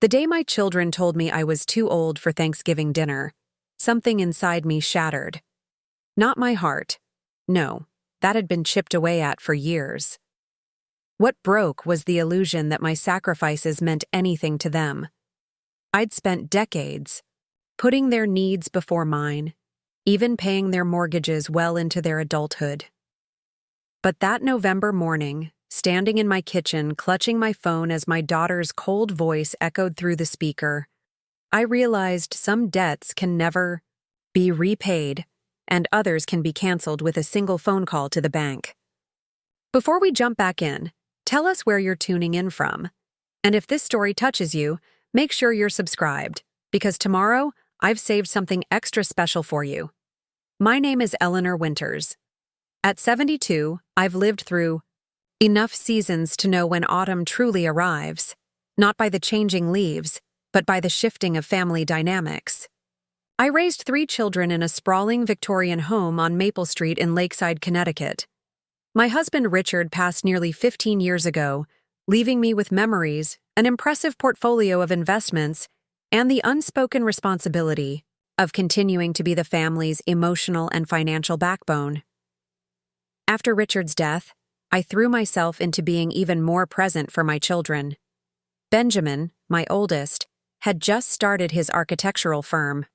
The day my children told me I was too old for Thanksgiving dinner, something inside me shattered. Not my heart. No, that had been chipped away at for years. What broke was the illusion that my sacrifices meant anything to them. I'd spent decades putting their needs before mine, even paying their mortgages well into their adulthood. But that November morning, standing in my kitchen, clutching my phone as my daughter's cold voice echoed through the speaker, I realized some debts can never be repaid, and others can be canceled with a single phone call to the bank. Before we jump back in, tell us where you're tuning in from. And if this story touches you, make sure you're subscribed, because tomorrow I've saved something extra special for you. My name is Eleanor Winters. At 72, I've lived through enough seasons to know when autumn truly arrives, not by the changing leaves, but by the shifting of family dynamics. I raised 3 children in a sprawling Victorian home on Maple Street in Lakeside, Connecticut. My husband Richard passed nearly 15 years ago, leaving me with memories, an impressive portfolio of investments, and the unspoken responsibility of continuing to be the family's emotional and financial backbone. After Richard's death, I threw myself into being even more present for my children. Benjamin, my oldest, had just started his architectural firm.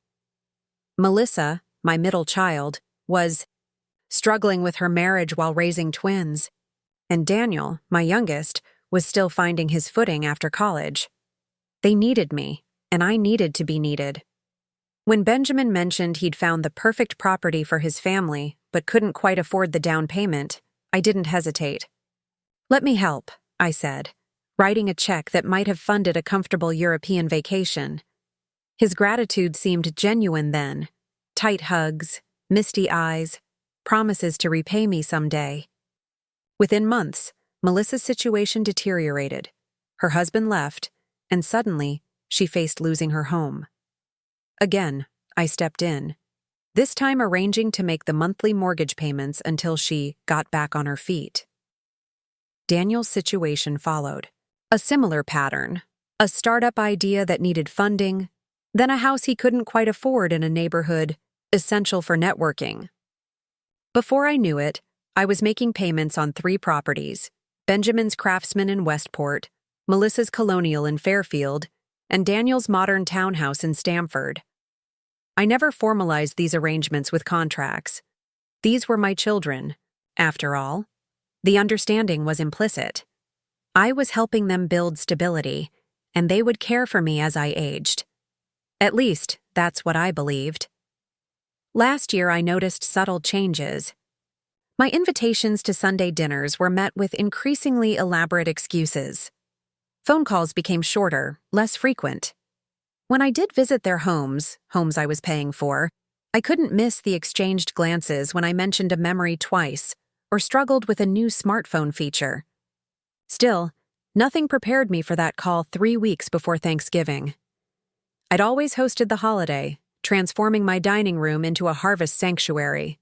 Melissa, my middle child, was struggling with her marriage while raising twins, and Daniel, my youngest, was still finding his footing after college. They needed me, and I needed to be needed. When Benjamin mentioned he'd found the perfect property for his family but couldn't quite afford the down payment, I didn't hesitate. "Let me help," I said, writing a check that might have funded a comfortable European vacation. His gratitude seemed genuine then. Tight hugs, misty eyes, promises to repay me someday. Within months, Melissa's situation deteriorated. Her husband left, and suddenly, she faced losing her home. Again, I stepped in, this time arranging to make the monthly mortgage payments until she got back on her feet. Daniel's situation followed. A similar pattern, a startup idea that needed funding, then a house he couldn't quite afford in a neighborhood essential for networking. Before I knew it, I was making payments on 3 properties: Benjamin's Craftsman in Westport, Melissa's Colonial in Fairfield, and Daniel's modern townhouse in Stamford. I never formalized these arrangements with contracts. These were my children, after all. The understanding was implicit. I was helping them build stability, and they would care for me as I aged. At least, that's what I believed. Last year, I noticed subtle changes. My invitations to Sunday dinners were met with increasingly elaborate excuses. Phone calls became shorter, less frequent. When I did visit their homes I was paying for, I couldn't miss the exchanged glances when I mentioned a memory twice or struggled with a new smartphone feature. Still, nothing prepared me for that call 3 weeks before Thanksgiving. I'd always hosted the holiday, transforming my dining room into a harvest sanctuary.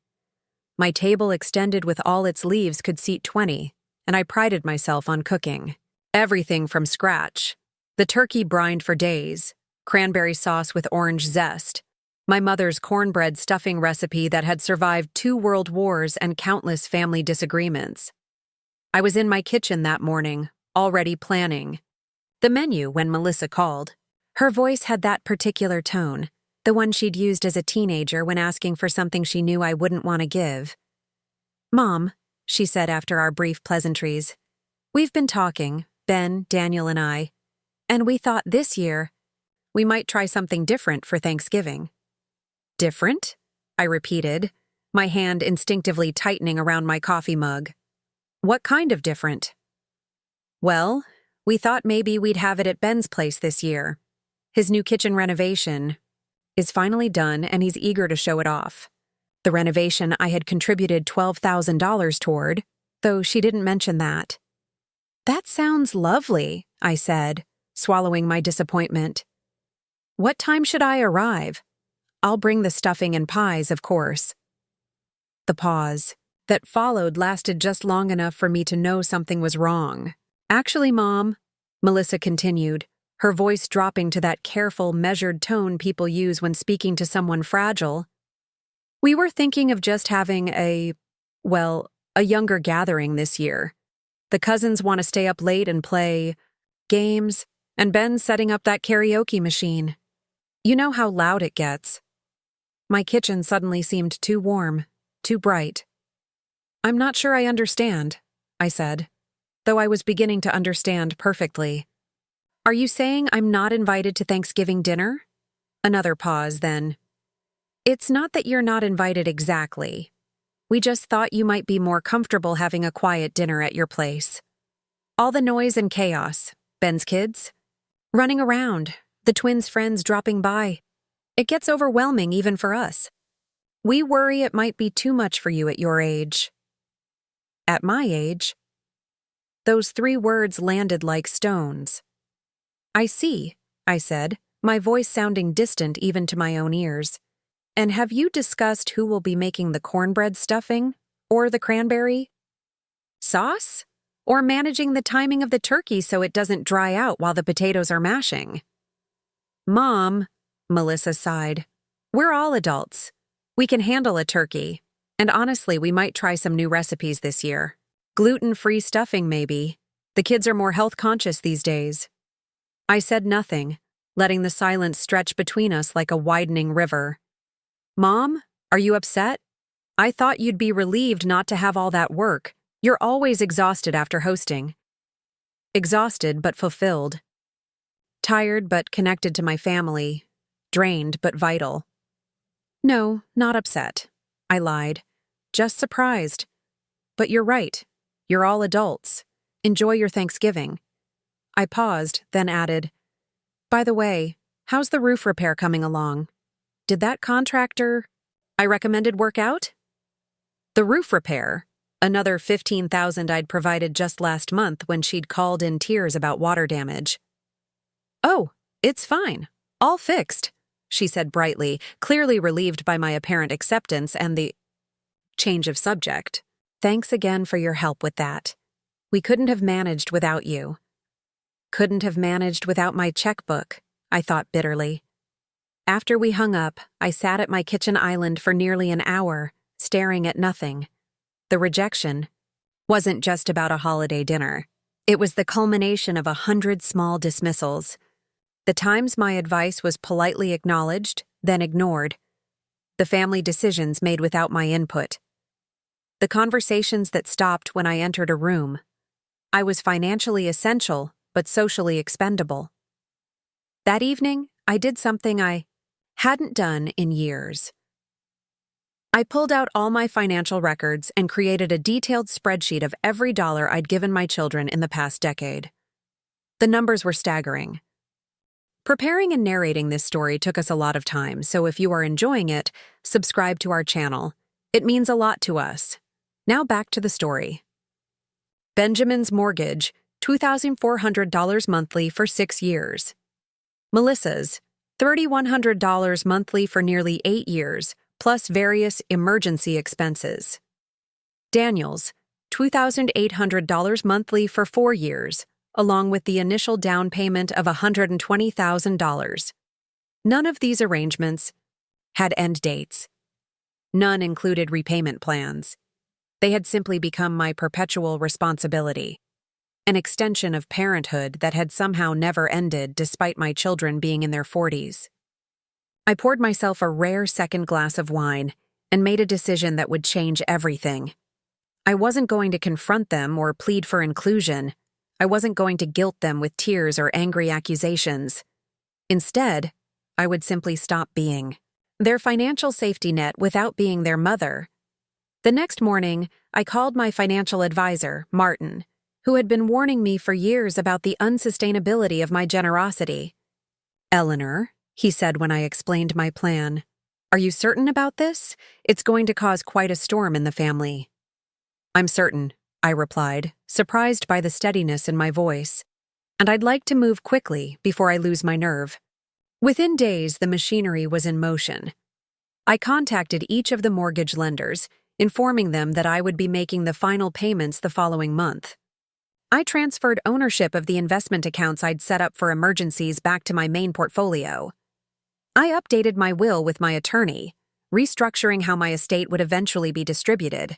My table extended with all its leaves could seat 20, and I prided myself on cooking. Everything from scratch. The turkey brined for days, cranberry sauce with orange zest, my mother's cornbread stuffing recipe that had survived 2 world wars and countless family disagreements. I was in my kitchen that morning, already planning the menu when Melissa called. Her voice had that particular tone, the one she'd used as a teenager when asking for something she knew I wouldn't want to give. "Mom," she said after our brief pleasantries, "we've been talking, Ben, Daniel, and I, and we thought this year we might try something different for Thanksgiving." "Different?" I repeated, my hand instinctively tightening around my coffee mug. "What kind of different?" "Well, we thought maybe we'd have it at Ben's place this year. His new kitchen renovation is finally done, and he's eager to show it off. The renovation I had contributed $12,000 toward, though she didn't mention that." "That sounds lovely," I said, swallowing my disappointment. "What time should I arrive? I'll bring the stuffing and pies, of course." The pause that followed lasted just long enough for me to know something was wrong. "Actually, Mom," Melissa continued, her voice dropping to that careful, measured tone people use when speaking to someone fragile. "We were thinking of just having a younger gathering this year. The cousins want to stay up late and play games, and Ben's setting up that karaoke machine. You know how loud it gets." My kitchen suddenly seemed too warm, too bright. "I'm not sure I understand," I said, though I was beginning to understand perfectly. "Are you saying I'm not invited to Thanksgiving dinner?" Another pause, then. "It's not that you're not invited exactly. We just thought you might be more comfortable having a quiet dinner at your place. All the noise and chaos, Ben's kids running around, the twins' friends dropping by. It gets overwhelming even for us. We worry it might be too much for you at your age." At my age? Those 3 words landed like stones. "I see," I said, my voice sounding distant even to my own ears. "And have you discussed who will be making the cornbread stuffing? Or the cranberry sauce? Or managing the timing of the turkey so it doesn't dry out while the potatoes are mashing?" "Mom," Melissa sighed, "we're all adults. We can handle a turkey. And honestly, we might try some new recipes this year. Gluten-free stuffing, maybe. The kids are more health-conscious these days." I said nothing, letting the silence stretch between us like a widening river. "Mom, are you upset? I thought you'd be relieved not to have all that work. You're always exhausted after hosting." Exhausted but fulfilled. Tired but connected to my family. Drained but vital. "No, not upset," I lied. "Just surprised. But you're right. You're all adults. Enjoy your Thanksgiving." I paused, then added, "By the way, how's the roof repair coming along? Did that contractor I recommended work out?" The roof repair, another $15,000 I'd provided just last month when she'd called in tears about water damage. "Oh, it's fine. All fixed," she said brightly, clearly relieved by my apparent acceptance and the change of subject. "Thanks again for your help with that. We couldn't have managed without you." Couldn't have managed without my checkbook, I thought bitterly. After we hung up, I sat at my kitchen island for nearly an hour, staring at nothing. The rejection wasn't just about a holiday dinner. It was the culmination of 100 small dismissals. The times my advice was politely acknowledged, then ignored. The family decisions made without my input. The conversations that stopped when I entered a room. I was financially essential, but socially expendable. That evening, I did something I hadn't done in years. I pulled out all my financial records and created a detailed spreadsheet of every dollar I'd given my children in the past decade. The numbers were staggering. Preparing and narrating this story took us a lot of time, so if you are enjoying it, subscribe to our channel. It means a lot to us. Now back to the story. Benjamin's mortgage, $2,400 monthly for 6 years. Melissa's, $3,100 monthly for nearly 8 years, plus various emergency expenses. Daniel's, $2,800 monthly for 4 years, along with the initial down payment of $120,000. None of these arrangements had end dates. None included repayment plans. They had simply become my perpetual responsibility, an extension of parenthood that had somehow never ended despite my children being in their 40s. I poured myself a rare second glass of wine and made a decision that would change everything. I wasn't going to confront them or plead for inclusion. I wasn't going to guilt them with tears or angry accusations. Instead, I would simply stop being their financial safety net without being their mother. The next morning, I called my financial advisor, Martin, who had been warning me for years about the unsustainability of my generosity. "Eleanor," he said when I explained my plan, "are you certain about this? It's going to cause quite a storm in the family." "I'm certain," I replied, surprised by the steadiness in my voice. "And I'd like to move quickly before I lose my nerve." Within days, the machinery was in motion. I contacted each of the mortgage lenders, informing them that I would be making the final payments the following month. I transferred ownership of the investment accounts I'd set up for emergencies back to my main portfolio. I updated my will with my attorney, restructuring how my estate would eventually be distributed,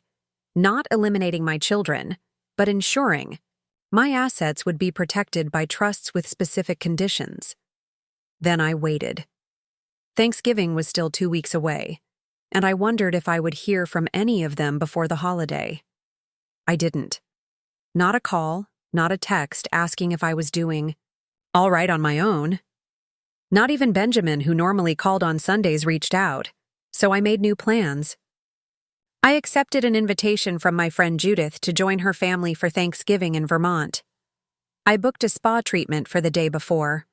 not eliminating my children, but ensuring my assets would be protected by trusts with specific conditions. Then I waited. Thanksgiving was still 2 weeks away, and I wondered if I would hear from any of them before the holiday. I didn't. Not a call, not a text asking if I was doing all right on my own. Not even Benjamin, who normally called on Sundays, reached out, so I made new plans. I accepted an invitation from my friend Judith to join her family for Thanksgiving in Vermont. I booked a spa treatment for the day before.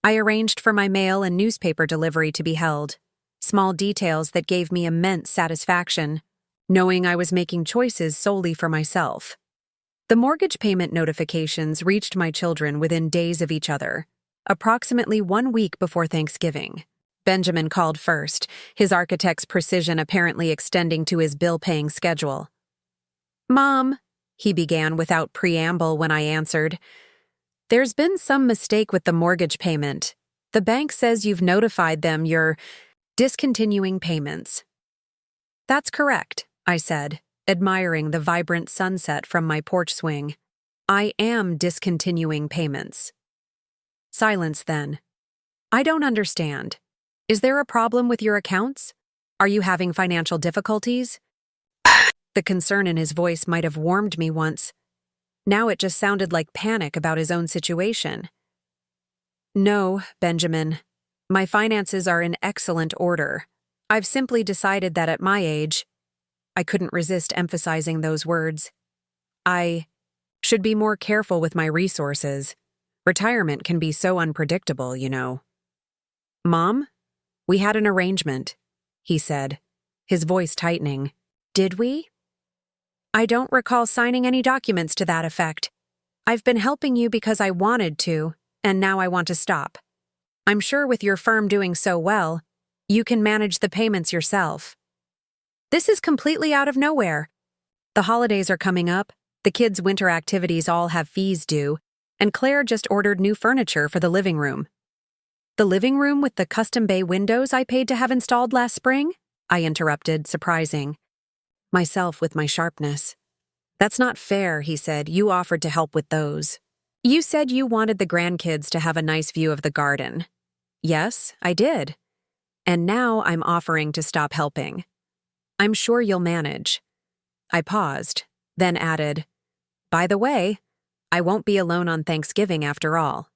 I arranged for my mail and newspaper delivery to be held, small details that gave me immense satisfaction, knowing I was making choices solely for myself. The mortgage payment notifications reached my children within days of each other, approximately 1 week before Thanksgiving. Benjamin called first, his architect's precision apparently extending to his bill-paying schedule. "Mom," he began without preamble when I answered, "there's been some mistake with the mortgage payment. The bank says you've notified them you're discontinuing payments." "That's correct," I said, admiring the vibrant sunset from my porch swing. "I am discontinuing payments." Silence then. "I don't understand. Is there a problem with your accounts? Are you having financial difficulties?" The concern in his voice might have warmed me once. Now it just sounded like panic about his own situation. "No, Benjamin. My finances are in excellent order. I've simply decided that at my age," I couldn't resist emphasizing those words, "I should be more careful with my resources. Retirement can be so unpredictable, you know." "Mom, we had an arrangement," he said, his voice tightening. "Did we?" "I don't recall signing any documents to that effect. I've been helping you because I wanted to, and now I want to stop. I'm sure with your firm doing so well, you can manage the payments yourself." "This is completely out of nowhere. The holidays are coming up, the kids' winter activities all have fees due, and Claire just ordered new furniture for the living room." "The living room with the custom bay windows I paid to have installed last spring?" I interrupted, surprising myself with my sharpness. "That's not fair," he said. "You offered to help with those. You said you wanted the grandkids to have a nice view of the garden." "Yes, I did. And now I'm offering to stop helping. I'm sure you'll manage." I paused, then added, "By the way, I won't be alone on Thanksgiving after all.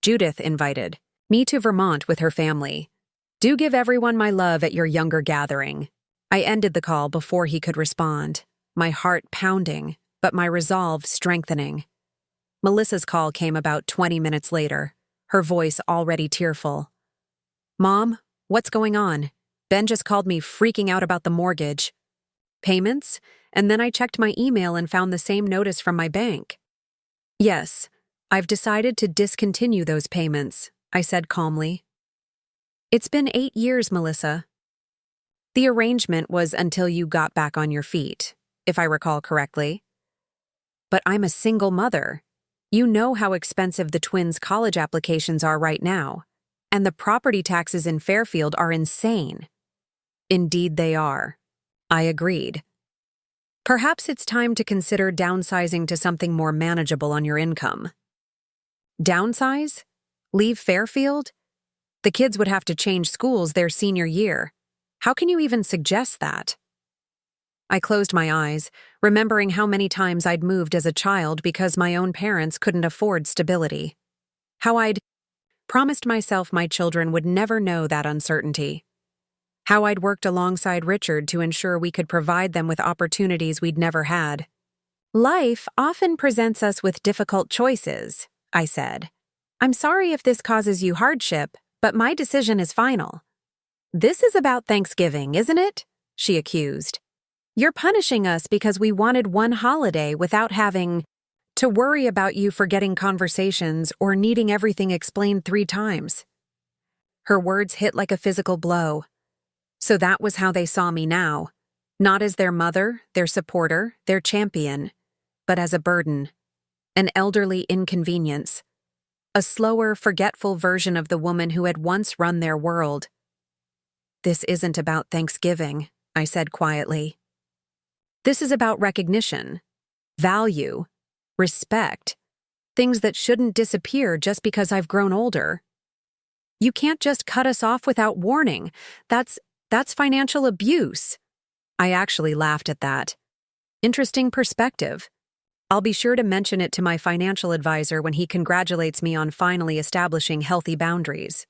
Judith invited me to Vermont with her family. Do give everyone my love at your younger gathering." I ended the call before he could respond, my heart pounding, but my resolve strengthening. Melissa's call came about 20 minutes later, her voice already tearful. "Mom, what's going on? Ben just called me freaking out about the mortgage payments, and then I checked my email and found the same notice from my bank." "Yes, I've decided to discontinue those payments," I said calmly. "It's been 8 years, Melissa. The arrangement was until you got back on your feet, if I recall correctly. But I'm a single mother. You know how expensive the twins' college applications are right now, and the property taxes in Fairfield are insane." "Indeed they are," I agreed. "Perhaps it's time to consider downsizing to something more manageable on your income." "Downsize? Leave Fairfield? The kids would have to change schools their senior year. How can you even suggest that?" I closed my eyes, remembering how many times I'd moved as a child because my own parents couldn't afford stability. How I'd promised myself my children would never know that uncertainty. How I'd worked alongside Richard to ensure we could provide them with opportunities we'd never had. "Life often presents us with difficult choices," I said. "I'm sorry if this causes you hardship, but my decision is final." "This is about Thanksgiving, isn't it?" she accused. "You're punishing us because we wanted one holiday without having to worry about you forgetting conversations or needing everything explained 3 times. Her words hit like a physical blow. So that was how they saw me now, not as their mother, their supporter, their champion, but as a burden. an elderly inconvenience, a slower, forgetful version of the woman who had once run their world. "This isn't about Thanksgiving," I said quietly. "This is about recognition, value, respect, things that shouldn't disappear just because I've grown older. You can't just cut us off without warning. That's financial abuse." I actually laughed at that. Interesting perspective. I'll be sure to mention it to my financial advisor when he congratulates me on finally establishing healthy boundaries.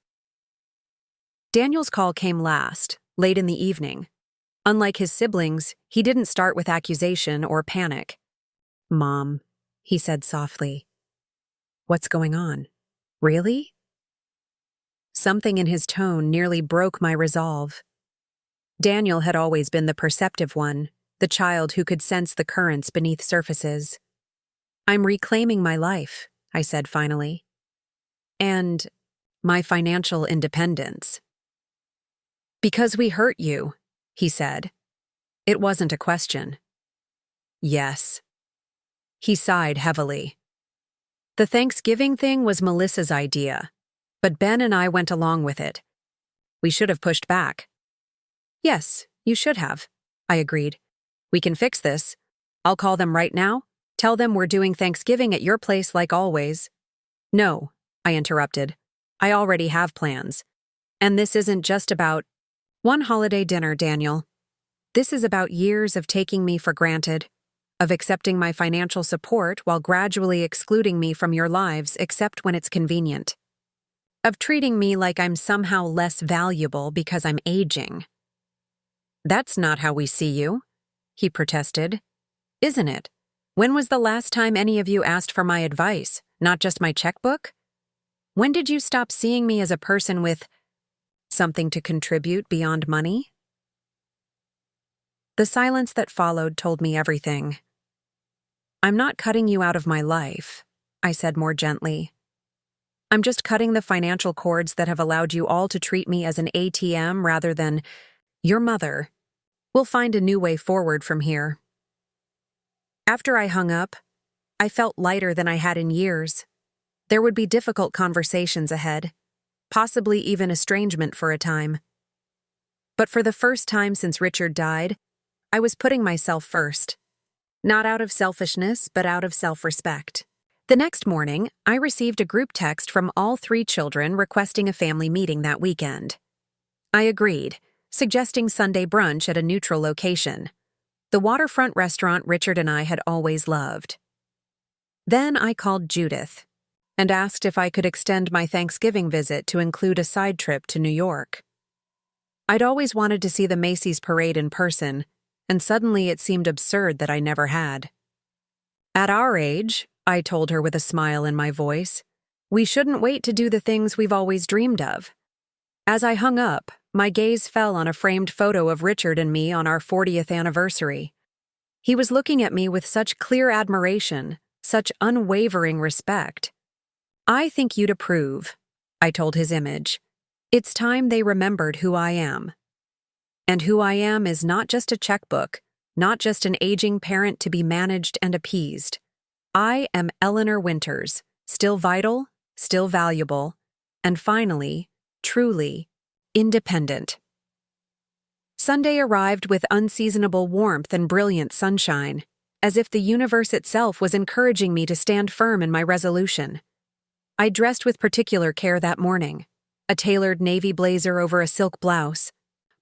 Daniel's call came last, late in the evening. Unlike his siblings, he didn't start with accusation or panic. "Mom," he said softly. "What's going on? Really?" Something in his tone nearly broke my resolve. Daniel had always been the perceptive one, the child who could sense the currents beneath surfaces. "I'm reclaiming my life," I said finally. "And my financial independence." "Because we hurt you," he said. It wasn't a question. "Yes." He sighed heavily. "The Thanksgiving thing was Melissa's idea, but Ben and I went along with it. We should have pushed back." "Yes, you should have," I agreed. "We can fix this. I'll call them right now. Tell them we're doing Thanksgiving at your place like always." "No," I interrupted. "I already have plans. And this isn't just about one holiday dinner, Daniel. This is about years of taking me for granted, of accepting my financial support while gradually excluding me from your lives except when it's convenient, of treating me like I'm somehow less valuable because I'm aging." "That's not how we see you," he protested. "Isn't it? When was the last time any of you asked for my advice, not just my checkbook? When did you stop seeing me as a person with something to contribute beyond money?" The silence that followed told me everything. "I'm not cutting you out of my life," I said more gently. "I'm just cutting the financial cords that have allowed you all to treat me as an ATM rather than your mother. We'll find a new way forward from here." After I hung up, I felt lighter than I had in years. There would be difficult conversations ahead, possibly even estrangement for a time. But for the first time since Richard died, I was putting myself first. Not out of selfishness, but out of self-respect. The next morning, I received a group text from all 3 children requesting a family meeting that weekend. I agreed, suggesting Sunday brunch at a neutral location, the waterfront restaurant Richard and I had always loved. Then I called Judith and asked if I could extend my Thanksgiving visit to include a side trip to New York. I'd always wanted to see the Macy's parade in person, and suddenly it seemed absurd that I never had. "At our age," I told her with a smile in my voice, "we shouldn't wait to do the things we've always dreamed of." As I hung up, my gaze fell on a framed photo of Richard and me on our 40th anniversary. He was looking at me with such clear admiration, such unwavering respect. "I think you'd approve," I told his image. "It's time they remembered who I am. And who I am is not just a checkbook, not just an aging parent to be managed and appeased. I am Eleanor Winters, still vital, still valuable, and finally, truly, independent." Sunday arrived with unseasonable warmth and brilliant sunshine, as if the universe itself was encouraging me to stand firm in my resolution. I dressed with particular care that morning, a tailored navy blazer over a silk blouse,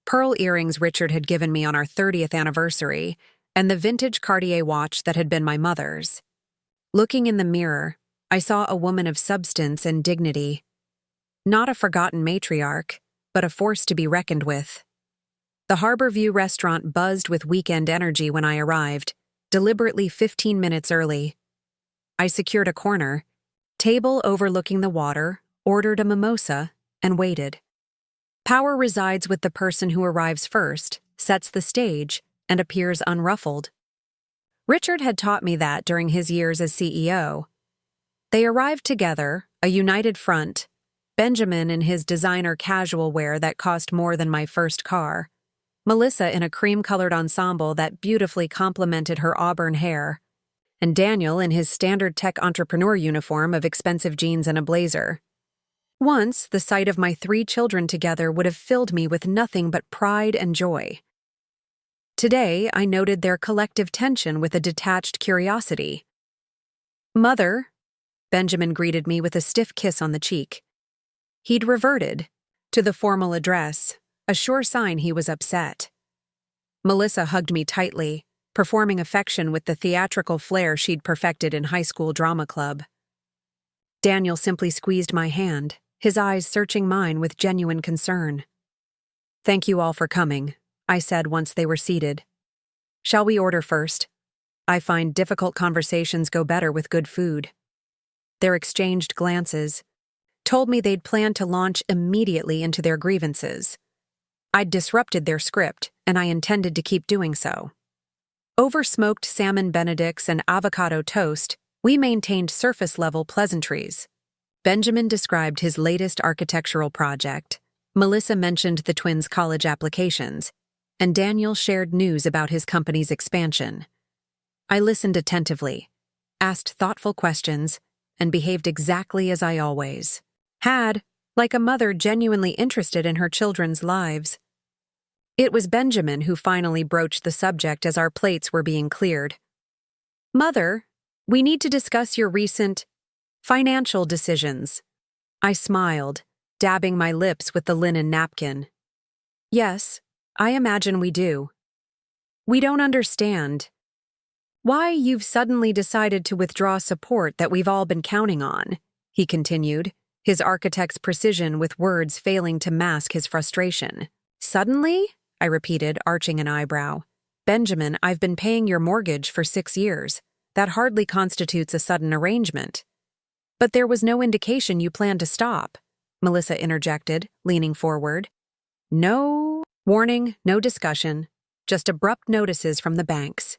pearl earrings Richard had given me on our 30th anniversary, and the vintage Cartier watch that had been my mother's. Looking in the mirror, I saw a woman of substance and dignity. Not a forgotten matriarch, but a force to be reckoned with. The Harbor View restaurant buzzed with weekend energy when I arrived, deliberately 15 minutes early. I secured a corner, table overlooking the water, ordered a mimosa, and waited. Power resides with the person who arrives first, sets the stage, and appears unruffled. Richard had taught me that during his years as CEO. They arrived together, a united front, Benjamin in his designer casual wear that cost more than my first car, Melissa in a cream-colored ensemble that beautifully complemented her auburn hair, and Daniel in his standard tech entrepreneur uniform of expensive jeans and a blazer. Once, the sight of my 3 children together would have filled me with nothing but pride and joy. Today, I noted their collective tension with a detached curiosity. "Mother," Benjamin greeted me with a stiff kiss on the cheek. He'd reverted to the formal address, a sure sign he was upset. Melissa hugged me tightly, performing affection with the theatrical flair she'd perfected in high school drama club. Daniel simply squeezed my hand, his eyes searching mine with genuine concern. "Thank you all for coming," I said once they were seated. "Shall we order first? I find difficult conversations go better with good food." Their exchanged glances told me they'd planned to launch immediately into their grievances. I'd disrupted their script, and I intended to keep doing so. Over smoked salmon benedicts and avocado toast, we maintained surface-level pleasantries. Benjamin described his latest architectural project, Melissa mentioned the twins' college applications, and Daniel shared news about his company's expansion. I listened attentively, asked thoughtful questions, and behaved exactly as I always had, like a mother genuinely interested in her children's lives. It was Benjamin who finally broached the subject as our plates were being cleared. "Mother, we need to discuss your recent financial decisions." I smiled, dabbing my lips with the linen napkin. "Yes, I imagine we do. We don't understand why you've suddenly decided to withdraw support that we've all been counting on," he continued, his architect's precision with words failing to mask his frustration. "Suddenly?" I repeated, arching an eyebrow. "Benjamin, I've been paying your mortgage for 6 years. That hardly constitutes a sudden arrangement." "But there was no indication you planned to stop," Melissa interjected, leaning forward. "No warning, no discussion, just abrupt notices from the banks.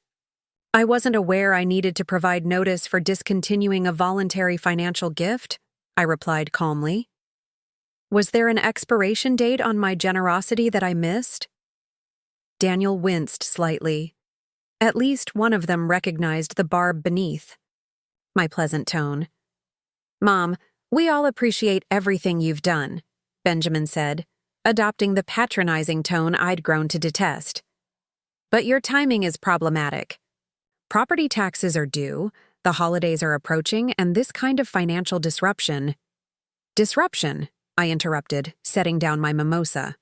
I wasn't aware I needed to provide notice for discontinuing a voluntary financial gift," I replied calmly. "Was there an expiration date on my generosity that I missed?" Daniel winced slightly. At least one of them recognized the barb beneath my pleasant tone. "Mom, we all appreciate everything you've done," Benjamin said, adopting the patronizing tone I'd grown to detest. "But your timing is problematic. Property taxes are due, the holidays are approaching, and this kind of financial disruption—" "Disruption," I interrupted, setting down my mimosa.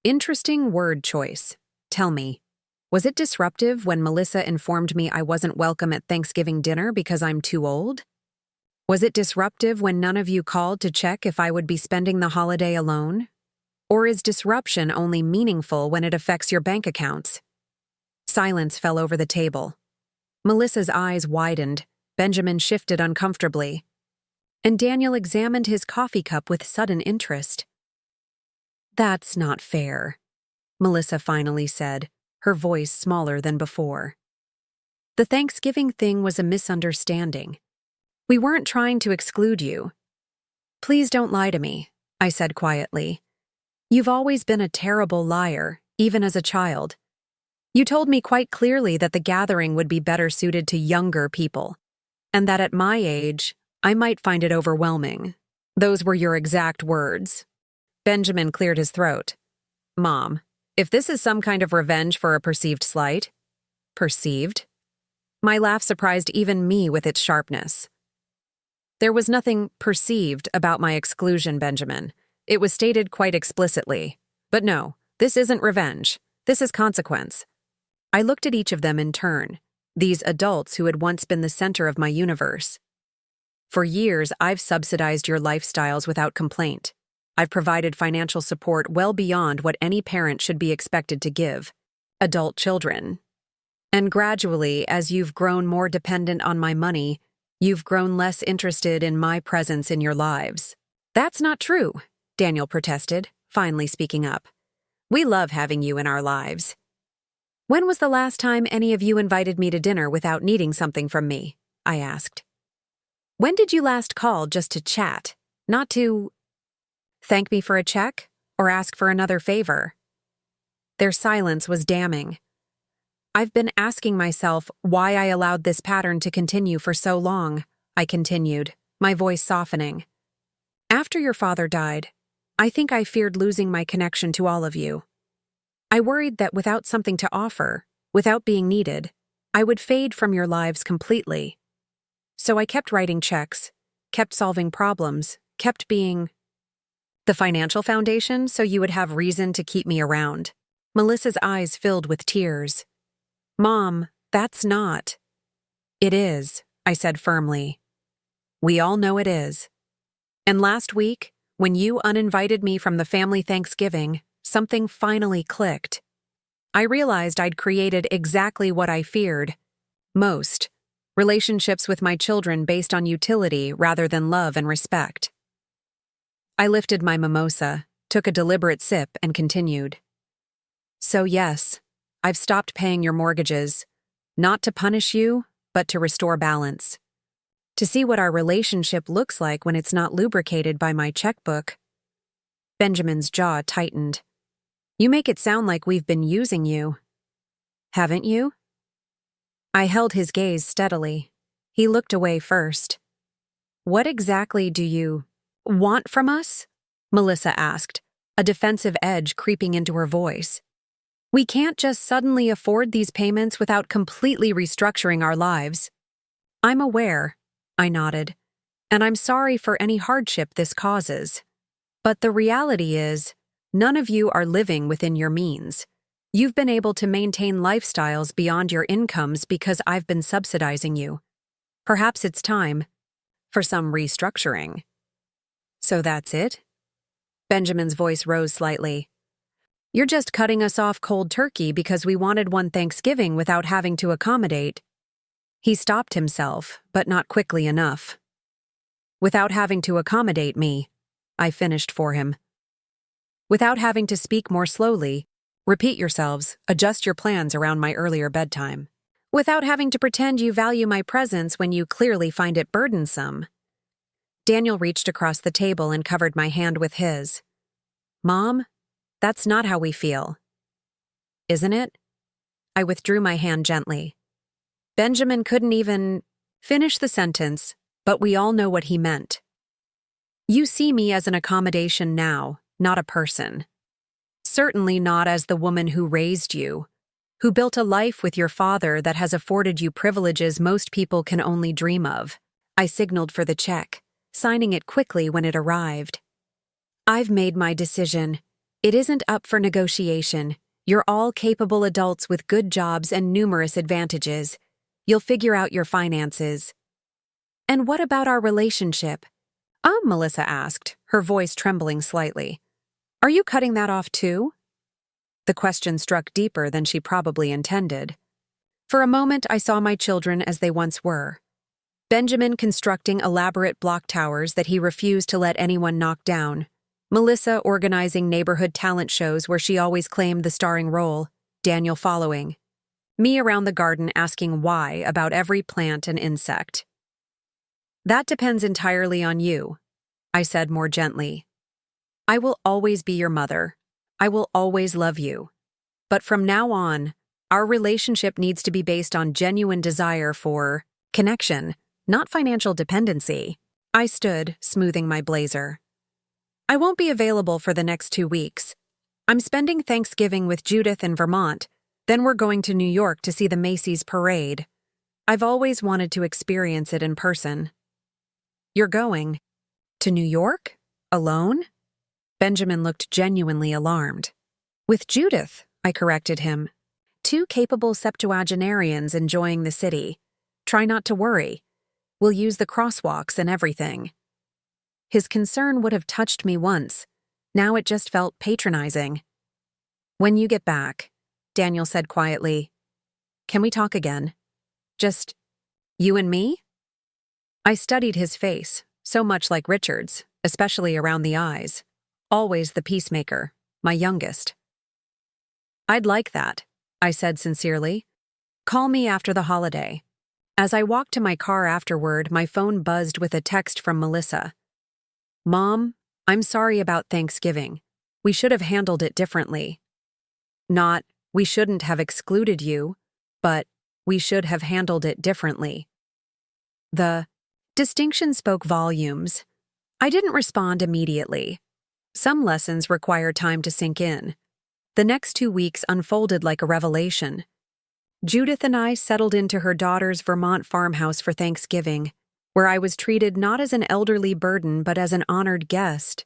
"Interesting word choice. Tell me, was it disruptive when Melissa informed me I wasn't welcome at Thanksgiving dinner because I'm too old? Was it disruptive when none of you called to check if I would be spending the holiday alone? Or is disruption only meaningful when it affects your bank accounts?" Silence fell over the table. Melissa's eyes widened, Benjamin shifted uncomfortably, and Daniel examined his coffee cup with sudden interest. "That's not fair," Melissa finally said, her voice smaller than before. "The Thanksgiving thing was a misunderstanding. We weren't trying to exclude you." "Please don't lie to me," I said quietly. "You've always been a terrible liar, even as a child. You told me quite clearly that the gathering would be better suited to younger people, and that at my age, I might find it overwhelming. Those were your exact words." Benjamin cleared his throat. "Mom, if this is some kind of revenge for a perceived slight—" "Perceived?" My laugh surprised even me with its sharpness. "There was nothing perceived about my exclusion, Benjamin. It was stated quite explicitly. But no, this isn't revenge. This is consequence." I looked at each of them in turn, these adults who had once been the center of my universe. "For years, I've subsidized your lifestyles without complaint. I've provided financial support well beyond what any parent should be expected to give adult children. And gradually, as you've grown more dependent on my money, you've grown less interested in my presence in your lives." "That's not true," Daniel protested, finally speaking up. "We love having you in our lives." "When was the last time any of you invited me to dinner without needing something from me?" I asked. "When did you last call just to chat, not to thank me for a check or ask for another favor?" Their silence was damning. I've been asking myself why I allowed this pattern to continue for so long, I continued, my voice softening. After your father died, I think I feared losing my connection to all of you. I worried that without something to offer, without being needed, I would fade from your lives completely. So I kept writing checks, kept solving problems, kept being the financial foundation so you would have reason to keep me around. Melissa's eyes filled with tears. Mom, that's not. It is, I said firmly. We all know it is. And last week, when you uninvited me from the family Thanksgiving, something finally clicked. I realized I'd created exactly what I feared most: relationships with my children based on utility rather than love and respect. I lifted my mimosa, took a deliberate sip, and continued. So yes, I've stopped paying your mortgages, not to punish you, but to restore balance. To see what our relationship looks like when it's not lubricated by my checkbook. Benjamin's jaw tightened. You make it sound like we've been using you. Haven't you? I held his gaze steadily. He looked away first. What exactly do you want from us? Melissa asked, a defensive edge creeping into her voice. We can't just suddenly afford these payments without completely restructuring our lives. I'm aware, I nodded, and I'm sorry for any hardship this causes. But the reality is, none of you are living within your means. You've been able to maintain lifestyles beyond your incomes because I've been subsidizing you. Perhaps it's time for some restructuring. So that's it? Benjamin's voice rose slightly. You're just cutting us off cold turkey because we wanted one Thanksgiving without having to accommodate. He stopped himself, but not quickly enough. Without having to accommodate me, I finished for him. Without having to speak more slowly, repeat yourselves, adjust your plans around my earlier bedtime. Without having to pretend you value my presence when you clearly find it burdensome. Daniel reached across the table and covered my hand with his. Mom, that's not how we feel. Isn't it? I withdrew my hand gently. Benjamin couldn't even finish the sentence, but we all know what he meant. You see me as an accommodation now, not a person. Certainly not as the woman who raised you, who built a life with your father that has afforded you privileges most people can only dream of. I signaled for the check, signing it quickly when it arrived. I've made my decision. It isn't up for negotiation. You're all capable adults with good jobs and numerous advantages. You'll figure out your finances. And what about our relationship? Melissa asked, her voice trembling slightly. Are you cutting that off too? The question struck deeper than she probably intended. For a moment, I saw my children as they once were. Benjamin constructing elaborate block towers that he refused to let anyone knock down. Melissa organizing neighborhood talent shows where she always claimed the starring role, Daniel following. Me around the garden asking why about every plant and insect. That depends entirely on you, I said more gently. I will always be your mother. I will always love you. But from now on, our relationship needs to be based on genuine desire for connection, not financial dependency. I stood, smoothing my blazer. I won't be available for the next 2 weeks. I'm spending Thanksgiving with Judith in Vermont, then we're going to New York to see the Macy's parade. I've always wanted to experience it in person. You're going to New York? Alone? Benjamin looked genuinely alarmed. With Judith, I corrected him. 2 capable septuagenarians enjoying the city. Try not to worry. We'll use the crosswalks and everything. His concern would have touched me once. Now it just felt patronizing. When you get back, Daniel said quietly, can we talk again? Just you and me? I studied his face, so much like Richard's, especially around the eyes. Always the peacemaker, my youngest. I'd like that, I said sincerely. Call me after the holiday. As I walked to my car afterward, my phone buzzed with a text from Melissa. Mom, I'm sorry about Thanksgiving. We should have handled it differently. Not, we shouldn't have excluded you. but we should have handled it differently. The distinction spoke volumes. I didn't respond immediately. Some lessons require time to sink in. The next 2 weeks unfolded like a revelation. Judith and I settled into her daughter's Vermont farmhouse for Thanksgiving, where I was treated not as an elderly burden but as an honored guest.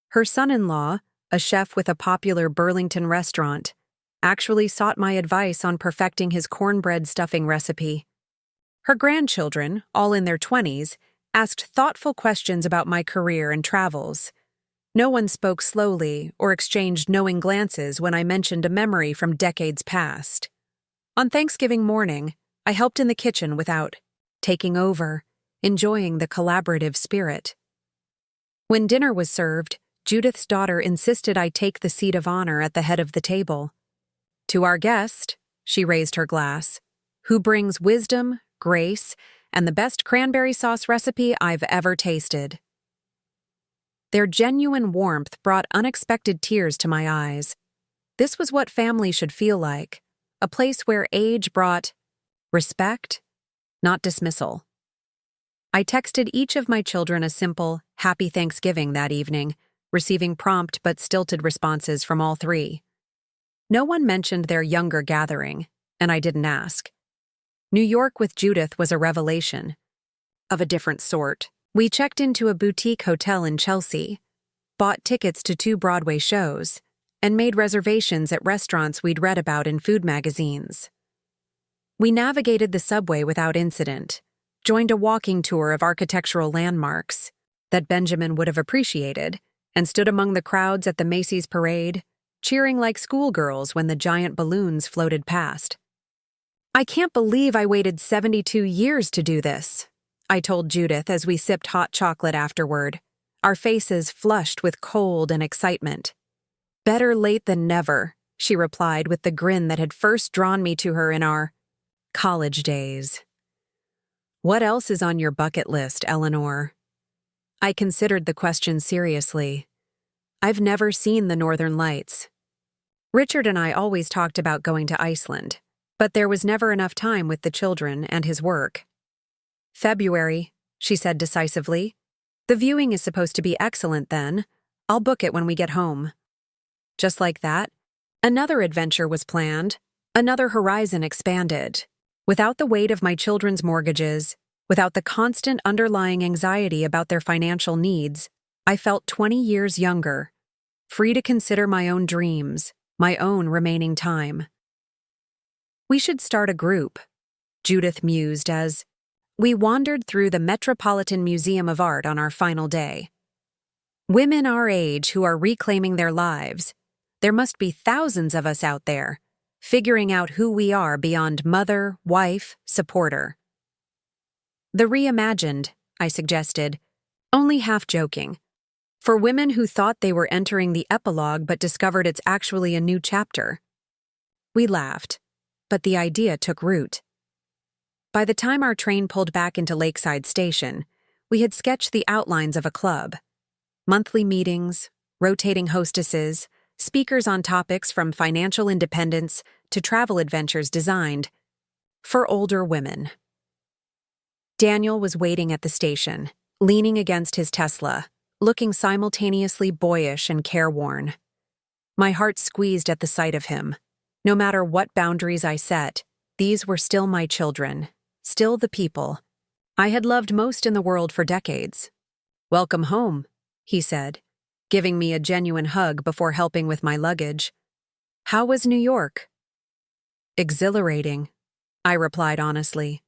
Her son-in-law, a chef with a popular Burlington restaurant, actually sought my advice on perfecting his cornbread stuffing recipe. Her grandchildren, all in their 20s, asked thoughtful questions about my career and travels. No one spoke slowly or exchanged knowing glances when I mentioned a memory from decades past. On Thanksgiving morning, I helped in the kitchen without taking over, enjoying the collaborative spirit. When dinner was served, Judith's daughter insisted I take the seat of honor at the head of the table. To our guest, she raised her glass, who brings wisdom, grace, and the best cranberry sauce recipe I've ever tasted. Their genuine warmth brought unexpected tears to my eyes. This was what family should feel like, a place where age brought respect, not dismissal. I texted each of my children a simple, "Happy Thanksgiving" that evening, receiving prompt but stilted responses from all three. No one mentioned their younger gathering, and I didn't ask. New York with Judith was a revelation. Of a different sort. We checked into a boutique hotel in Chelsea, bought tickets to 2 Broadway shows, and made reservations at restaurants we'd read about in food magazines. We navigated the subway without incident, joined a walking tour of architectural landmarks that Benjamin would have appreciated, and stood among the crowds at the Macy's parade, cheering like schoolgirls when the giant balloons floated past. "I can't believe I waited 72 years to do this," I told Judith as we sipped hot chocolate afterward, our faces flushed with cold and excitement. "Better late than never," she replied with the grin that had first drawn me to her in our college days. "What else is on your bucket list, Eleanor?" I considered the question seriously. I've never seen the Northern Lights. Richard and I always talked about going to Iceland, but there was never enough time with the children and his work. "February," she said decisively. "The viewing is supposed to be excellent then. I'll book it when we get home." Just like that, another adventure was planned, another horizon expanded. Without the weight of my children's mortgages, without the constant underlying anxiety about their financial needs, I felt 20 years younger, free to consider my own dreams, my own remaining time. "We should start a group," Judith mused as we wandered through the Metropolitan Museum of Art on our final day. "Women our age who are reclaiming their lives. There must be thousands of us out there, figuring out who we are beyond mother, wife, supporter." "The reimagined," I suggested, only half joking. For women who thought they were entering the epilogue but discovered it's actually a new chapter. We laughed, but the idea took root. By the time our train pulled back into Lakeside Station, we had sketched the outlines of a club. Monthly meetings, rotating hostesses, speakers on topics from financial independence to travel adventures designed for older women. Daniel was waiting at the station, leaning against his Tesla, looking simultaneously boyish and careworn. My heart squeezed at the sight of him. No matter what boundaries I set, these were still my children, still the people I had loved most in the world for decades. "Welcome home," he said, giving me a genuine hug before helping with my luggage. "How was New York?" "Exhilarating," I replied honestly.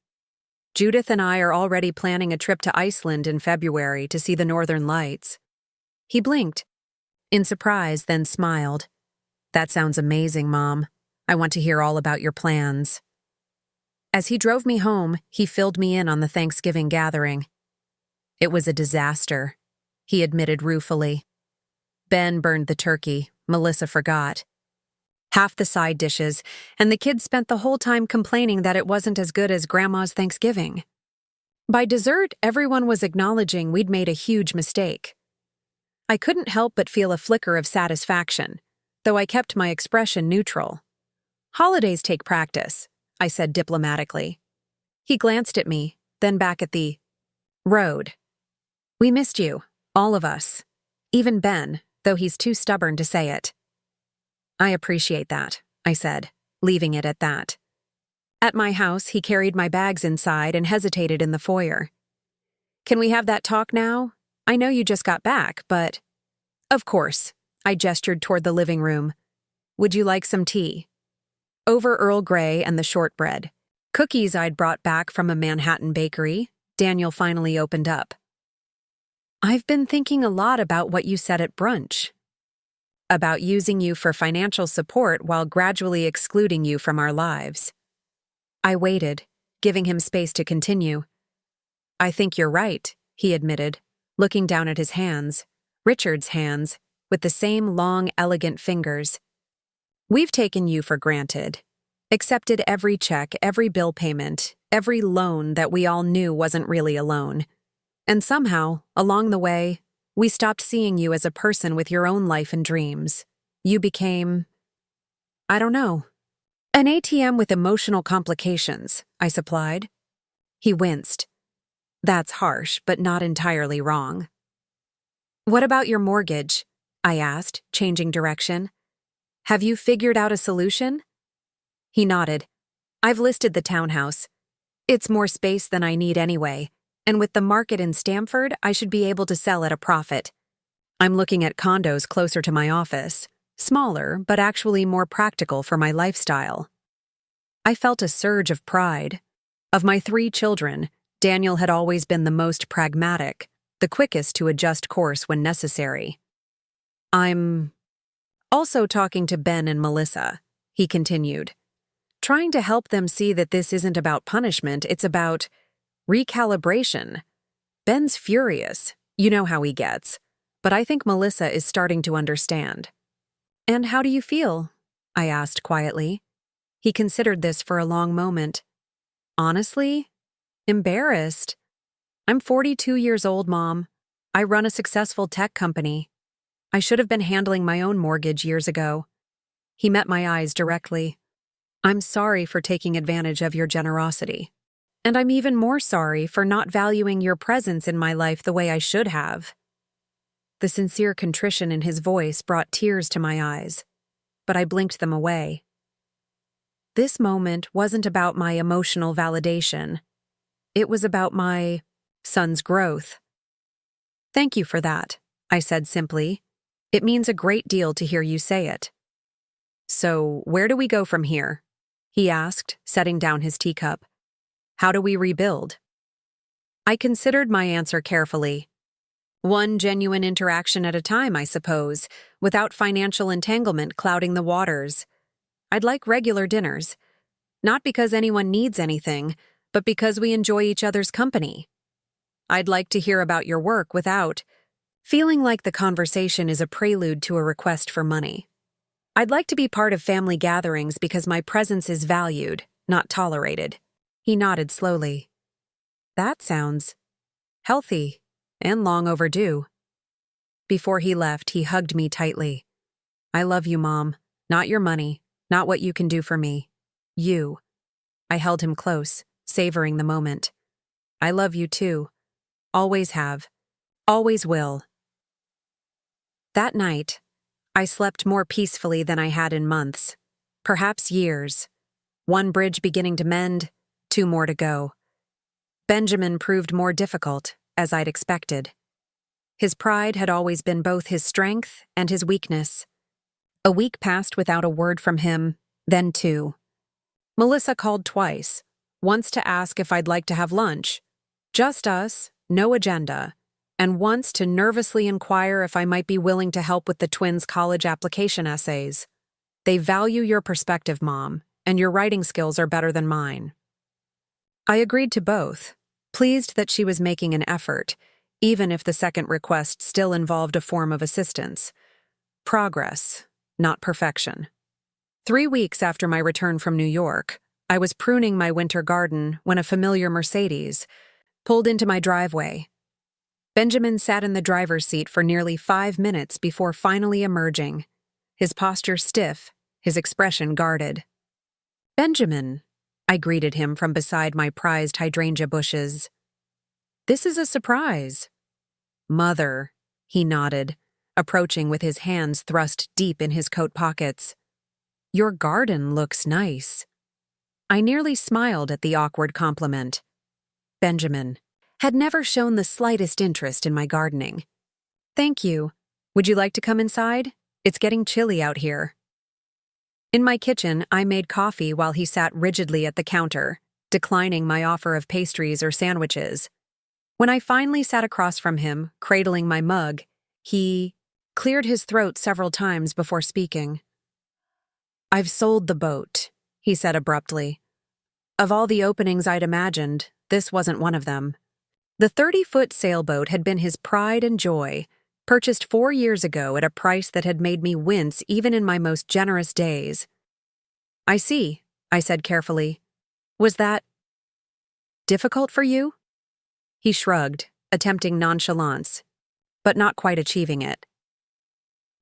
"Judith and I are already planning a trip to Iceland in February to see the Northern Lights." He blinked, in surprise, then smiled. "That sounds amazing, Mom. I want to hear all about your plans." As he drove me home, he filled me in on the Thanksgiving gathering. "It was a disaster," he admitted ruefully. "Ben burned the turkey, Melissa forgot half the side dishes, and the kids spent the whole time complaining that it wasn't as good as Grandma's Thanksgiving. By dessert, everyone was acknowledging we'd made a huge mistake. I couldn't help but feel a flicker of satisfaction, though I kept my expression neutral. Holidays take practice. I said diplomatically. He glanced at me, then back at the road. We missed you, all of us. Even Ben, though he's too stubborn to say it. I appreciate that, I said, leaving it at that. At my house, he carried my bags inside and hesitated in the foyer. Can we have that talk now? I know you just got back, but… Of course, I gestured toward the living room. Would you like some tea? Over Earl Grey and the shortbread. Cookies I'd brought back from a Manhattan bakery. Daniel finally opened up. I've been thinking a lot about what you said at brunch. About using you for financial support while gradually excluding you from our lives. I waited, giving him space to continue. I think you're right, he admitted, looking down at his hands, Richard's hands, with the same long, elegant fingers. We've taken you for granted, accepted every check, every bill payment, every loan that we all knew wasn't really a loan. And somehow, along the way, we stopped seeing you as a person with your own life and dreams. You became… I don't know. An ATM with emotional complications, I supplied. He winced. That's harsh, but not entirely wrong. What about your mortgage? I asked, changing direction. Have you figured out a solution? He nodded. I've listed the townhouse. It's more space than I need anyway, and with the market in Stamford, I should be able to sell at a profit. I'm looking at condos closer to my office, smaller, but actually more practical for my lifestyle. I felt a surge of pride. Of my 3 children, Daniel had always been the most pragmatic, the quickest to adjust course when necessary. I'm also talking to Ben and Melissa, he continued, trying to help them see that this isn't about punishment, it's about recalibration. Ben's furious, you know how he gets, but I think Melissa is starting to understand. And how do you feel? I asked quietly. He considered this for a long moment. Honestly, embarrassed. I'm 42 years old, Mom. I run a successful tech company. I should have been handling my own mortgage years ago. He met my eyes directly. I'm sorry for taking advantage of your generosity. And I'm even more sorry for not valuing your presence in my life the way I should have. The sincere contrition in his voice brought tears to my eyes, but I blinked them away. This moment wasn't about my emotional validation. It was about my son's growth. Thank you for that, I said simply. It means a great deal to hear you say it. So, where do we go from here? He asked, setting down his teacup. How do we rebuild? I considered my answer carefully. One genuine interaction at a time, I suppose, without financial entanglement clouding the waters. I'd like regular dinners. Not because anyone needs anything, but because we enjoy each other's company. I'd like to hear about your work without feeling like the conversation is a prelude to a request for money. I'd like to be part of family gatherings because my presence is valued, not tolerated. He nodded slowly. That sounds healthy and long overdue. Before he left, he hugged me tightly. I love you, Mom. Not your money, not what you can do for me. You. I held him close, savoring the moment. I love you too. Always have. Always will. That night, I slept more peacefully than I had in months, perhaps years. One bridge beginning to mend, 2 more to go. Benjamin proved more difficult, as I'd expected. His pride had always been both his strength and his weakness. A week passed without a word from him, then 2. Melissa called twice, once to ask if I'd like to have lunch. Just us, no agenda, and once to nervously inquire if I might be willing to help with the twins' college application essays. They value your perspective, Mom, and your writing skills are better than mine. I agreed to both, pleased that she was making an effort, even if the second request still involved a form of assistance. Progress, not perfection. 3 weeks after my return from New York, I was pruning my winter garden when a familiar Mercedes pulled into my driveway. Benjamin sat in the driver's seat for nearly 5 minutes before finally emerging, his posture stiff, his expression guarded. Benjamin, I greeted him from beside my prized hydrangea bushes. "This is a surprise." "Mother," he nodded, approaching with his hands thrust deep in his coat pockets. "Your garden looks nice." I nearly smiled at the awkward compliment. Benjamin had never shown the slightest interest in my gardening. "Thank you. Would you like to come inside? It's getting chilly out here." In my kitchen, I made coffee while he sat rigidly at the counter, declining my offer of pastries or sandwiches. When I finally sat across from him, cradling my mug, he cleared his throat several times before speaking. "I've sold the boat," he said abruptly. Of all the openings I'd imagined, this wasn't one of them. The 30-foot sailboat had been his pride and joy, purchased 4 years ago at a price that had made me wince even in my most generous days. "I see," I said carefully. "Was that difficult for you?" He shrugged, attempting nonchalance, but not quite achieving it.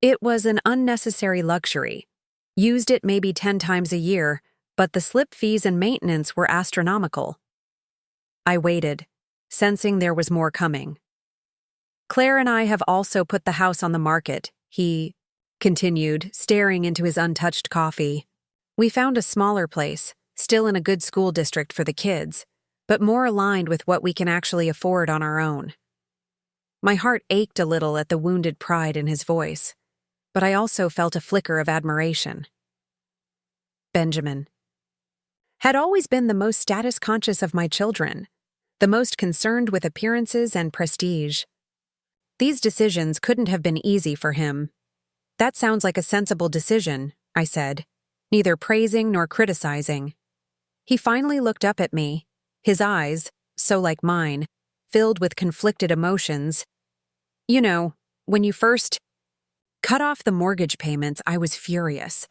"It was an unnecessary luxury. Used it maybe 10 times a year, but the slip fees and maintenance were astronomical." I waited, sensing there was more coming. "Claire and I have also put the house on the market," he continued, staring into his untouched coffee. "We found a smaller place, still in a good school district for the kids, but more aligned with what we can actually afford on our own." My heart ached a little at the wounded pride in his voice, but I also felt a flicker of admiration. Benjamin had always been the most status-conscious of my children, the most concerned with appearances and prestige. These decisions couldn't have been easy for him. "That sounds like a sensible decision," I said, neither praising nor criticizing. He finally looked up at me, his eyes, so like mine, filled with conflicted emotions. "You know, when you first cut off the mortgage payments, I was furious.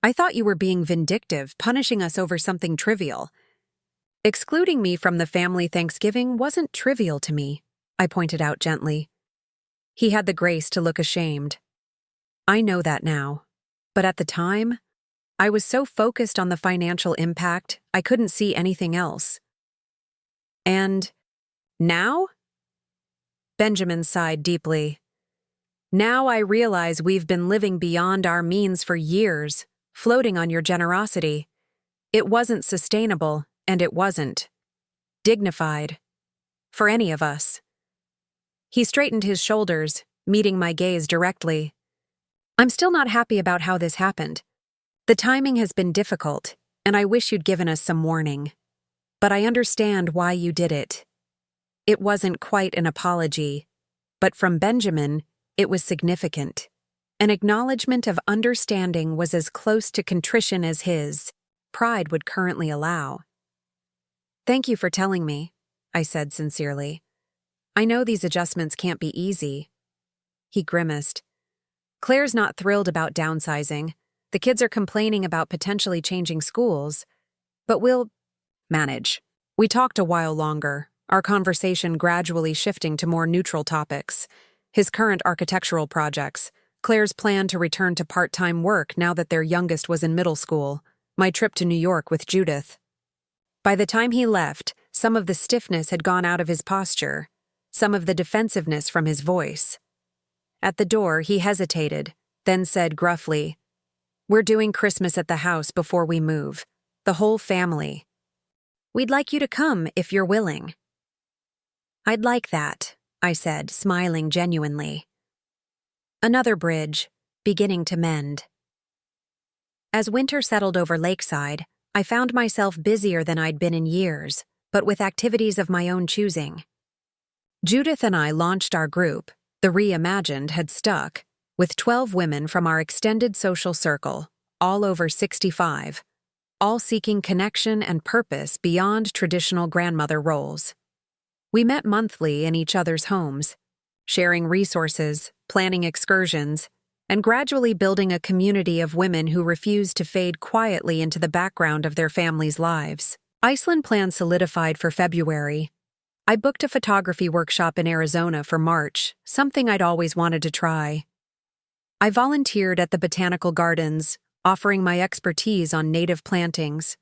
I thought you were being vindictive, punishing us over something trivial. Excluding me from the family Thanksgiving wasn't trivial to me," I pointed out gently. He had the grace to look ashamed. "I know that now, but at the time, I was so focused on the financial impact, I couldn't see anything else." "And now?" Benjamin sighed deeply. "Now I realize we've been living beyond our means for years, floating on your generosity. It wasn't sustainable, and it wasn't dignified for any of us." He straightened his shoulders, meeting my gaze directly. "I'm still not happy about how this happened. The timing has been difficult, and I wish you'd given us some warning. But I understand why you did it." It wasn't quite an apology, but from Benjamin, it was significant. An acknowledgement of understanding was as close to contrition as his pride would currently allow. "Thank you for telling me," I said sincerely. "I know these adjustments can't be easy." He grimaced. "Claire's not thrilled about downsizing. The kids are complaining about potentially changing schools. But we'll manage." We talked a while longer, our conversation gradually shifting to more neutral topics. His current architectural projects, Claire's plan to return to part-time work now that their youngest was in middle school, my trip to New York with Judith. By the time he left, some of the stiffness had gone out of his posture, some of the defensiveness from his voice. At the door, he hesitated, then said gruffly, "We're doing Christmas at the house before we move. The whole family. We'd like you to come if you're willing." "I'd like that," I said, smiling genuinely. Another bridge, beginning to mend. As winter settled over Lakeside, I found myself busier than I'd been in years, but with activities of my own choosing. Judith and I launched our group, the Reimagined had stuck, with 12 women from our extended social circle, all over 65, all seeking connection and purpose beyond traditional grandmother roles. We met monthly in each other's homes, sharing resources, planning excursions, and gradually building a community of women who refused to fade quietly into the background of their families' lives. Iceland plans solidified for February. I booked a photography workshop in Arizona for March, something I'd always wanted to try. I volunteered at the botanical gardens, offering my expertise on native plantings.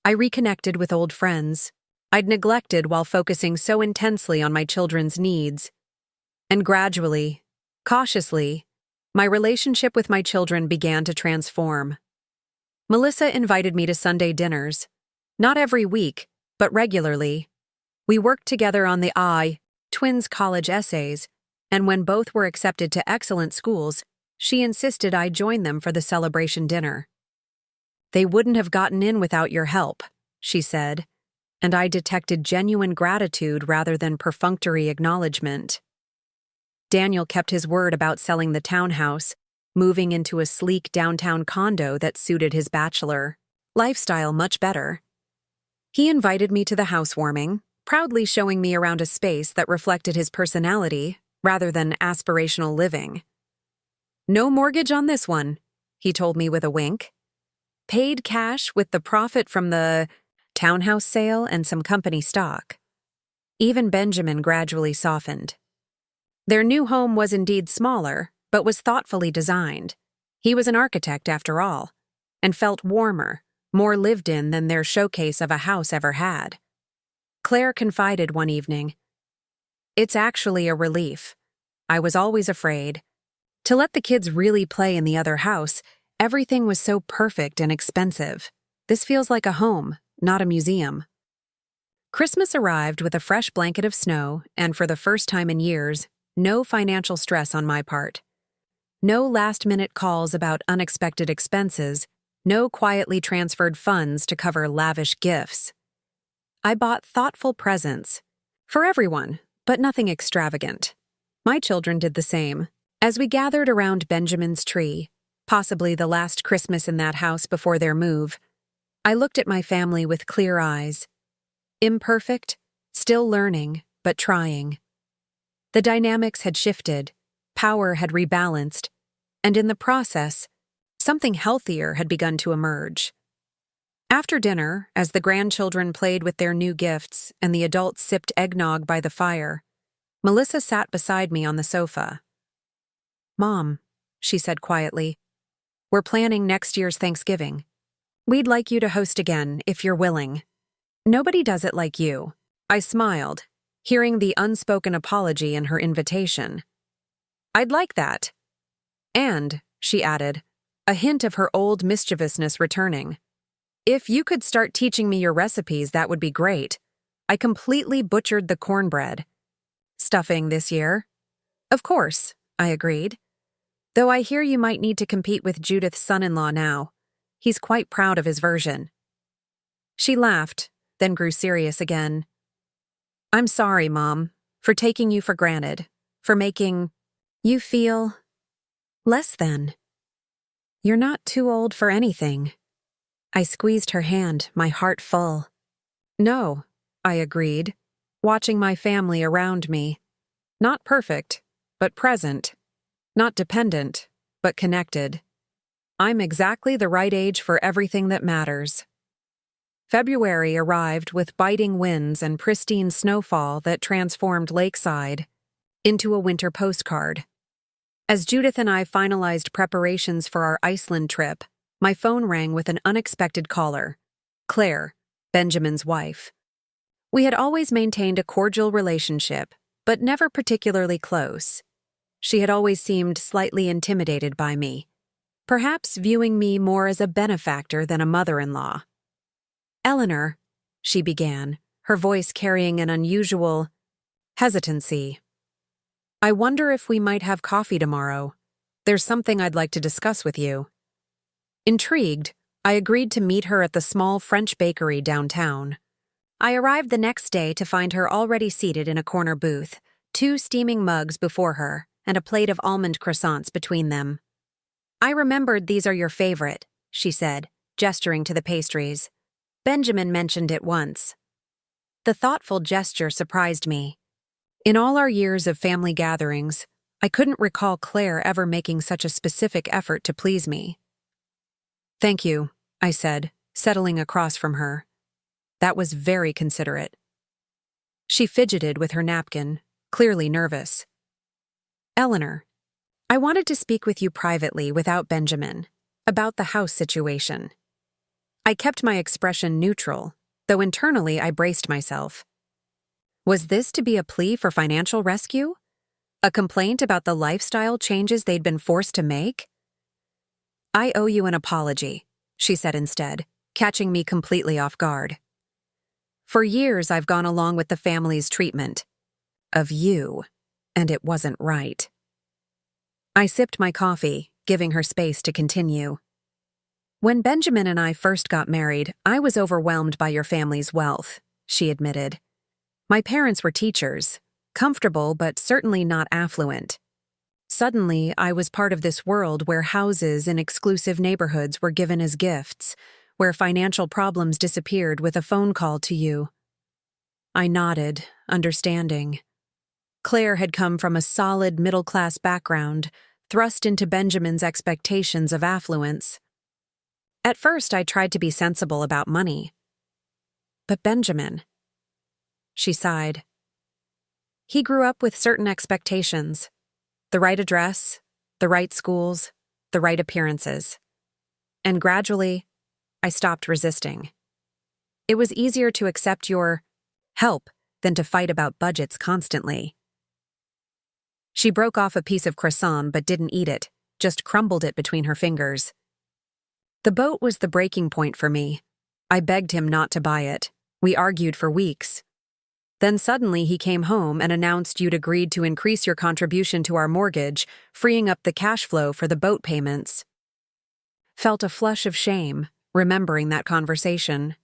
I reconnected with old friends I'd neglected while focusing so intensely on my children's needs. And gradually, cautiously, my relationship with my children began to transform. Melissa invited me to Sunday dinners. Not every week, but regularly. We worked together on the twins' college essays, and when both were accepted to excellent schools, she insisted I join them for the celebration dinner. "They wouldn't have gotten in without your help," she said, and I detected genuine gratitude rather than perfunctory acknowledgement. Daniel kept his word about selling the townhouse, moving into a sleek downtown condo that suited his bachelor lifestyle much better. He invited me to the housewarming, proudly showing me around a space that reflected his personality rather than aspirational living. "No mortgage on this one," he told me with a wink. "Paid cash with the profit from the townhouse sale and some company stock." Even Benjamin gradually softened. Their new home was indeed smaller, but was thoughtfully designed. He was an architect after all, and felt warmer, more lived in than their showcase of a house ever had. Claire confided one evening, "It's actually a relief. I was always afraid. To let the kids really play in the other house, everything was so perfect and expensive. This feels like a home, not a museum." Christmas arrived with a fresh blanket of snow, and for the first time in years, no financial stress on my part. No last-minute calls about unexpected expenses, no quietly transferred funds to cover lavish gifts. I bought thoughtful presents. For everyone, but nothing extravagant. My children did the same. As we gathered around Benjamin's tree, possibly the last Christmas in that house before their move, I looked at my family with clear eyes. Imperfect, still learning, but trying. The dynamics had shifted, power had rebalanced, and in the process, something healthier had begun to emerge. After dinner, as the grandchildren played with their new gifts and the adults sipped eggnog by the fire, Melissa sat beside me on the sofa. "Mom," she said quietly, "we're planning next year's Thanksgiving. We'd like you to host again, if you're willing." "Nobody does it like you." I smiled, hearing the unspoken apology in her invitation. "I'd like that." And, she added, a hint of her old mischievousness returning, "If you could start teaching me your recipes, that would be great. I completely butchered the cornbread." "Stuffing this year?" "Of course," I agreed. "Though I hear you might need to compete with Judith's son-in-law now. He's quite proud of his version." She laughed, then grew serious again. "I'm sorry, Mom, for taking you for granted, for making you feel less than. You're not too old for anything." I squeezed her hand, my heart full. "No," I agreed, watching my family around me. Not perfect, but present. Not dependent, but connected. I'm exactly the right age for everything that matters. February arrived with biting winds and pristine snowfall that transformed Lakeside into a winter postcard. As Judith and I finalized preparations for our Iceland trip, my phone rang with an unexpected caller, Claire, Benjamin's wife. We had always maintained a cordial relationship, but never particularly close. She had always seemed slightly intimidated by me, perhaps viewing me more as a benefactor than a mother-in-law. "Eleanor," she began, her voice carrying an unusual hesitancy. "I wonder if we might have coffee tomorrow. There's something I'd like to discuss with you." Intrigued, I agreed to meet her at the small French bakery downtown. I arrived the next day to find her already seated in a corner booth, 2 steaming mugs before her, and a plate of almond croissants between them. "I remembered these are your favorite," she said, gesturing to the pastries. "Benjamin mentioned it once." The thoughtful gesture surprised me. In all our years of family gatherings, I couldn't recall Claire ever making such a specific effort to please me. "Thank you," I said, settling across from her. "That was very considerate." She fidgeted with her napkin, clearly nervous. "Eleanor, I wanted to speak with you privately without Benjamin, about the house situation." I I kept my expression neutral, though internally I braced myself. Was this to be a plea for financial rescue? A complaint about the lifestyle changes they'd been forced to make? "I owe you an apology," she said instead, catching me completely off guard. "For years I've gone along with the family's treatment of you, and it wasn't right." I sipped my coffee, giving her space to continue. "When Benjamin and I first got married, I was overwhelmed by your family's wealth," she admitted. "My parents were teachers, comfortable but certainly not affluent. Suddenly, I was part of this world where houses in exclusive neighborhoods were given as gifts, where financial problems disappeared with a phone call to you." I nodded, understanding. Claire had come from a solid middle-class background, thrust into Benjamin's expectations of affluence. At first, I tried to be sensible about money. "But Benjamin," she sighed. "He grew up with certain expectations. The right address, the right schools, the right appearances. And gradually, I stopped resisting. It was easier to accept your help than to fight about budgets constantly." She broke off a piece of croissant but didn't eat it, just crumbled it between her fingers. "The boat was the breaking point for me. I begged him not to buy it. We argued for weeks. Then suddenly he came home and announced you'd agreed to increase your contribution to our mortgage, freeing up the cash flow for the boat payments." Felt a flush of shame, remembering that conversation.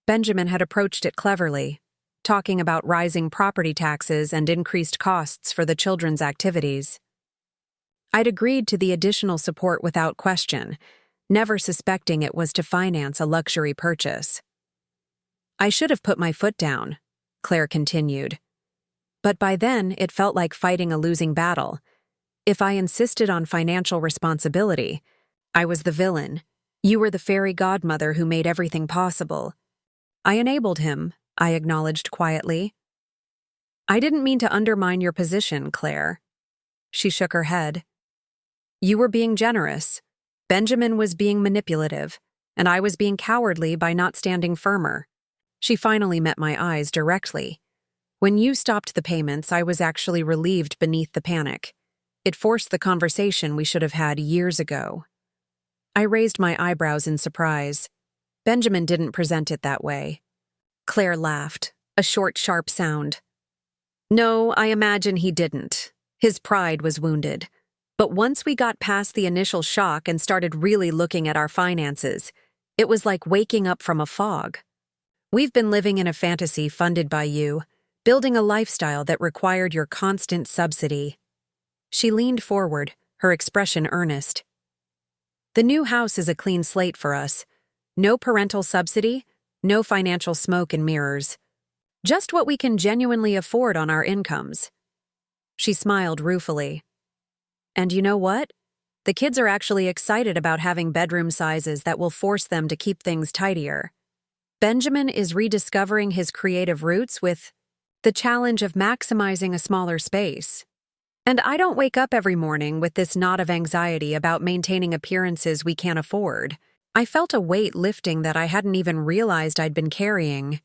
Benjamin had approached it cleverly, talking about rising property taxes and increased costs for the children's activities. I'd agreed to the additional support without question, never suspecting it was to finance a luxury purchase. "I should have put my foot down," Claire continued. "But by then, it felt like fighting a losing battle. If I insisted on financial responsibility, I was the villain. You were the fairy godmother who made everything possible. I enabled him," I acknowledged quietly. "I didn't mean to undermine your position, Claire." She shook her head. "You were being generous. Benjamin was being manipulative, and I was being cowardly by not standing firmer." She finally met my eyes directly. "When you stopped the payments, I was actually relieved beneath the panic. It forced the conversation we should have had years ago." I raised my eyebrows in surprise. Benjamin didn't present it that way. Claire laughed, a short, sharp sound. "No, I imagine he didn't. His pride was wounded. But once we got past the initial shock and started really looking at our finances, it was like waking up from a fog. We've been living in a fantasy funded by you, building a lifestyle that required your constant subsidy." She leaned forward, her expression earnest. "The new house is a clean slate for us. No parental subsidy, no financial smoke and mirrors. Just what we can genuinely afford on our incomes." She smiled ruefully. "And you know what? The kids are actually excited about having bedroom sizes that will force them to keep things tidier. Benjamin is rediscovering his creative roots with the challenge of maximizing a smaller space. And I don't wake up every morning with this knot of anxiety about maintaining appearances we can't afford." I felt a weight lifting that I hadn't even realized I'd been carrying.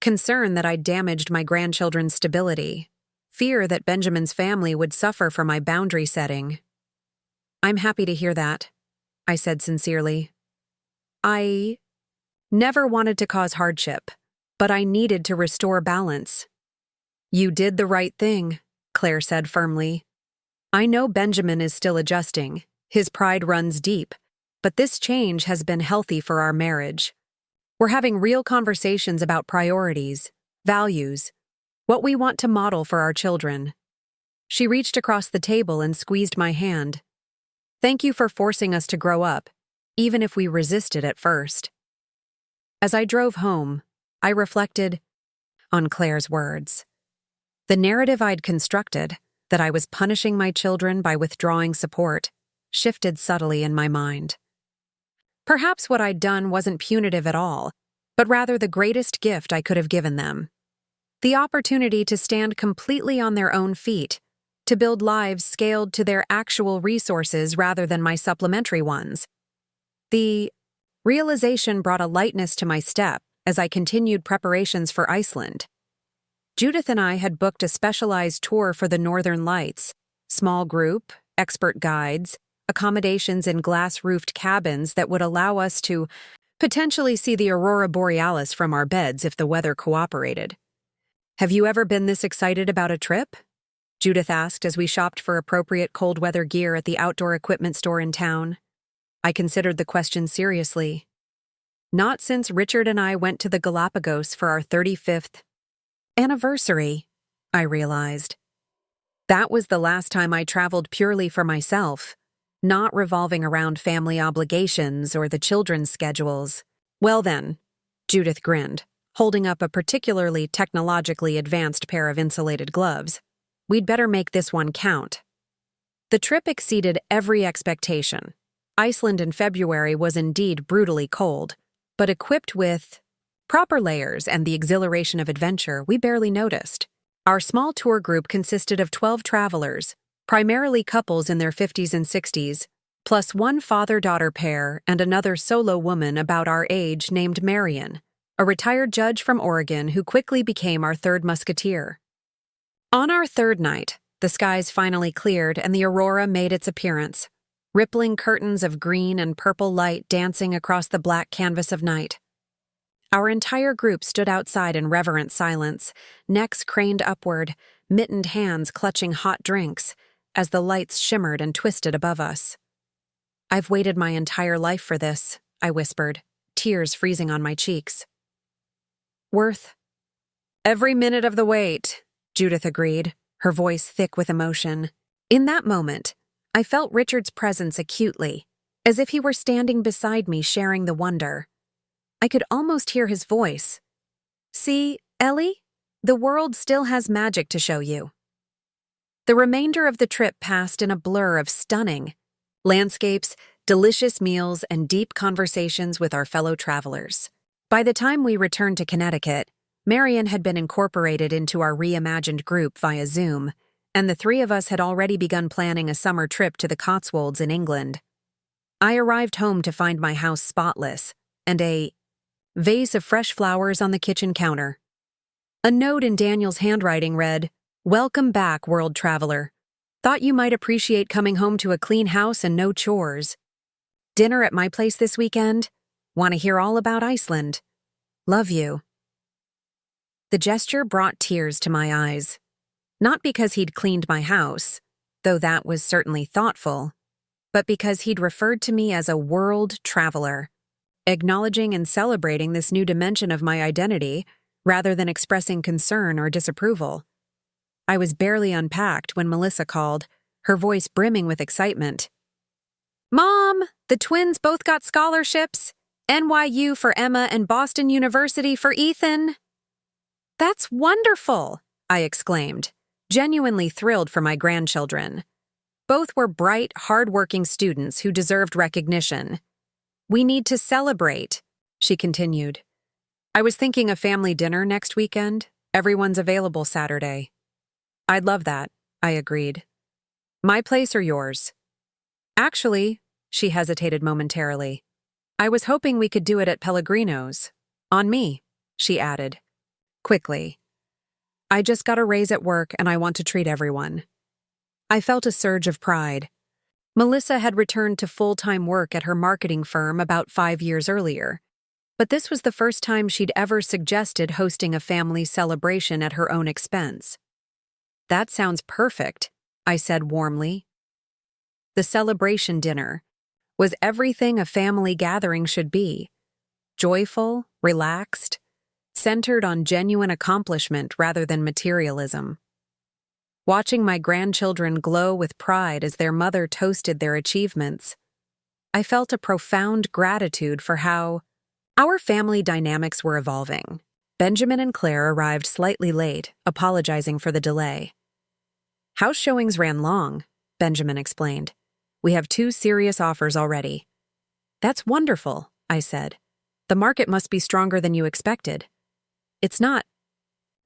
Concern that I'd damaged my grandchildren's stability. Fear that Benjamin's family would suffer for my boundary setting. "I'm happy to hear that," I said sincerely. "I never wanted to cause hardship, but I needed to restore balance." "You did the right thing," Claire said firmly. "I know Benjamin is still adjusting. His pride runs deep, but this change has been healthy for our marriage. We're having real conversations about priorities, values, what we want to model for our children." She reached across the table and squeezed my hand. "Thank you for forcing us to grow up, even if we resisted at first." As I drove home, I reflected on Claire's words. The narrative I'd constructed, that I was punishing my children by withdrawing support, shifted subtly in my mind. Perhaps what I'd done wasn't punitive at all, but rather the greatest gift I could have given them. The opportunity to stand completely on their own feet, to build lives scaled to their actual resources rather than my supplementary ones. The Realization brought a lightness to my step as I continued preparations for Iceland. Judith and I had booked a specialized tour for the Northern Lights, small group, expert guides, accommodations in glass-roofed cabins that would allow us to potentially see the aurora borealis from our beds if the weather cooperated. "Have you ever been this excited about a trip?" Judith asked as we shopped for appropriate cold weather gear at the outdoor equipment store in town. I considered the question seriously. Not since Richard and I went to the Galapagos for our 35th anniversary, I realized. That was the last time I traveled purely for myself, not revolving around family obligations or the children's schedules. "Well then," Judith grinned, holding up a particularly technologically advanced pair of insulated gloves, "we'd better make this one count." The trip exceeded every expectation. Iceland in February was indeed brutally cold, but equipped with proper layers and the exhilaration of adventure we barely noticed. Our small tour group consisted of 12 travelers, primarily couples in their 50s and 60s, plus one father-daughter pair and another solo woman about our age named Marion, a retired judge from Oregon who quickly became our third musketeer. On our third night, the skies finally cleared and the aurora made its appearance, rippling curtains of green and purple light dancing across the black canvas of night. Our entire group stood outside in reverent silence, necks craned upward, mittened hands clutching hot drinks, as the lights shimmered and twisted above us. "I've waited my entire life for this," I whispered, tears freezing on my cheeks. "Worth every minute of the wait," Judith agreed, her voice thick with emotion. In that moment, I felt Richard's presence acutely, as if he were standing beside me sharing the wonder. I could almost hear his voice. "See, Ellie, the world still has magic to show you." The remainder of the trip passed in a blur of stunning landscapes, delicious meals, and deep conversations with our fellow travelers. By the time we returned to Connecticut, Marion had been incorporated into our reimagined group via Zoom, and the three of us had already begun planning a summer trip to the Cotswolds in England. I arrived home to find my house spotless, and a vase of fresh flowers on the kitchen counter. A note in Daniel's handwriting read, "Welcome back, world traveler. Thought you might appreciate coming home to a clean house and no chores. Dinner at my place this weekend? Want to hear all about Iceland? Love you." The gesture brought tears to my eyes. Not because he'd cleaned my house, though that was certainly thoughtful, but because he'd referred to me as a world traveler, acknowledging and celebrating this new dimension of my identity rather than expressing concern or disapproval. I was barely unpacked when Melissa called, her voice brimming with excitement. "Mom, the twins both got scholarships. NYU for Emma and Boston University for Ethan." "That's wonderful," I exclaimed, genuinely thrilled for my grandchildren. Both were bright, hard-working students who deserved recognition. "We need to celebrate," she continued. "I was thinking a family dinner next weekend. Everyone's available Saturday." "I'd love that," I agreed. "My place or yours?" "Actually," she hesitated momentarily, "I was hoping we could do it at Pellegrino's. On me," she added. Quickly. "I just got a raise at work and I want to treat everyone." I felt a surge of pride. Melissa had returned to full-time work at her marketing firm about 5 years earlier, but this was the first time she'd ever suggested hosting a family celebration at her own expense. "That sounds perfect," I said warmly. The celebration dinner was everything a family gathering should be: joyful, relaxed, centered on genuine accomplishment rather than materialism. Watching my grandchildren glow with pride as their mother toasted their achievements, I felt a profound gratitude for how our family dynamics were evolving. Benjamin and Claire arrived slightly late, apologizing for the delay. "House showings ran long," Benjamin explained. "We have 2 serious offers already." "That's wonderful," I said. "The market must be stronger than you expected." "It's not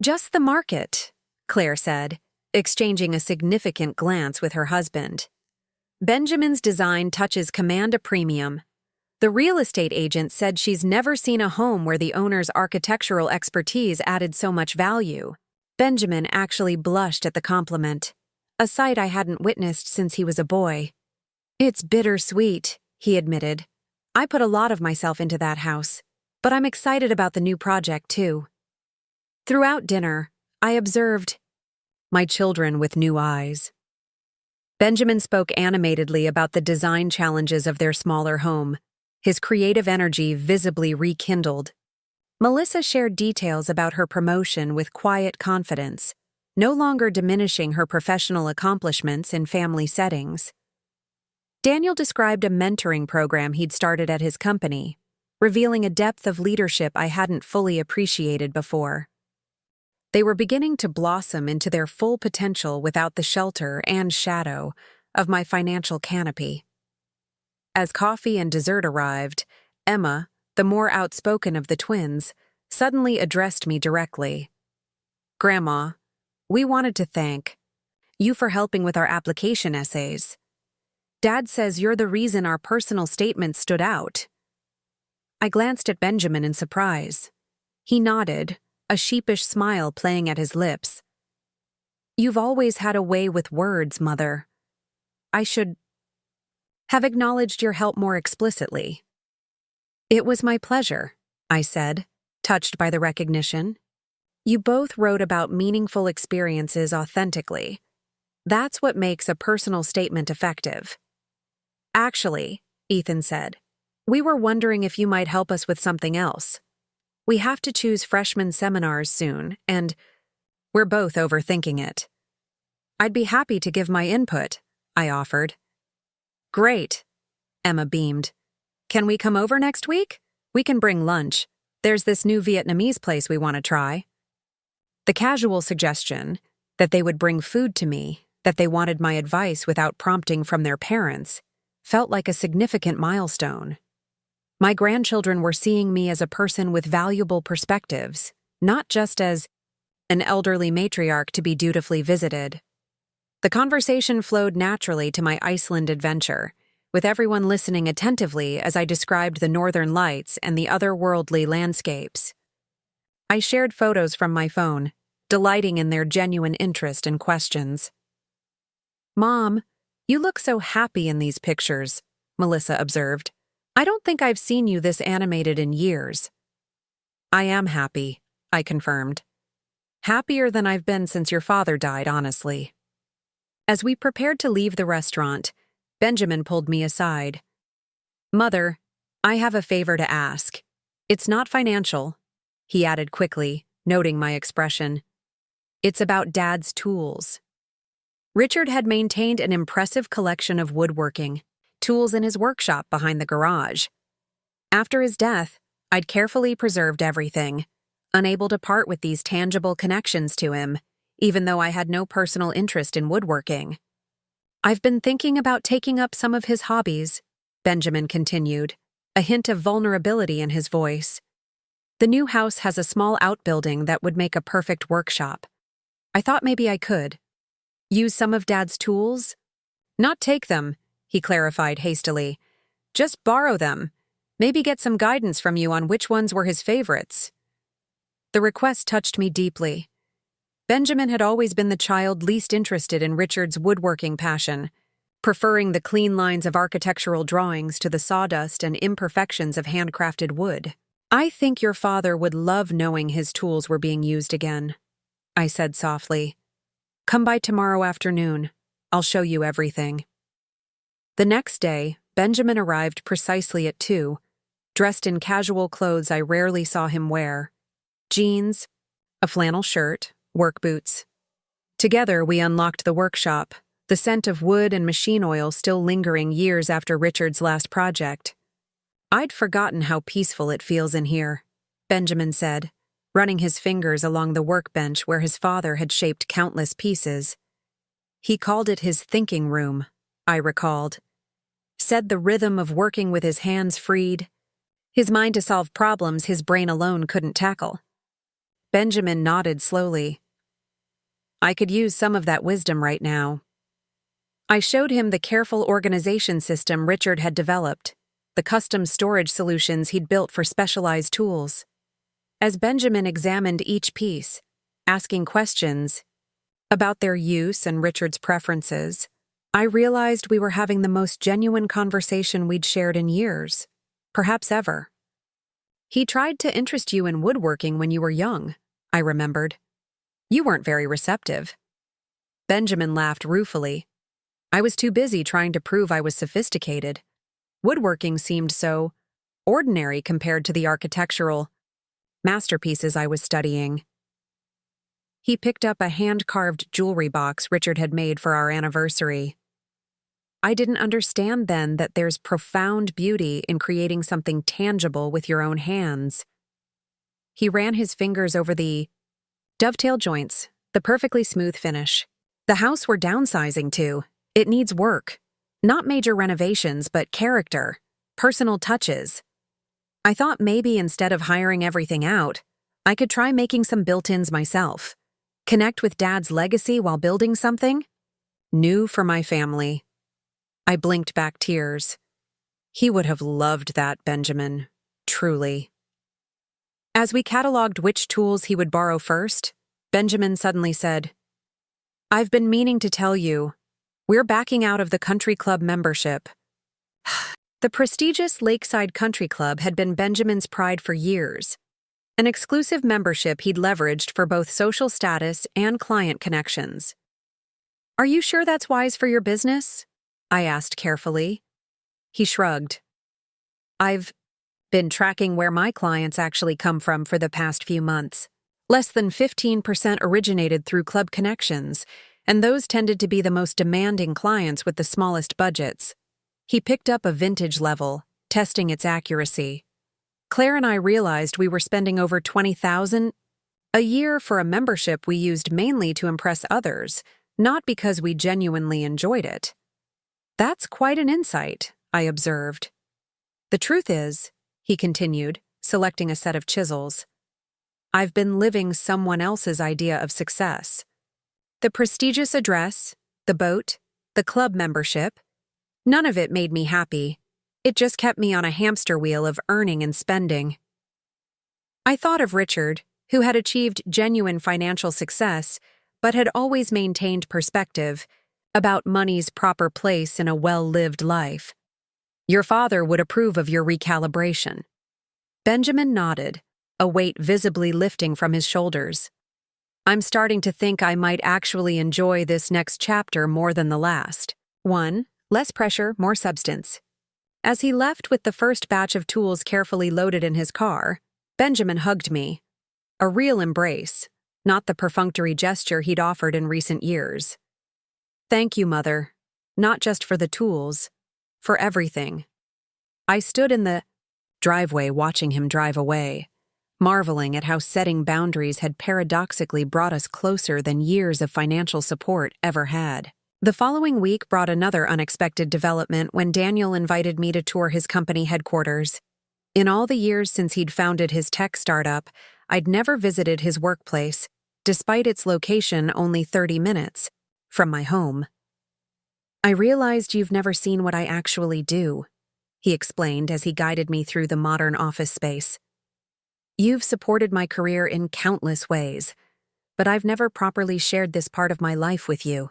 just the market," Claire said, exchanging a significant glance with her husband. "Benjamin's design touches command a premium. The real estate agent said she's never seen a home where the owner's architectural expertise added so much value. Benjamin actually blushed at the compliment, a sight I hadn't witnessed since he was a boy. It's bittersweet, he admitted. I put a lot of myself into that house, but I'm excited about the new project too. Throughout dinner, I observed my children with new eyes. Benjamin spoke animatedly about the design challenges of their smaller home, his creative energy visibly rekindled. Melissa shared details about her promotion with quiet confidence, no longer diminishing her professional accomplishments in family settings. Daniel described a mentoring program he'd started at his company, revealing a depth of leadership I hadn't fully appreciated before. They were beginning to blossom into their full potential without the shelter and shadow of my financial canopy. As coffee and dessert arrived, Emma, the more outspoken of the twins, suddenly addressed me directly. "Grandma, we wanted to thank you for helping with our application essays. Dad says you're the reason our personal statements stood out." I glanced at Benjamin in surprise. He nodded, a sheepish smile playing at his lips. "You've always had a way with words, Mother. I should have acknowledged your help more explicitly." "It was my pleasure," I said, touched by the recognition. "You both wrote about meaningful experiences authentically. That's what makes a personal statement effective." "Actually," Ethan said, "we were wondering if you might help us with something else. We have to choose freshman seminars soon, and we're both overthinking it." "I'd be happy to give my input," I offered. "Great," Emma beamed. "Can we come over next week? We can bring lunch. There's this new Vietnamese place we want to try." The casual suggestion that they would bring food to me, that they wanted my advice without prompting from their parents, felt like a significant milestone. My grandchildren were seeing me as a person with valuable perspectives, not just as an elderly matriarch to be dutifully visited. The conversation flowed naturally to my Iceland adventure, with everyone listening attentively as I described the northern lights and the otherworldly landscapes. I shared photos from my phone, delighting in their genuine interest and questions. "Mom, you look so happy in these pictures," Melissa observed. "I don't think I've seen you this animated in years." "I am happy," I confirmed. "Happier than I've been since your father died, honestly." As we prepared to leave the restaurant, Benjamin pulled me aside. "Mother, I have a favor to ask. It's not financial," he added quickly, noting my expression. "It's about Dad's tools." Richard had maintained an impressive collection of woodworking, tools in his workshop behind the garage. After his death, I'd carefully preserved everything, unable to part with these tangible connections to him, even though I had no personal interest in woodworking. "I've been thinking about taking up some of his hobbies," Benjamin continued, a hint of vulnerability in his voice. "The new house has a small outbuilding that would make a perfect workshop. I thought maybe I could use some of Dad's tools? Not take them," he clarified hastily. "Just borrow them. Maybe get some guidance from you on which ones were his favorites." The request touched me deeply. Benjamin had always been the child least interested in Richard's woodworking passion, preferring the clean lines of architectural drawings to the sawdust and imperfections of handcrafted wood. "I think your father would love knowing his tools were being used again," I said softly. "Come by tomorrow afternoon. I'll show you everything." The next day, Benjamin arrived precisely at 2, dressed in casual clothes I rarely saw him wear: jeans, a flannel shirt, work boots. Together, we unlocked the workshop, the scent of wood and machine oil still lingering years after Richard's last project. "I'd forgotten how peaceful it feels in here," Benjamin said, running his fingers along the workbench where his father had shaped countless pieces. He called it his thinking room, I recalled. Said the rhythm of working with his hands freed his mind to solve problems his brain alone couldn't tackle. Benjamin nodded slowly. "I could use some of that wisdom right now." I showed him the careful organization system Richard had developed, the custom storage solutions he'd built for specialized tools. As Benjamin examined each piece, asking questions about their use and Richard's preferences, I realized we were having the most genuine conversation we'd shared in years, perhaps ever. He tried to interest you in woodworking when you were young, I remembered. You weren't very receptive. Benjamin laughed ruefully. I was too busy trying to prove I was sophisticated. Woodworking seemed so ordinary compared to the architectural masterpieces I was studying. He picked up a hand-carved jewelry box Richard had made for our anniversary. I didn't understand then that there's profound beauty in creating something tangible with your own hands. He ran his fingers over the dovetail joints, the perfectly smooth finish. The house we're downsizing to, it needs work. Not major renovations, but character, personal touches. I thought maybe instead of hiring everything out, I could try making some built-ins myself. Connect with Dad's legacy while building something new for my family. I blinked back tears. He would have loved that, Benjamin, truly. As we cataloged which tools he would borrow first, Benjamin suddenly said, I've been meaning to tell you, we're backing out of the country club membership. The prestigious Lakeside Country Club had been Benjamin's pride for years, an exclusive membership he'd leveraged for both social status and client connections. Are you sure that's wise for your business? I asked carefully. He shrugged. I've been tracking where my clients actually come from for the past few months. Less than 15% originated through club connections, and those tended to be the most demanding clients with the smallest budgets. He picked up a vintage level, testing its accuracy. Claire and I realized we were spending over $20,000 a year for a membership we used mainly to impress others, not because we genuinely enjoyed it. That's quite an insight, I observed. The truth is, he continued, selecting a set of chisels, I've been living someone else's idea of success. The prestigious address, the boat, the club membership, none of it made me happy. It just kept me on a hamster wheel of earning and spending. I thought of Richard, who had achieved genuine financial success, but had always maintained perspective about money's proper place in a well-lived life. Your father would approve of your recalibration. Benjamin nodded, a weight visibly lifting from his shoulders. I'm starting to think I might actually enjoy this next chapter more than the last. 1. Less pressure, more substance. As he left with the first batch of tools carefully loaded in his car, Benjamin hugged me. A real embrace, not the perfunctory gesture he'd offered in recent years. Thank you, Mother. Not just for the tools, for everything. I stood in the driveway watching him drive away, marveling at how setting boundaries had paradoxically brought us closer than years of financial support ever had. The following week brought another unexpected development when Daniel invited me to tour his company headquarters. In all the years since he'd founded his tech startup, I'd never visited his workplace, despite its location only 30 minutes from my home. I realized you've never seen what I actually do, he explained as he guided me through the modern office space. You've supported my career in countless ways, but I've never properly shared this part of my life with you.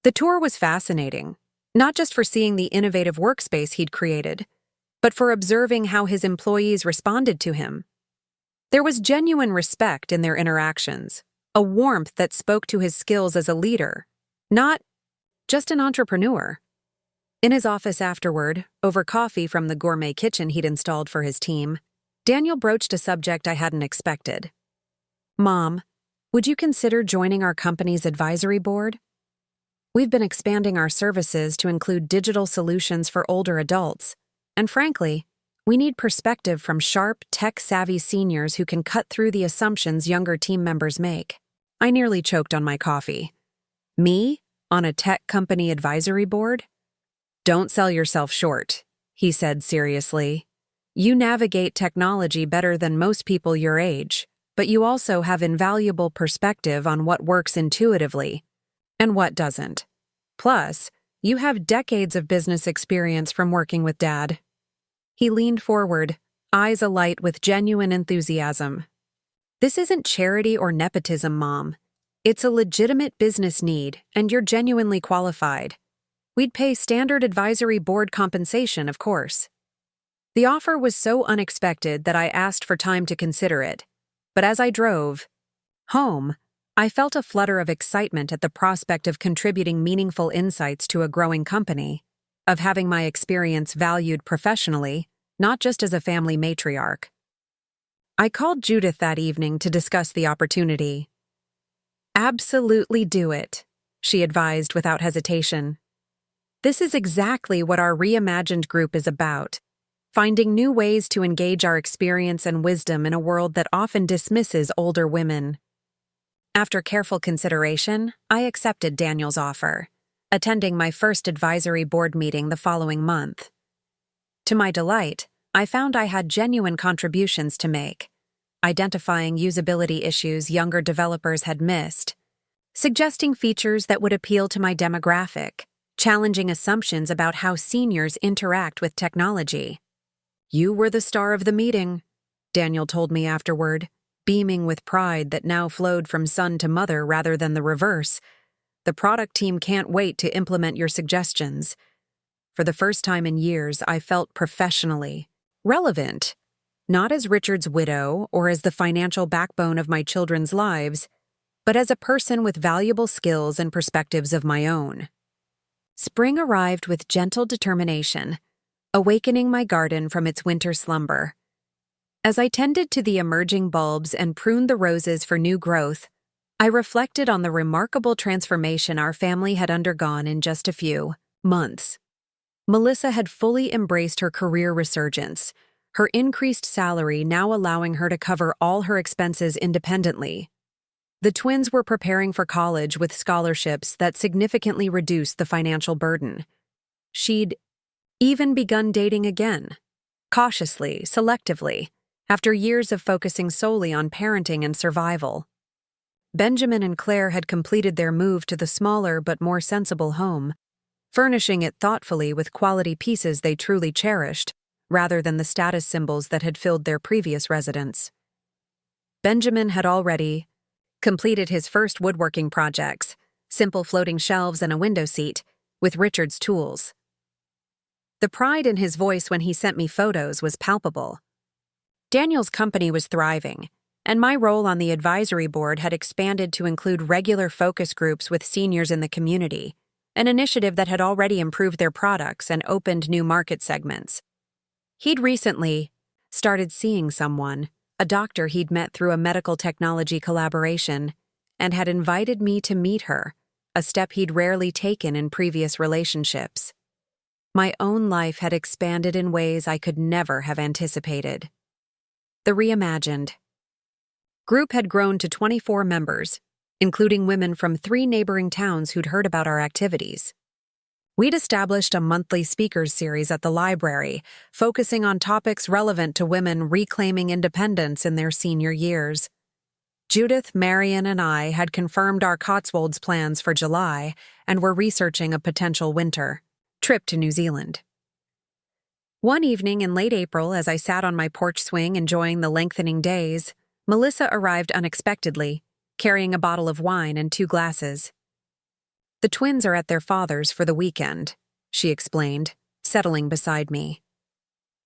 The tour was fascinating, not just for seeing the innovative workspace he'd created, but for observing how his employees responded to him. There was genuine respect in their interactions, a warmth that spoke to his skills as a leader, not just an entrepreneur. In his office afterward, over coffee from the gourmet kitchen he'd installed for his team, Daniel broached a subject I hadn't expected. Mom, would you consider joining our company's advisory board? We've been expanding our services to include digital solutions for older adults, and frankly, we need perspective from sharp, tech-savvy seniors who can cut through the assumptions younger team members make. I nearly choked on my coffee. Me? On a tech company advisory board? Don't sell yourself short, he said seriously. You navigate technology better than most people your age, but you also have invaluable perspective on what works intuitively and what doesn't. Plus, you have decades of business experience from working with Dad. He leaned forward, eyes alight with genuine enthusiasm. "This isn't charity or nepotism, Mom. It's a legitimate business need, and you're genuinely qualified. We'd pay standard advisory board compensation, of course." The offer was so unexpected that I asked for time to consider it. But as I drove home, I felt a flutter of excitement at the prospect of contributing meaningful insights to a growing company, of having my experience valued professionally, not just as a family matriarch. I called Judith that evening to discuss the opportunity. "Absolutely do it," she advised without hesitation. "This is exactly what our reimagined group is about, finding new ways to engage our experience and wisdom in a world that often dismisses older women." After careful consideration, I accepted Daniel's offer, attending my first advisory board meeting the following month. To my delight, I found I had genuine contributions to make, identifying usability issues younger developers had missed, suggesting features that would appeal to my demographic, challenging assumptions about how seniors interact with technology. "You were the star of the meeting," Daniel told me afterward, beaming with pride that now flowed from son to mother rather than the reverse. "The product team can't wait to implement your suggestions." For the first time in years, I felt professionally relevant, not as Richard's widow or as the financial backbone of my children's lives, but as a person with valuable skills and perspectives of my own. Spring arrived with gentle determination, awakening my garden from its winter slumber. As I tended to the emerging bulbs and pruned the roses for new growth, I reflected on the remarkable transformation our family had undergone in just a few months. Melissa had fully embraced her career resurgence, her increased salary now allowing her to cover all her expenses independently. The twins were preparing for college with scholarships that significantly reduced the financial burden. She'd even begun dating again, cautiously, selectively, after years of focusing solely on parenting and survival. Benjamin and Claire had completed their move to the smaller but more sensible home, furnishing it thoughtfully with quality pieces they truly cherished, rather than the status symbols that had filled their previous residence. Benjamin had already completed his first woodworking projects, simple floating shelves and a window seat, with Richard's tools. The pride in his voice when he sent me photos was palpable. Daniel's company was thriving, and my role on the advisory board had expanded to include regular focus groups with seniors in the community, an initiative that had already improved their products and opened new market segments. He'd recently started seeing someone, a doctor he'd met through a medical technology collaboration, and had invited me to meet her, a step he'd rarely taken in previous relationships. My own life had expanded in ways I could never have anticipated. The reimagined group had grown to 24 members, including women from 3 neighboring towns who'd heard about our activities. We'd established a monthly speakers series at the library, focusing on topics relevant to women reclaiming independence in their senior years. Judith, Marion, and I had confirmed our Cotswolds plans for July and were researching a potential winter trip to New Zealand. One evening in late April, as I sat on my porch swing enjoying the lengthening days, Melissa arrived unexpectedly, carrying a bottle of wine and 2 glasses. "The twins are at their father's for the weekend," she explained, settling beside me.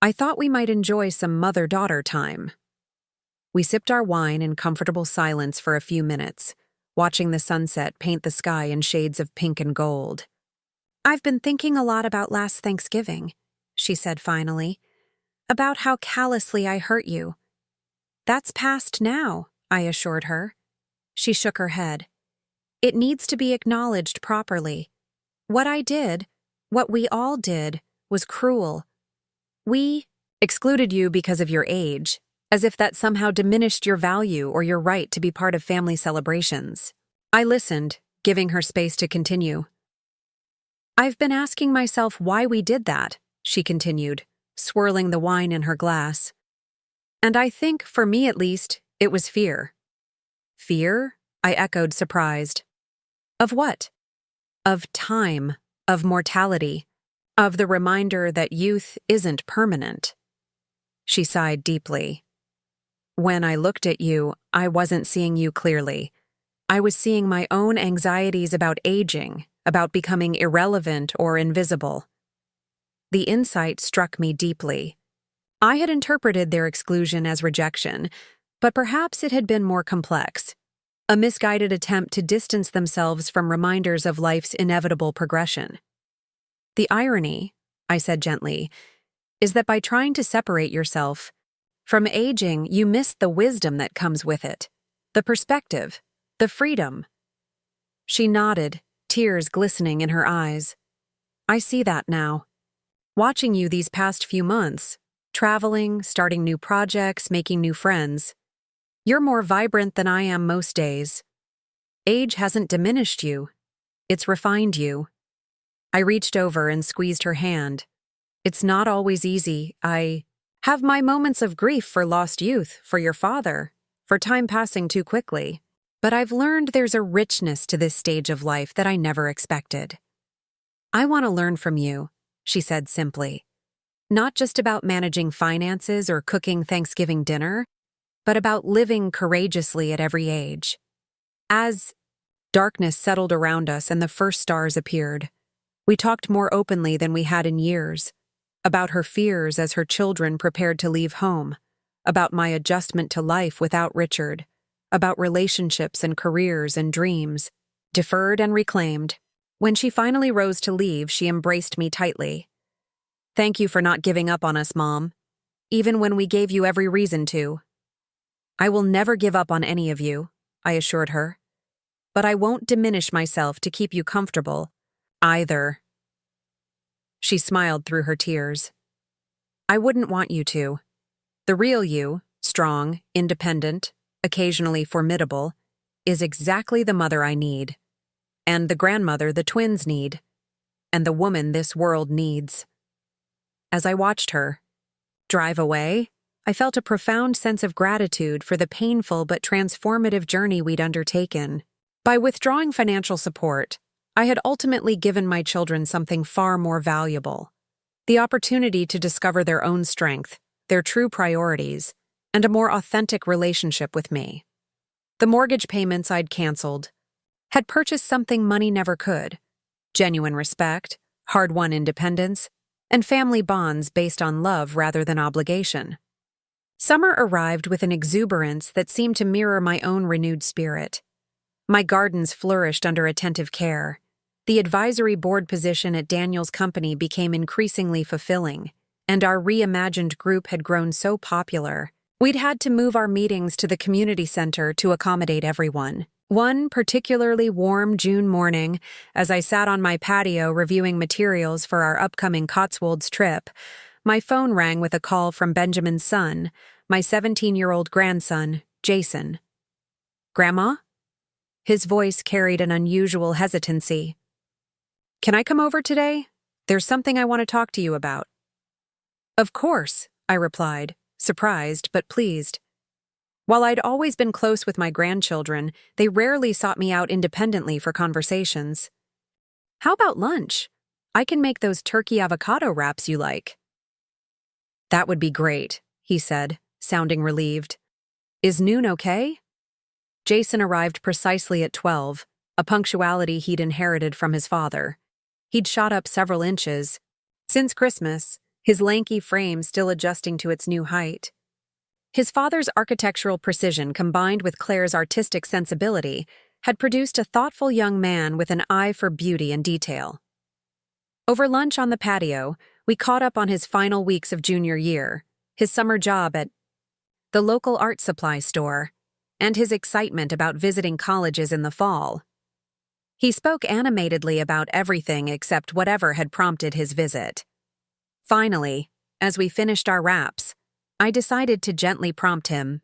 "I thought we might enjoy some mother-daughter time." We sipped our wine in comfortable silence for a few minutes, watching the sunset paint the sky in shades of pink and gold. "I've been thinking a lot about last Thanksgiving," she said finally, "about how callously I hurt you." "That's past now," I assured her. She shook her head. "It needs to be acknowledged properly. What I did, what we all did, was cruel. We excluded you because of your age, as if that somehow diminished your value or your right to be part of family celebrations." I listened, giving her space to continue. "I've been asking myself why we did that," she continued, swirling the wine in her glass. "And I think, for me at least, it was fear." "Fear?" I echoed, surprised. "Of what?" "Of time, of mortality, of the reminder that youth isn't permanent." She sighed deeply. When I looked at you, I wasn't seeing you clearly. I was seeing my own anxieties about aging, about becoming irrelevant or invisible. The insight struck me deeply. I had interpreted their exclusion as rejection, but perhaps it had been more complex. A misguided attempt to distance themselves from reminders of life's inevitable progression. The irony, I said gently, is that by trying to separate yourself from aging, you miss the wisdom that comes with it, the perspective, the freedom. She nodded, tears glistening in her eyes. I see that now. Watching you these past few months, traveling, starting new projects, making new friends. You're more vibrant than I am most days. Age hasn't diminished you. It's refined you. I reached over and squeezed her hand. It's not always easy. I have my moments of grief for lost youth, for your father, for time passing too quickly. But I've learned there's a richness to this stage of life that I never expected. I want to learn from you, she said simply. Not just about managing finances or cooking Thanksgiving dinner, but about living courageously at every age. As darkness settled around us and the first stars appeared, we talked more openly than we had in years, about her fears as her children prepared to leave home, about my adjustment to life without Richard, about relationships and careers and dreams, deferred and reclaimed. When she finally rose to leave, she embraced me tightly. Thank you for not giving up on us, Mom, even when we gave you every reason to. I will never give up on any of you, I assured her. But I won't diminish myself to keep you comfortable, either. She smiled through her tears. I wouldn't want you to. The real you, strong, independent, occasionally formidable, is exactly the mother I need, and the grandmother the twins need, and the woman this world needs. As I watched her drive away, I felt a profound sense of gratitude for the painful but transformative journey we'd undertaken. By withdrawing financial support, I had ultimately given my children something far more valuable: the opportunity to discover their own strength, their true priorities, and a more authentic relationship with me. The mortgage payments I'd canceled had purchased something money never could: genuine respect, hard-won independence, and family bonds based on love rather than obligation. Summer arrived with an exuberance that seemed to mirror my own renewed spirit. My gardens flourished under attentive care. The advisory board position at Daniel's company became increasingly fulfilling, and our reimagined group had grown so popular, we'd had to move our meetings to the community center to accommodate everyone. One particularly warm June morning, as I sat on my patio reviewing materials for our upcoming Cotswolds trip, my phone rang with a call from Benjamin's son, my 17-year-old grandson, Jason. Grandma? His voice carried an unusual hesitancy. Can I come over today? There's something I want to talk to you about. Of course, I replied, surprised but pleased. While I'd always been close with my grandchildren, they rarely sought me out independently for conversations. How about lunch? I can make those turkey avocado wraps you like. That would be great, he said, sounding relieved. Is noon okay? Jason arrived precisely at 12, a punctuality he'd inherited from his father. He'd shot up several inches since Christmas, his lanky frame still adjusting to its new height. His father's architectural precision combined with Claire's artistic sensibility had produced a thoughtful young man with an eye for beauty and detail. Over lunch on the patio, we caught up on his final weeks of junior year, his summer job at the local art supply store, and his excitement about visiting colleges in the fall. He spoke animatedly about everything except whatever had prompted his visit. Finally, as we finished our wraps, I decided to gently prompt him.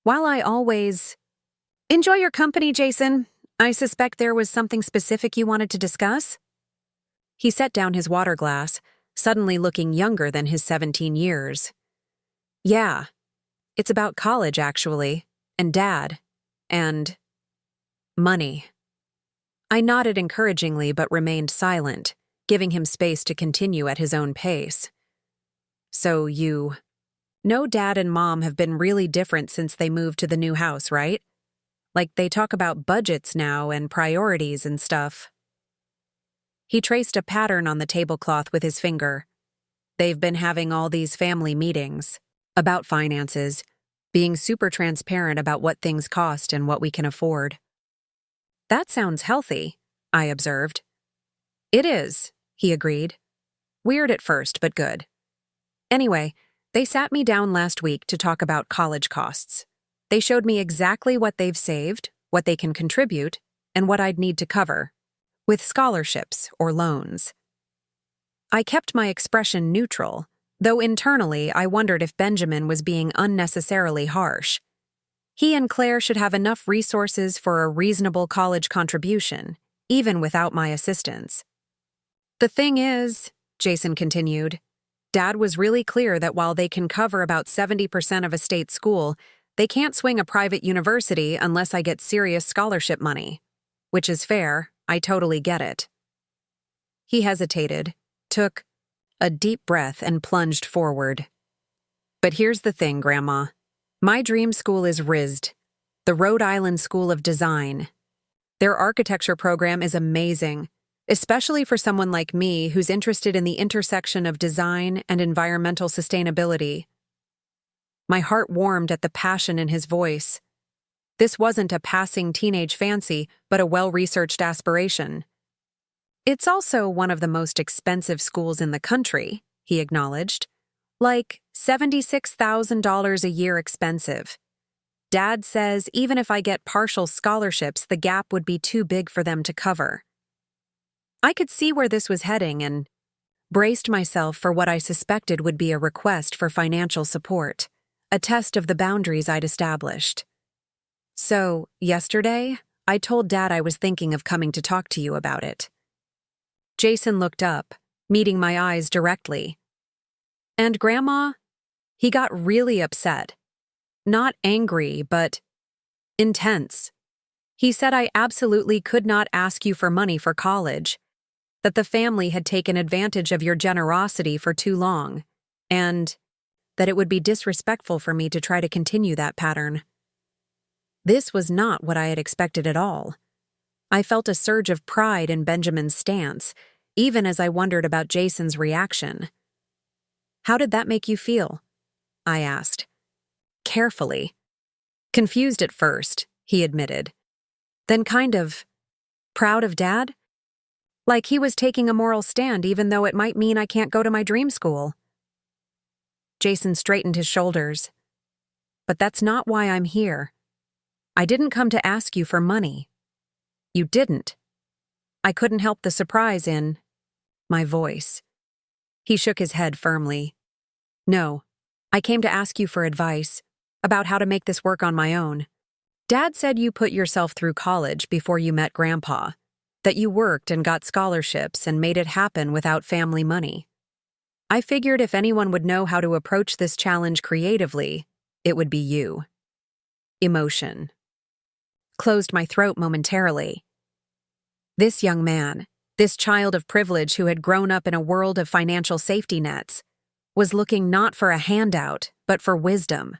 While I always enjoy your company, Jason, I suspect there was something specific you wanted to discuss? He set down his water glass, suddenly looking younger than his 17 years. Yeah, it's about college, actually, and Dad, and money. I nodded encouragingly but remained silent, giving him space to continue at his own pace. So you know Dad and Mom have been really different since they moved to the new house, right? Like they talk about budgets now and priorities and stuff. He traced a pattern on the tablecloth with his finger. They've been having all these family meetings about finances, being super transparent about what things cost and what we can afford. That sounds healthy, I observed. It is, he agreed. Weird at first, but good. Anyway, they sat me down last week to talk about college costs. They showed me exactly what they've saved, what they can contribute, and what I'd need to cover, with scholarships or loans. I kept my expression neutral, though internally I wondered if Benjamin was being unnecessarily harsh. He and Claire should have enough resources for a reasonable college contribution, even without my assistance. The thing is, Jason continued, Dad was really clear that while they can cover about 70% of a state school, they can't swing a private university unless I get serious scholarship money. Which is fair, I totally get it. He hesitated, took a deep breath and plunged forward. But here's the thing, Grandma. My dream school is RISD, the Rhode Island School of Design. Their architecture program is amazing, especially for someone like me who's interested in the intersection of design and environmental sustainability. My heart warmed at the passion in his voice. This wasn't a passing teenage fancy, but a well-researched aspiration. It's also one of the most expensive schools in the country, he acknowledged. Like $76,000 a year expensive. Dad says even if I get partial scholarships, the gap would be too big for them to cover. I could see where this was heading and braced myself for what I suspected would be a request for financial support, a test of the boundaries I'd established. So, yesterday, I told Dad I was thinking of coming to talk to you about it. Jason looked up, meeting my eyes directly. And Grandma? He got really upset. Not angry, but intense. He said I absolutely could not ask you for money for college, that the family had taken advantage of your generosity for too long, and that it would be disrespectful for me to try to continue that pattern. This was not what I had expected at all. I felt a surge of pride in Benjamin's stance, even as I wondered about Jason's reaction. How did that make you feel? I asked. Carefully. Confused at first, he admitted. Then kind of proud of Dad? Like he was taking a moral stand even though it might mean I can't go to my dream school. Jason straightened his shoulders. But that's not why I'm here. I didn't come to ask you for money. You didn't. I couldn't help the surprise in my voice. He shook his head firmly. No, I came to ask you for advice about how to make this work on my own. Dad said you put yourself through college before you met Grandpa, that you worked and got scholarships and made it happen without family money. I figured if anyone would know how to approach this challenge creatively, it would be you. Emotion. Closed my throat momentarily. This young man, this child of privilege who had grown up in a world of financial safety nets, was looking not for a handout, but for wisdom,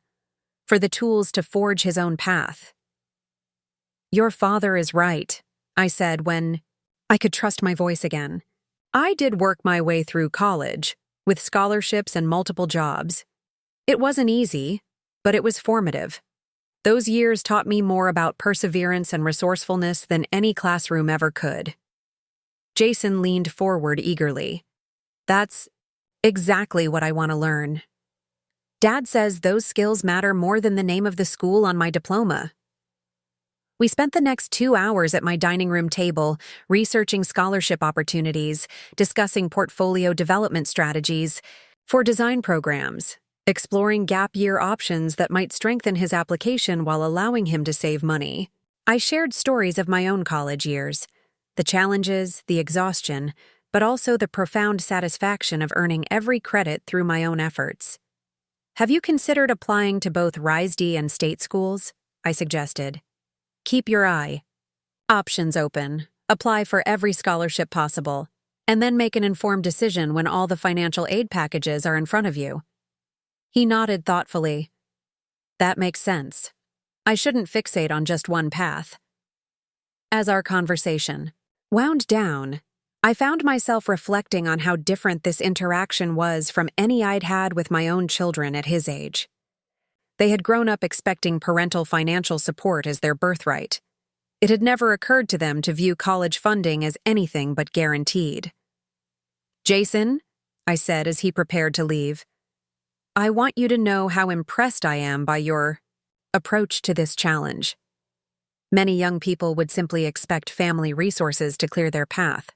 for the tools to forge his own path. Your father is right, I said when I could trust my voice again. I did work my way through college, with scholarships and multiple jobs. It wasn't easy, but it was formative. Those years taught me more about perseverance and resourcefulness than any classroom ever could. Jason leaned forward eagerly. That's exactly what I want to learn. Dad says those skills matter more than the name of the school on my diploma. We spent the next 2 hours at my dining room table, researching scholarship opportunities, discussing portfolio development strategies for design programs, exploring gap year options that might strengthen his application while allowing him to save money. I shared stories of my own college years, the challenges, the exhaustion, but also the profound satisfaction of earning every credit through my own efforts. Have you considered applying to both RISD and state schools? I suggested. Keep your options open, apply for every scholarship possible, and then make an informed decision when all the financial aid packages are in front of you. He nodded thoughtfully. That makes sense. I shouldn't fixate on just one path. As our conversation wound down, I found myself reflecting on how different this interaction was from any I'd had with my own children at his age. They had grown up expecting parental financial support as their birthright. It had never occurred to them to view college funding as anything but guaranteed. "Jason," I said as he prepared to leave, "I want you to know how impressed I am by your approach to this challenge. Many young people would simply expect family resources to clear their path."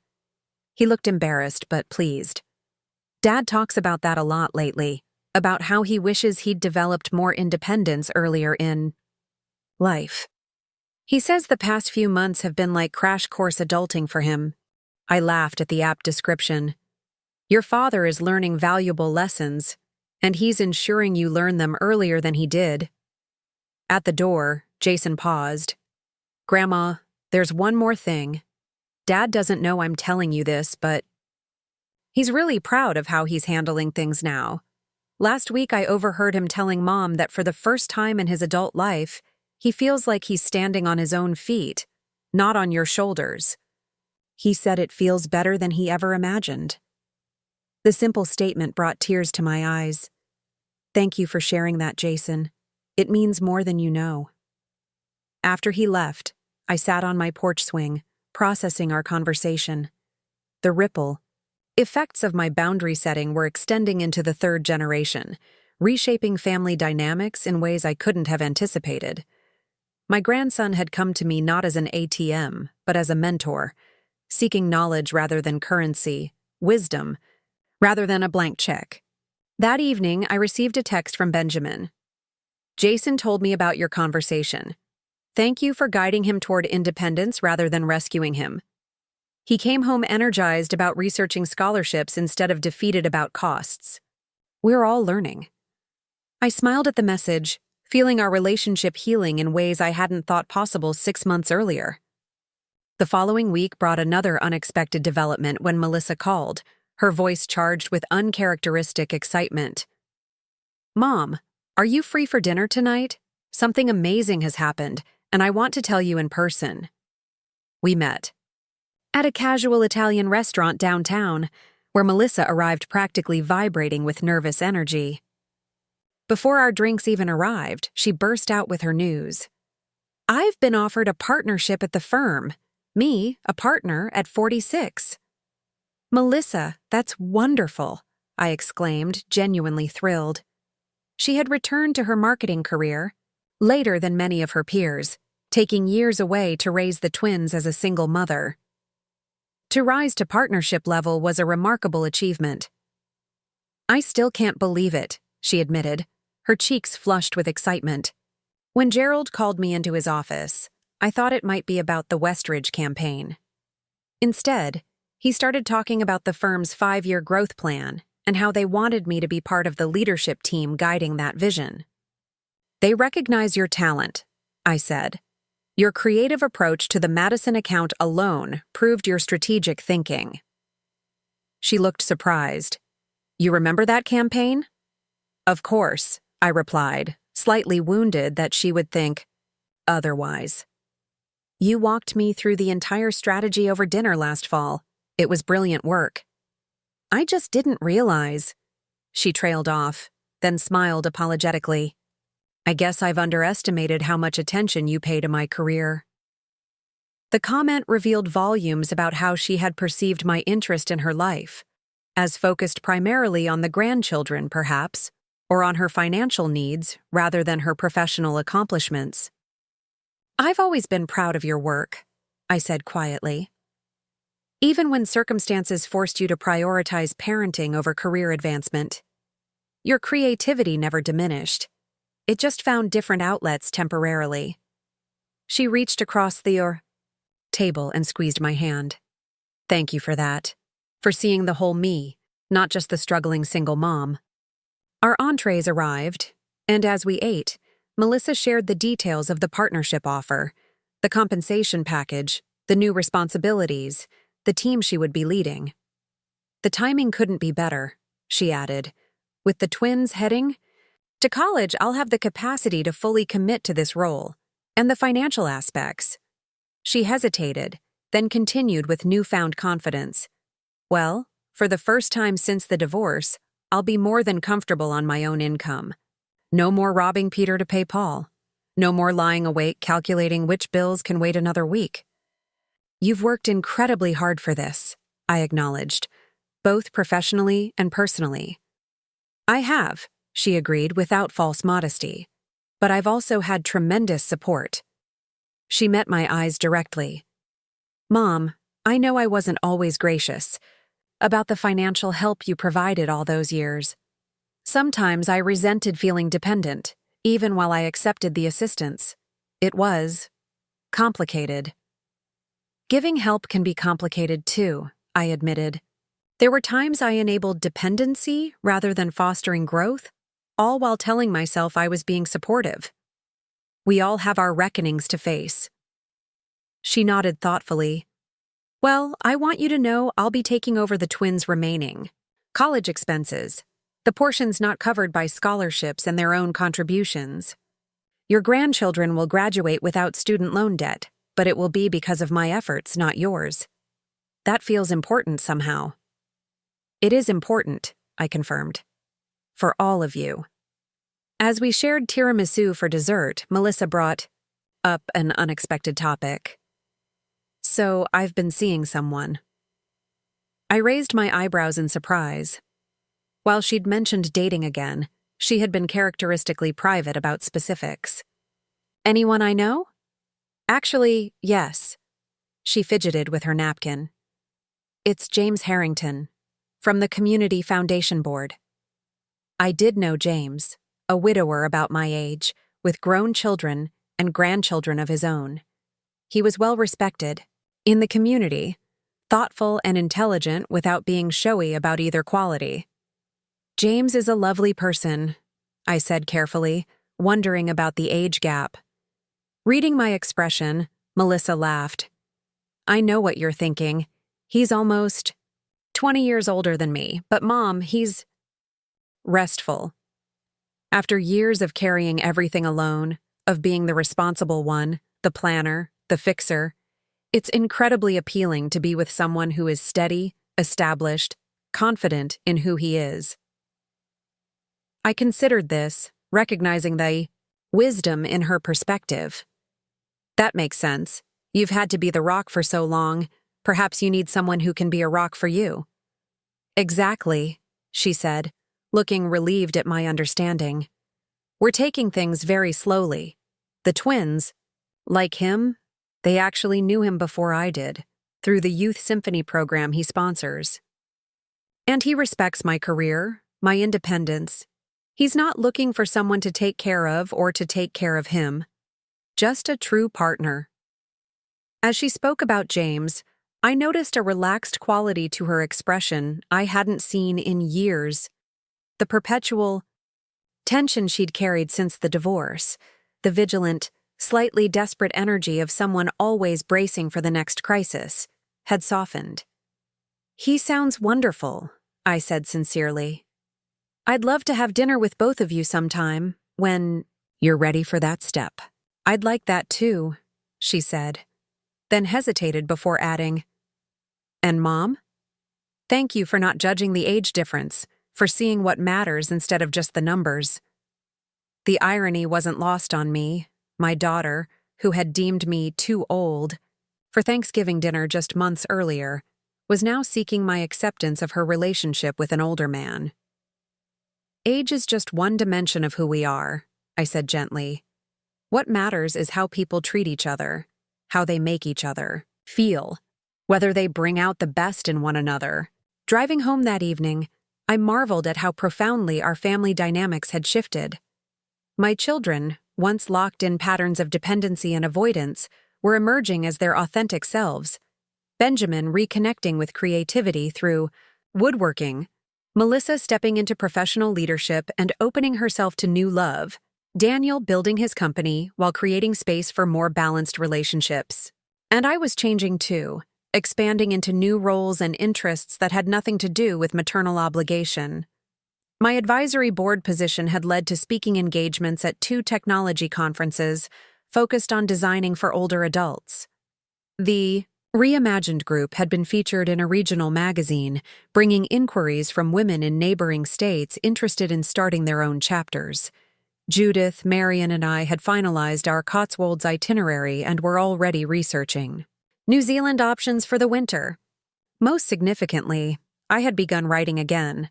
He looked embarrassed but pleased. Dad talks about that a lot lately, about how he wishes he'd developed more independence earlier in life. He says the past few months have been like crash course adulting for him. I laughed at the apt description. Your father is learning valuable lessons, and he's ensuring you learn them earlier than he did. At the door, Jason paused. Grandma, there's one more thing. Dad doesn't know I'm telling you this, but he's really proud of how he's handling things now. Last week I overheard him telling Mom that for the first time in his adult life, he feels like he's standing on his own feet, not on your shoulders. He said it feels better than he ever imagined. The simple statement brought tears to my eyes. Thank you for sharing that, Jason. It means more than you know. After he left, I sat on my porch swing, processing our conversation. The ripple effects of my boundary setting were extending into the third generation, reshaping family dynamics in ways I couldn't have anticipated. My grandson had come to me not as an ATM, but as a mentor, seeking knowledge rather than currency, wisdom rather than a blank check. That evening, I received a text from Benjamin. Jason told me about your conversation. Thank you for guiding him toward independence rather than rescuing him. He came home energized about researching scholarships instead of defeated about costs. We're all learning. I smiled at the message, feeling our relationship healing in ways I hadn't thought possible 6 months earlier. The following week brought another unexpected development when Melissa called, her voice charged with uncharacteristic excitement. Mom, are you free for dinner tonight? Something amazing has happened, and I want to tell you in person. We met at a casual Italian restaurant downtown, where Melissa arrived practically vibrating with nervous energy. Before our drinks even arrived, she burst out with her news. I've been offered a partnership at the firm. Me, a partner at 46. Melissa, that's wonderful, I exclaimed, genuinely thrilled. She had returned to her marketing career, later than many of her peers, taking years away to raise the twins as a single mother. To rise to partnership level was a remarkable achievement. I still can't believe it, she admitted, her cheeks flushed with excitement. When Gerald called me into his office, I thought it might be about the Westridge campaign. Instead, he started talking about the firm's 5-year growth plan and how they wanted me to be part of the leadership team guiding that vision. They recognize your talent, I said. Your creative approach to the Madison account alone proved your strategic thinking. She looked surprised. You remember that campaign? Of course, I replied, slightly wounded that she would think otherwise. You walked me through the entire strategy over dinner last fall. It was brilliant work. I just didn't realize. She trailed off, then smiled apologetically. I guess I've underestimated how much attention you pay to my career. The comment revealed volumes about how she had perceived my interest in her life, as focused primarily on the grandchildren, perhaps, or on her financial needs rather than her professional accomplishments. I've always been proud of your work, I said quietly. Even when circumstances forced you to prioritize parenting over career advancement. Your creativity never diminished. It just found different outlets temporarily. She reached across the table and squeezed my hand. Thank you for that. For seeing the whole me, not just the struggling single mom. Our entrees arrived, and as we ate, Melissa shared the details of the partnership offer, the compensation package, the new responsibilities, the team she would be leading. The timing couldn't be better, she added. With the twins heading, To college, I'll have the capacity to fully commit to this role, and the financial aspects. She hesitated, then continued with newfound confidence. Well, for the first time since the divorce, I'll be more than comfortable on my own income. No more robbing Peter to pay Paul. No more lying awake calculating which bills can wait another week. You've worked incredibly hard for this, I acknowledged, both professionally and personally. I have, she agreed without false modesty. But I've also had tremendous support. She met my eyes directly. Mom, I know I wasn't always gracious about the financial help you provided all those years. Sometimes I resented feeling dependent, even while I accepted the assistance. It was complicated. Giving help can be complicated too, I admitted. There were times I enabled dependency rather than fostering growth, all while telling myself I was being supportive. We all have our reckonings to face. She nodded thoughtfully. Well, I want you to know I'll be taking over the twins' remaining college expenses, the portions not covered by scholarships and their own contributions. Your grandchildren will graduate without student loan debt, but it will be because of my efforts, not yours. That feels important somehow. It is important, I confirmed. For all of you. As we shared tiramisu for dessert, Melissa brought up an unexpected topic. So, I've been seeing someone. I raised my eyebrows in surprise. While she'd mentioned dating again, she had been characteristically private about specifics. Anyone I know? Actually, yes. She fidgeted with her napkin. It's James Harrington, from the Community Foundation Board. I did know James, a widower about my age, with grown children and grandchildren of his own. He was well respected in the community, thoughtful and intelligent without being showy about either quality. James is a lovely person, I said carefully, wondering about the age gap. Reading my expression, Melissa laughed. I know what you're thinking. He's almost 20 years older than me, but Mom, he's restful. After years of carrying everything alone, of being the responsible one, the planner, the fixer, it's incredibly appealing to be with someone who is steady, established, confident in who he is. I considered this, recognizing the wisdom in her perspective. That makes sense. You've had to be the rock for so long. Perhaps you need someone who can be a rock for you. Exactly, she said, looking relieved at my understanding. We're taking things very slowly. The twins, like him, they actually knew him before I did, through the youth symphony program he sponsors. And he respects my career, my independence. He's not looking for someone to take care of or to take care of him. Just a true partner. As she spoke about James, I noticed a relaxed quality to her expression I hadn't seen in years. The perpetual tension she'd carried since the divorce, the vigilant, slightly desperate energy of someone always bracing for the next crisis, had softened. He sounds wonderful, I said sincerely. I'd love to have dinner with both of you sometime, when you're ready for that step. I'd like that too, she said, then hesitated before adding, and Mom? Thank you for not judging the age difference, for seeing what matters instead of just the numbers. The irony wasn't lost on me. My daughter, who had deemed me too old for Thanksgiving dinner just months earlier, was now seeking my acceptance of her relationship with an older man. Age is just one dimension of who we are, I said gently. What matters is how people treat each other, how they make each other feel, whether they bring out the best in one another. Driving home that evening, I marveled at how profoundly our family dynamics had shifted. My children, once locked in patterns of dependency and avoidance, were emerging as their authentic selves. Benjamin reconnecting with creativity through woodworking, Melissa stepping into professional leadership and opening herself to new love, Daniel building his company while creating space for more balanced relationships. And I was changing too, expanding into new roles and interests that had nothing to do with maternal obligation. My advisory board position had led to speaking engagements at 2 technology conferences focused on designing for older adults. The Reimagined group had been featured in a regional magazine, bringing inquiries from women in neighboring states interested in starting their own chapters. Judith, Marion, and I had finalized our Cotswolds itinerary and were already researching New Zealand options for the winter. Most significantly, I had begun writing again,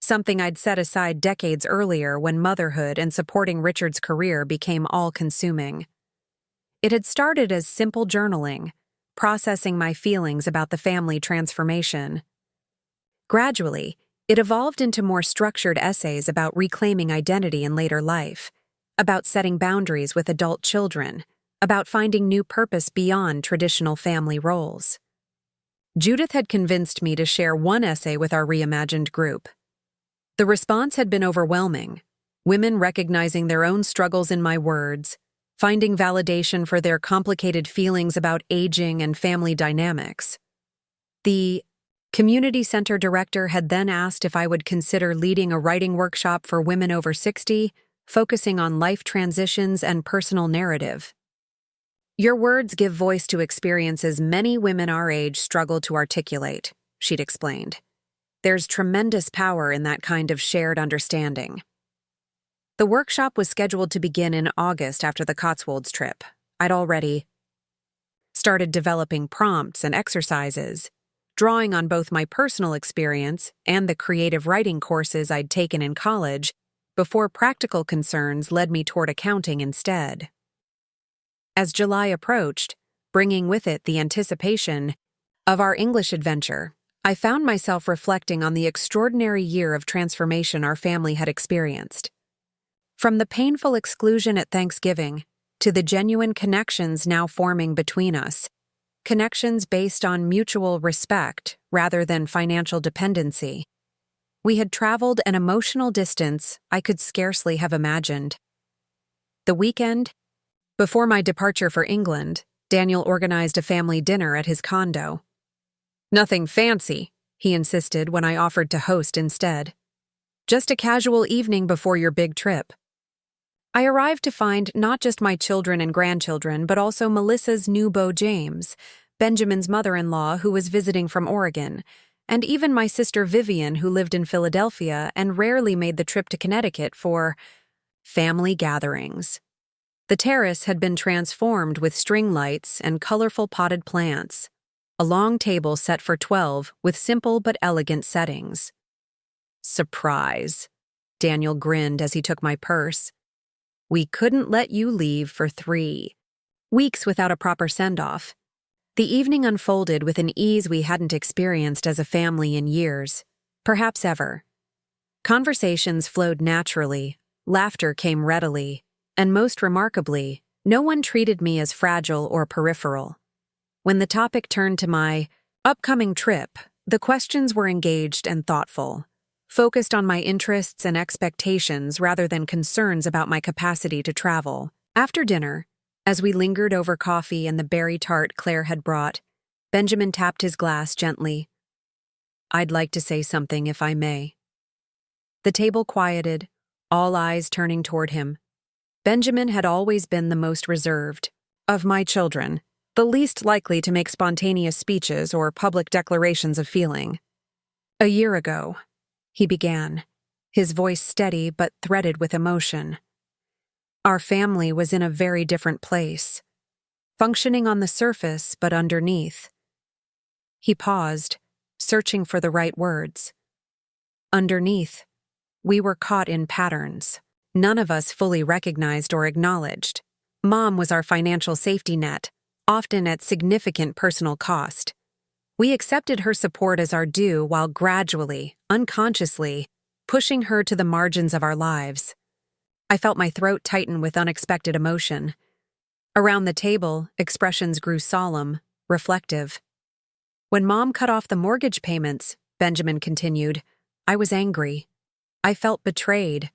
something I'd set aside decades earlier when motherhood and supporting Richard's career became all-consuming. It had started as simple journaling, processing my feelings about the family transformation. Gradually, it evolved into more structured essays about reclaiming identity in later life, about setting boundaries with adult children, about finding new purpose beyond traditional family roles. Judith had convinced me to share one essay with our Reimagined group. The response had been overwhelming, women recognizing their own struggles in my words, finding validation for their complicated feelings about aging and family dynamics. The community center director had then asked if I would consider leading a writing workshop for women over 60, focusing on life transitions and personal narrative. Your words give voice to experiences many women our age struggle to articulate, she'd explained. There's tremendous power in that kind of shared understanding. The workshop was scheduled to begin in August after the Cotswolds trip. I'd already started developing prompts and exercises, drawing on both my personal experience and the creative writing courses I'd taken in college, before practical concerns led me toward accounting instead. As July approached, bringing with it the anticipation of our English adventure, I found myself reflecting on the extraordinary year of transformation our family had experienced. From the painful exclusion at Thanksgiving to the genuine connections now forming between us, connections based on mutual respect rather than financial dependency, we had traveled an emotional distance I could scarcely have imagined. The weekend before my departure for England, Daniel organized a family dinner at his condo. Nothing fancy, he insisted when I offered to host instead. Just a casual evening before your big trip. I arrived to find not just my children and grandchildren, but also Melissa's new beau James, Benjamin's mother-in-law who was visiting from Oregon, and even my sister Vivian who lived in Philadelphia and rarely made the trip to Connecticut for family gatherings. The terrace had been transformed with string lights and colorful potted plants, a long table set for 12 with simple but elegant settings. Surprise, Daniel grinned as he took my purse. We couldn't let you leave for 3 weeks without a proper send-off. The evening unfolded with an ease we hadn't experienced as a family in years, perhaps ever. Conversations flowed naturally, laughter came readily, and most remarkably, no one treated me as fragile or peripheral. When the topic turned to my upcoming trip, the questions were engaged and thoughtful, focused on my interests and expectations rather than concerns about my capacity to travel. After dinner, as we lingered over coffee and the berry tart Claire had brought, Benjamin tapped his glass gently. I'd like to say something if I may. The table quieted, all eyes turning toward him. Benjamin had always been the most reserved of my children, the least likely to make spontaneous speeches or public declarations of feeling. A year ago, he began, his voice steady but threaded with emotion. Our family was in a very different place, functioning on the surface but underneath. He paused, searching for the right words. Underneath, we were caught in patterns none of us fully recognized or acknowledged. Mom was our financial safety net, often at significant personal cost. We accepted her support as our due while gradually, unconsciously, pushing her to the margins of our lives. I felt my throat tighten with unexpected emotion. Around the table, expressions grew solemn, reflective. When Mom cut off the mortgage payments, Benjamin continued, I was angry. I felt betrayed.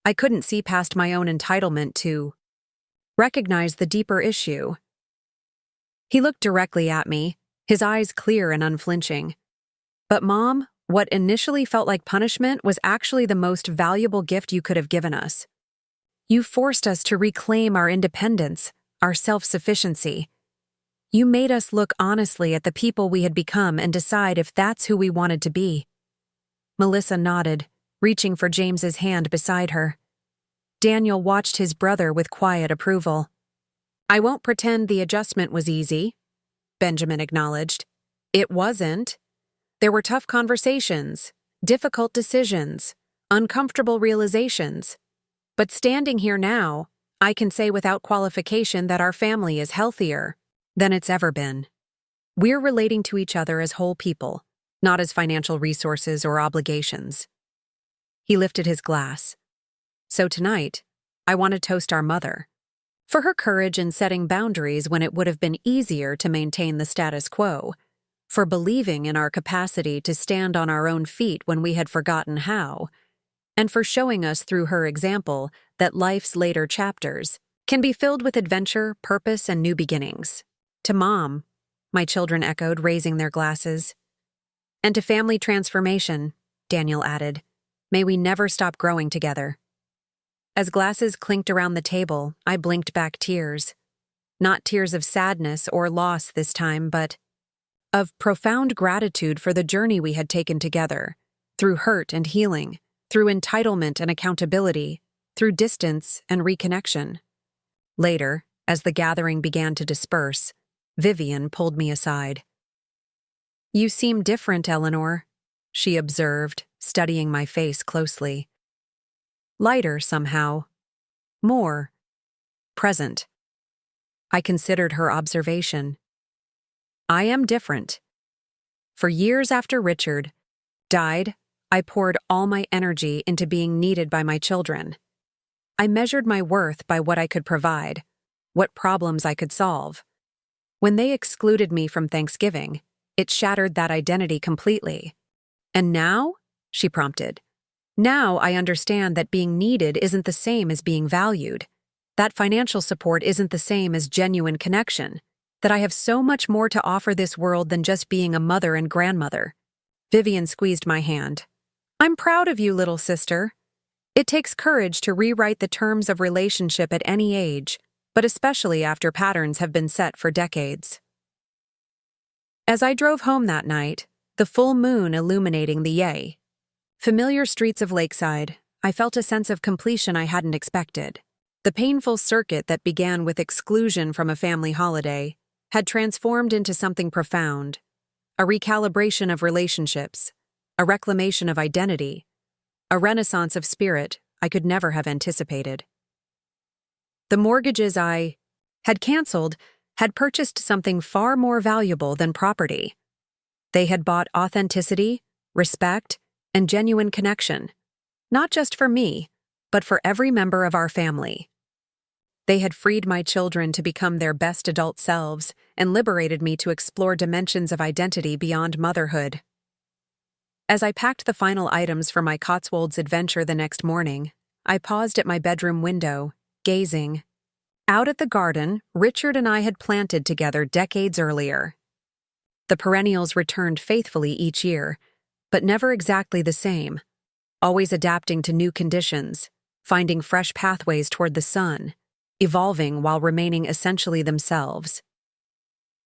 I couldn't see past my own entitlement to recognize the deeper issue. He looked directly at me, his eyes clear and unflinching. But Mom, What initially felt like punishment was actually the most valuable gift you could have given us. You forced us to reclaim our independence, our self-sufficiency. You made us look honestly at the people we had become and decide if that's who we wanted to be. Melissa nodded, reaching for James's hand beside her. Daniel watched his brother with quiet approval. I won't pretend the adjustment was easy, Benjamin acknowledged. It wasn't. There were tough conversations, difficult decisions, uncomfortable realizations. But standing here now, I can say without qualification that our family is healthier than it's ever been. We're relating to each other as whole people, not as financial resources or obligations. He lifted his glass. So tonight, I want to toast our mother. For her courage in setting boundaries when it would have been easier to maintain the status quo. For believing in our capacity to stand on our own feet when we had forgotten how. And for showing us through her example that life's later chapters can be filled with adventure, purpose, and new beginnings. To Mom, my children echoed, raising their glasses. And to family transformation, Daniel added. May we never stop growing together. As glasses clinked around the table, I blinked back tears. Not tears of sadness or loss this time, but of profound gratitude for the journey we had taken together, through hurt and healing, through entitlement and accountability, through distance and reconnection. Later, as the gathering began to disperse, Vivian pulled me aside. You seem different, Eleanor, she observed, studying my face closely. Lighter somehow. More present. I considered her observation. I am different. For years after Richard died, I poured all my energy into being needed by my children. I measured my worth by what I could provide, what problems I could solve. When they excluded me from Thanksgiving, it shattered that identity completely. And now? She prompted. Now I understand that being needed isn't the same as being valued, that financial support isn't the same as genuine connection, that I have so much more to offer this world than just being a mother and grandmother. Vivian squeezed my hand. I'm proud of you, little sister. It takes courage to rewrite the terms of relationship at any age, but especially after patterns have been set for decades. As I drove home that night, the full moon illuminating the familiar streets of Lakeside, I felt a sense of completion I hadn't expected. The painful circuit that began with exclusion from a family holiday had transformed into something profound, a recalibration of relationships, a reclamation of identity, a renaissance of spirit I could never have anticipated. The mortgages I had canceled had purchased something far more valuable than property. They had bought authenticity, respect, and genuine connection, not just for me, but for every member of our family. They had freed my children to become their best adult selves and liberated me to explore dimensions of identity beyond motherhood. As I packed the final items for my Cotswolds adventure the next morning, I paused at my bedroom window, gazing. Out at the garden Richard and I had planted together decades earlier. The perennials returned faithfully each year, but never exactly the same, always adapting to new conditions, finding fresh pathways toward the sun, evolving while remaining essentially themselves.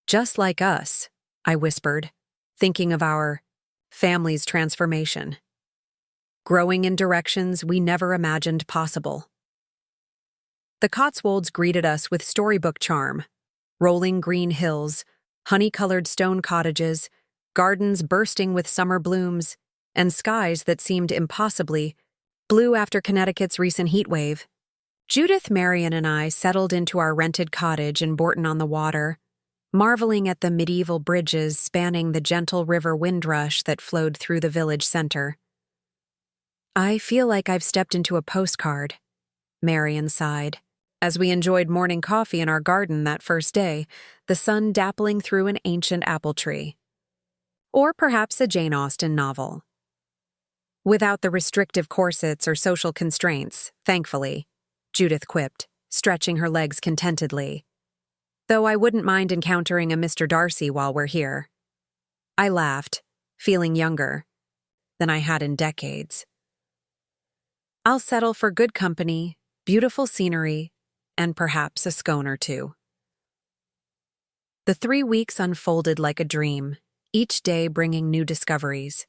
Just like us, I whispered, thinking of our family's transformation. Growing in directions we never imagined possible. The Cotswolds greeted us with storybook charm, rolling green hills, honey-colored stone cottages, gardens bursting with summer blooms, and skies that seemed impossibly blue after Connecticut's recent heat wave. Judith, Marion, and I settled into our rented cottage in Bourton-on-the-Water, marveling at the medieval bridges spanning the gentle river Windrush that flowed through the village center. I feel like I've stepped into a postcard, Marion sighed, as we enjoyed morning coffee in our garden that first day, the sun dappling through an ancient apple tree. Or perhaps a Jane Austen novel. Without the restrictive corsets or social constraints, thankfully, Judith quipped, stretching her legs contentedly. Though I wouldn't mind encountering a Mr. Darcy while we're here. I laughed, feeling younger. than I had in decades. I'll settle for good company, beautiful scenery, and perhaps a scone or two. The 3 weeks unfolded like a dream, each day bringing new discoveries.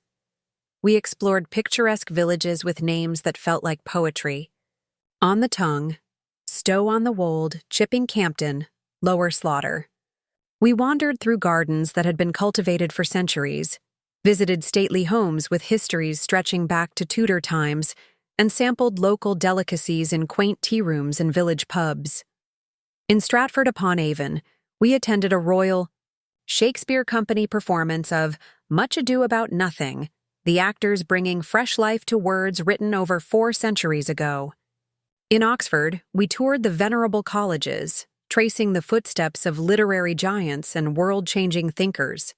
We explored picturesque villages with names that felt like poetry. On the Tongue, Stowe on the Wold, Chipping Campden, Lower Slaughter. We wandered through gardens that had been cultivated for centuries, visited stately homes with histories stretching back to Tudor times, and sampled local delicacies in quaint tea rooms and village pubs. In Stratford-upon-Avon, we attended a Royal Shakespeare Company performance of Much Ado About Nothing, the actors bringing fresh life to words written over 4 centuries ago. In Oxford, we toured the venerable colleges, tracing the footsteps of literary giants and world-changing thinkers.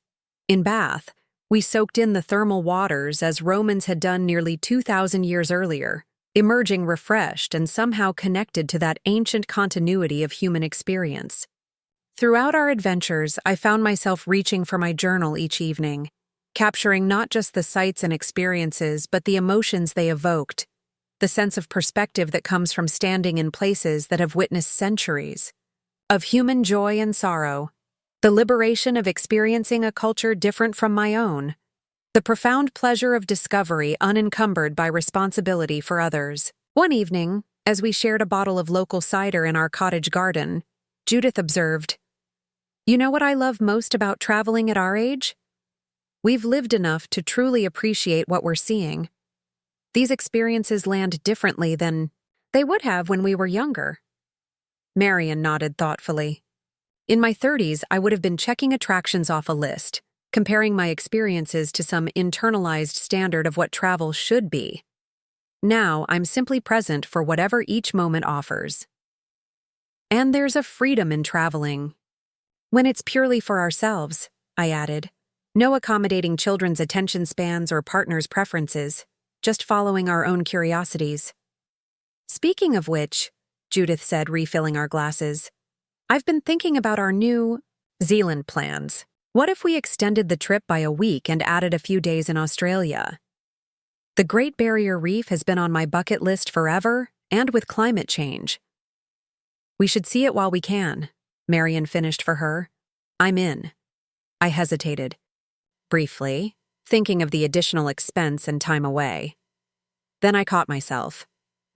In Bath, we soaked in the thermal waters as Romans had done nearly 2,000 years earlier, emerging refreshed and somehow connected to that ancient continuity of human experience. Throughout our adventures, I found myself reaching for my journal each evening, capturing not just the sights and experiences, but the emotions they evoked, the sense of perspective that comes from standing in places that have witnessed centuries of human joy and sorrow, the liberation of experiencing a culture different from my own, the profound pleasure of discovery unencumbered by responsibility for others. One evening, as we shared a bottle of local cider in our cottage garden, Judith observed, "You know what I love most about traveling at our age? We've lived enough to truly appreciate what we're seeing. These experiences land differently than they would have when we were younger." Marian nodded thoughtfully. In my 30s, I would have been checking attractions off a list, comparing my experiences to some internalized standard of what travel should be. Now, I'm simply present for whatever each moment offers. And there's a freedom in traveling. When it's purely for ourselves, I added. No accommodating children's attention spans or partners' preferences, just following our own curiosities. Speaking of which, Judith said, refilling our glasses, I've been thinking about our New Zealand plans. What if we extended the trip by a week and added a few days in Australia? The Great Barrier Reef has been on my bucket list forever, and with climate change. We should see it while we can, Marian finished for her. I'm in. I hesitated, briefly, thinking of the additional expense and time away. Then I caught myself.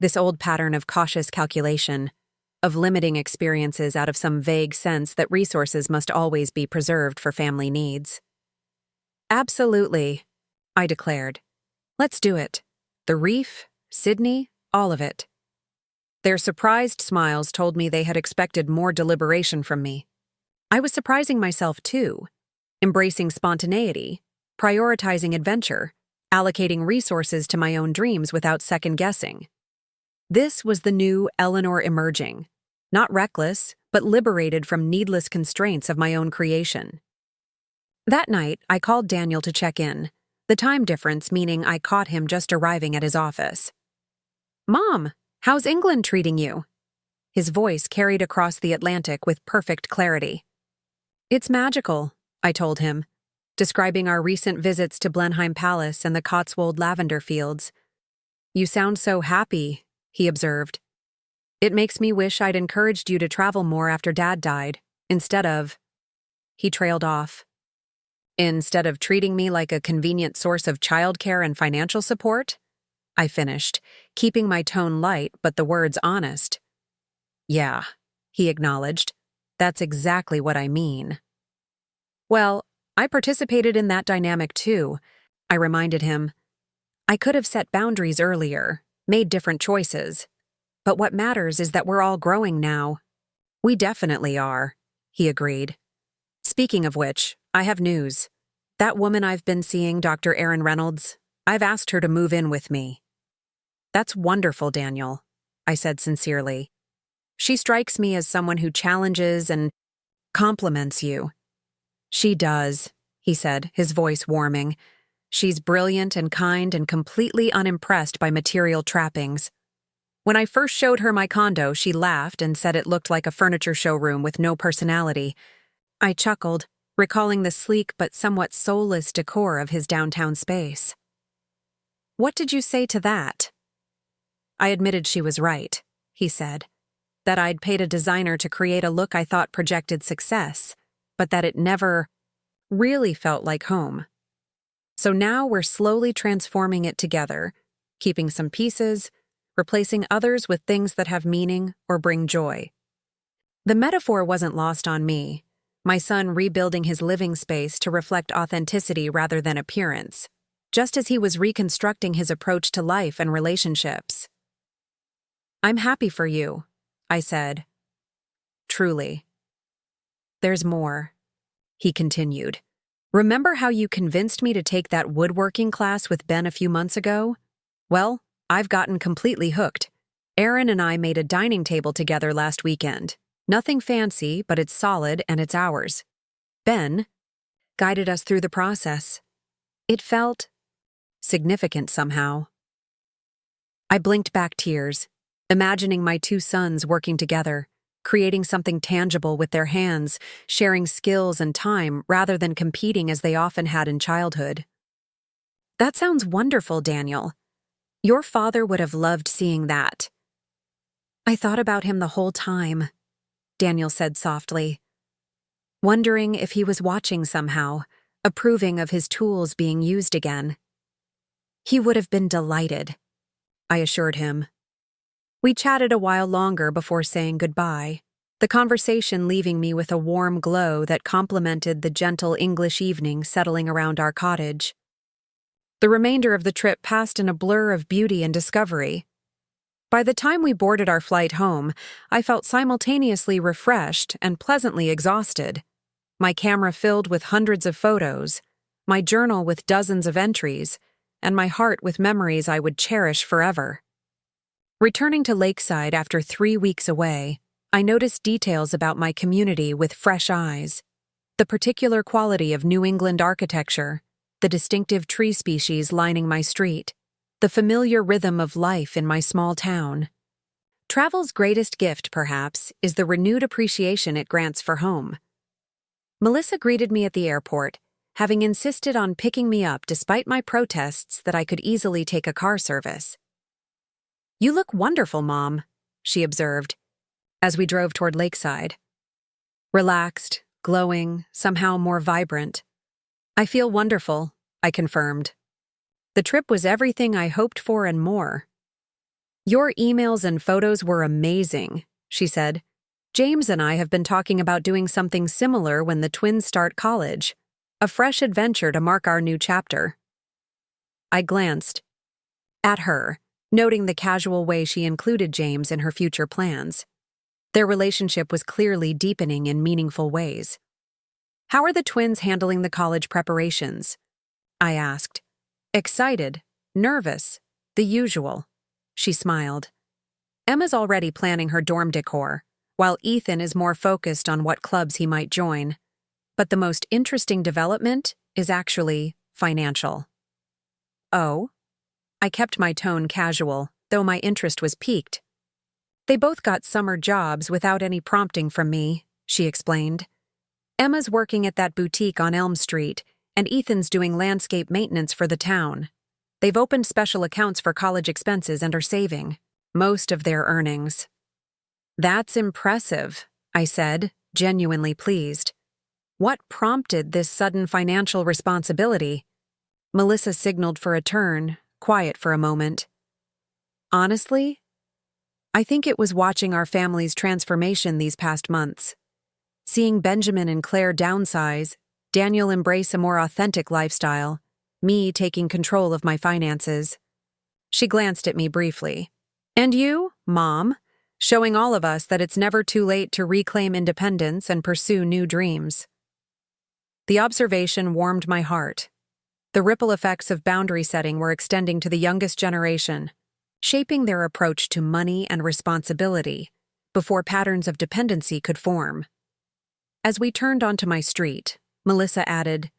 This old pattern of cautious calculation, of limiting experiences out of some vague sense that resources must always be preserved for family needs. Absolutely, I declared. Let's do it. The reef, Sydney, all of it. Their surprised smiles told me they had expected more deliberation from me. I was surprising myself too, embracing spontaneity, prioritizing adventure, allocating resources to my own dreams without second-guessing. This was the new Eleanor emerging, not reckless, but liberated from needless constraints of my own creation. That night, I called Daniel to check in, the time difference meaning I caught him just arriving at his office. "Mom, how's England treating you?" His voice carried across the Atlantic with perfect clarity. "It's magical," I told him, describing our recent visits to Blenheim Palace and the Cotswold lavender fields. "You sound so happy," he observed. "It makes me wish I'd encouraged you to travel more after Dad died, instead of—" He trailed off. "Instead of treating me like a convenient source of childcare and financial support?" I finished, keeping my tone light but the words honest. "Yeah," he acknowledged. "That's exactly what I mean." "Well, I participated in that dynamic too," I reminded him. "I could have set boundaries earlier, made different choices. But what matters is that we're all growing now." "We definitely are," he agreed. "Speaking of which, I have news. That woman I've been seeing, Dr. Erin Reynolds, I've asked her to move in with me." "That's wonderful, Daniel," I said sincerely. "She strikes me as someone who challenges and compliments you." "She does," he said, his voice warming. "She's brilliant and kind and completely unimpressed by material trappings. When I first showed her my condo, she laughed and said it looked like a furniture showroom with no personality. I chuckled, recalling the sleek but somewhat soulless decor of his downtown space. What did you say to that? I admitted she was right, he said. That I'd paid a designer to create a look I thought projected success, but that it never really felt like home. So now we're slowly transforming it together, keeping some pieces, replacing others with things that have meaning or bring joy. The metaphor wasn't lost on me, my son rebuilding his living space to reflect authenticity rather than appearance, just as he was reconstructing his approach to life and relationships. I'm happy for you, I said. Truly. There's more, he continued. Remember how you convinced me to take that woodworking class with Ben a few months ago? Well, I've gotten completely hooked. Aaron and I made a dining table together last weekend. Nothing fancy, but it's solid and it's ours. Ben guided us through the process. It felt significant somehow. I blinked back tears, imagining my two sons working together, creating something tangible with their hands, sharing skills and time rather than competing as they often had in childhood. That sounds wonderful, Daniel. Your father would have loved seeing that. I thought about him the whole time, Daniel said softly, wondering if he was watching somehow, approving of his tools being used again. He would have been delighted, I assured him. We chatted a while longer before saying goodbye, the conversation leaving me with a warm glow that complemented the gentle English evening settling around our cottage. The remainder of the trip passed in a blur of beauty and discovery. By the time we boarded our flight home, I felt simultaneously refreshed and pleasantly exhausted. My camera filled with hundreds of photos, my journal with dozens of entries, and my heart with memories I would cherish forever. Returning to Lakeside after 3 weeks away, I noticed details about my community with fresh eyes. The particular quality of New England architecture, the distinctive tree species lining my street, the familiar rhythm of life in my small town. Travel's greatest gift, perhaps, is the renewed appreciation it grants for home. Melissa greeted me at the airport, having insisted on picking me up despite my protests that I could easily take a car service. You look wonderful, Mom, she observed, as we drove toward Lakeside. Relaxed, glowing, somehow more vibrant. I feel wonderful, I confirmed. The trip was everything I hoped for and more. Your emails and photos were amazing, she said. James and I have been talking about doing something similar when the twins start college, a fresh adventure to mark our new chapter. I glanced at her, noting the casual way she included James in her future plans. Their relationship was clearly deepening in meaningful ways. How are the twins handling the college preparations? I asked. Excited, nervous, the usual. She smiled. Emma's already planning her dorm decor, while Ethan is more focused on what clubs he might join. But the most interesting development is actually financial. Oh? I kept my tone casual, though my interest was piqued. They both got summer jobs without any prompting from me, she explained. Emma's working at that boutique on Elm Street, and Ethan's doing landscape maintenance for the town. They've opened special accounts for college expenses and are saving most of their earnings. That's impressive, I said, genuinely pleased. What prompted this sudden financial responsibility? Melissa signaled for a turn, quiet for a moment. Honestly, I think it was watching our family's transformation these past months. Seeing Benjamin and Claire downsize, Daniel embrace a more authentic lifestyle, me taking control of my finances. She glanced at me briefly. And you, Mom, showing all of us that it's never too late to reclaim independence and pursue new dreams. The observation warmed my heart. The ripple effects of boundary setting were extending to the youngest generation, shaping their approach to money and responsibility before patterns of dependency could form. As we turned onto my street, Melissa added,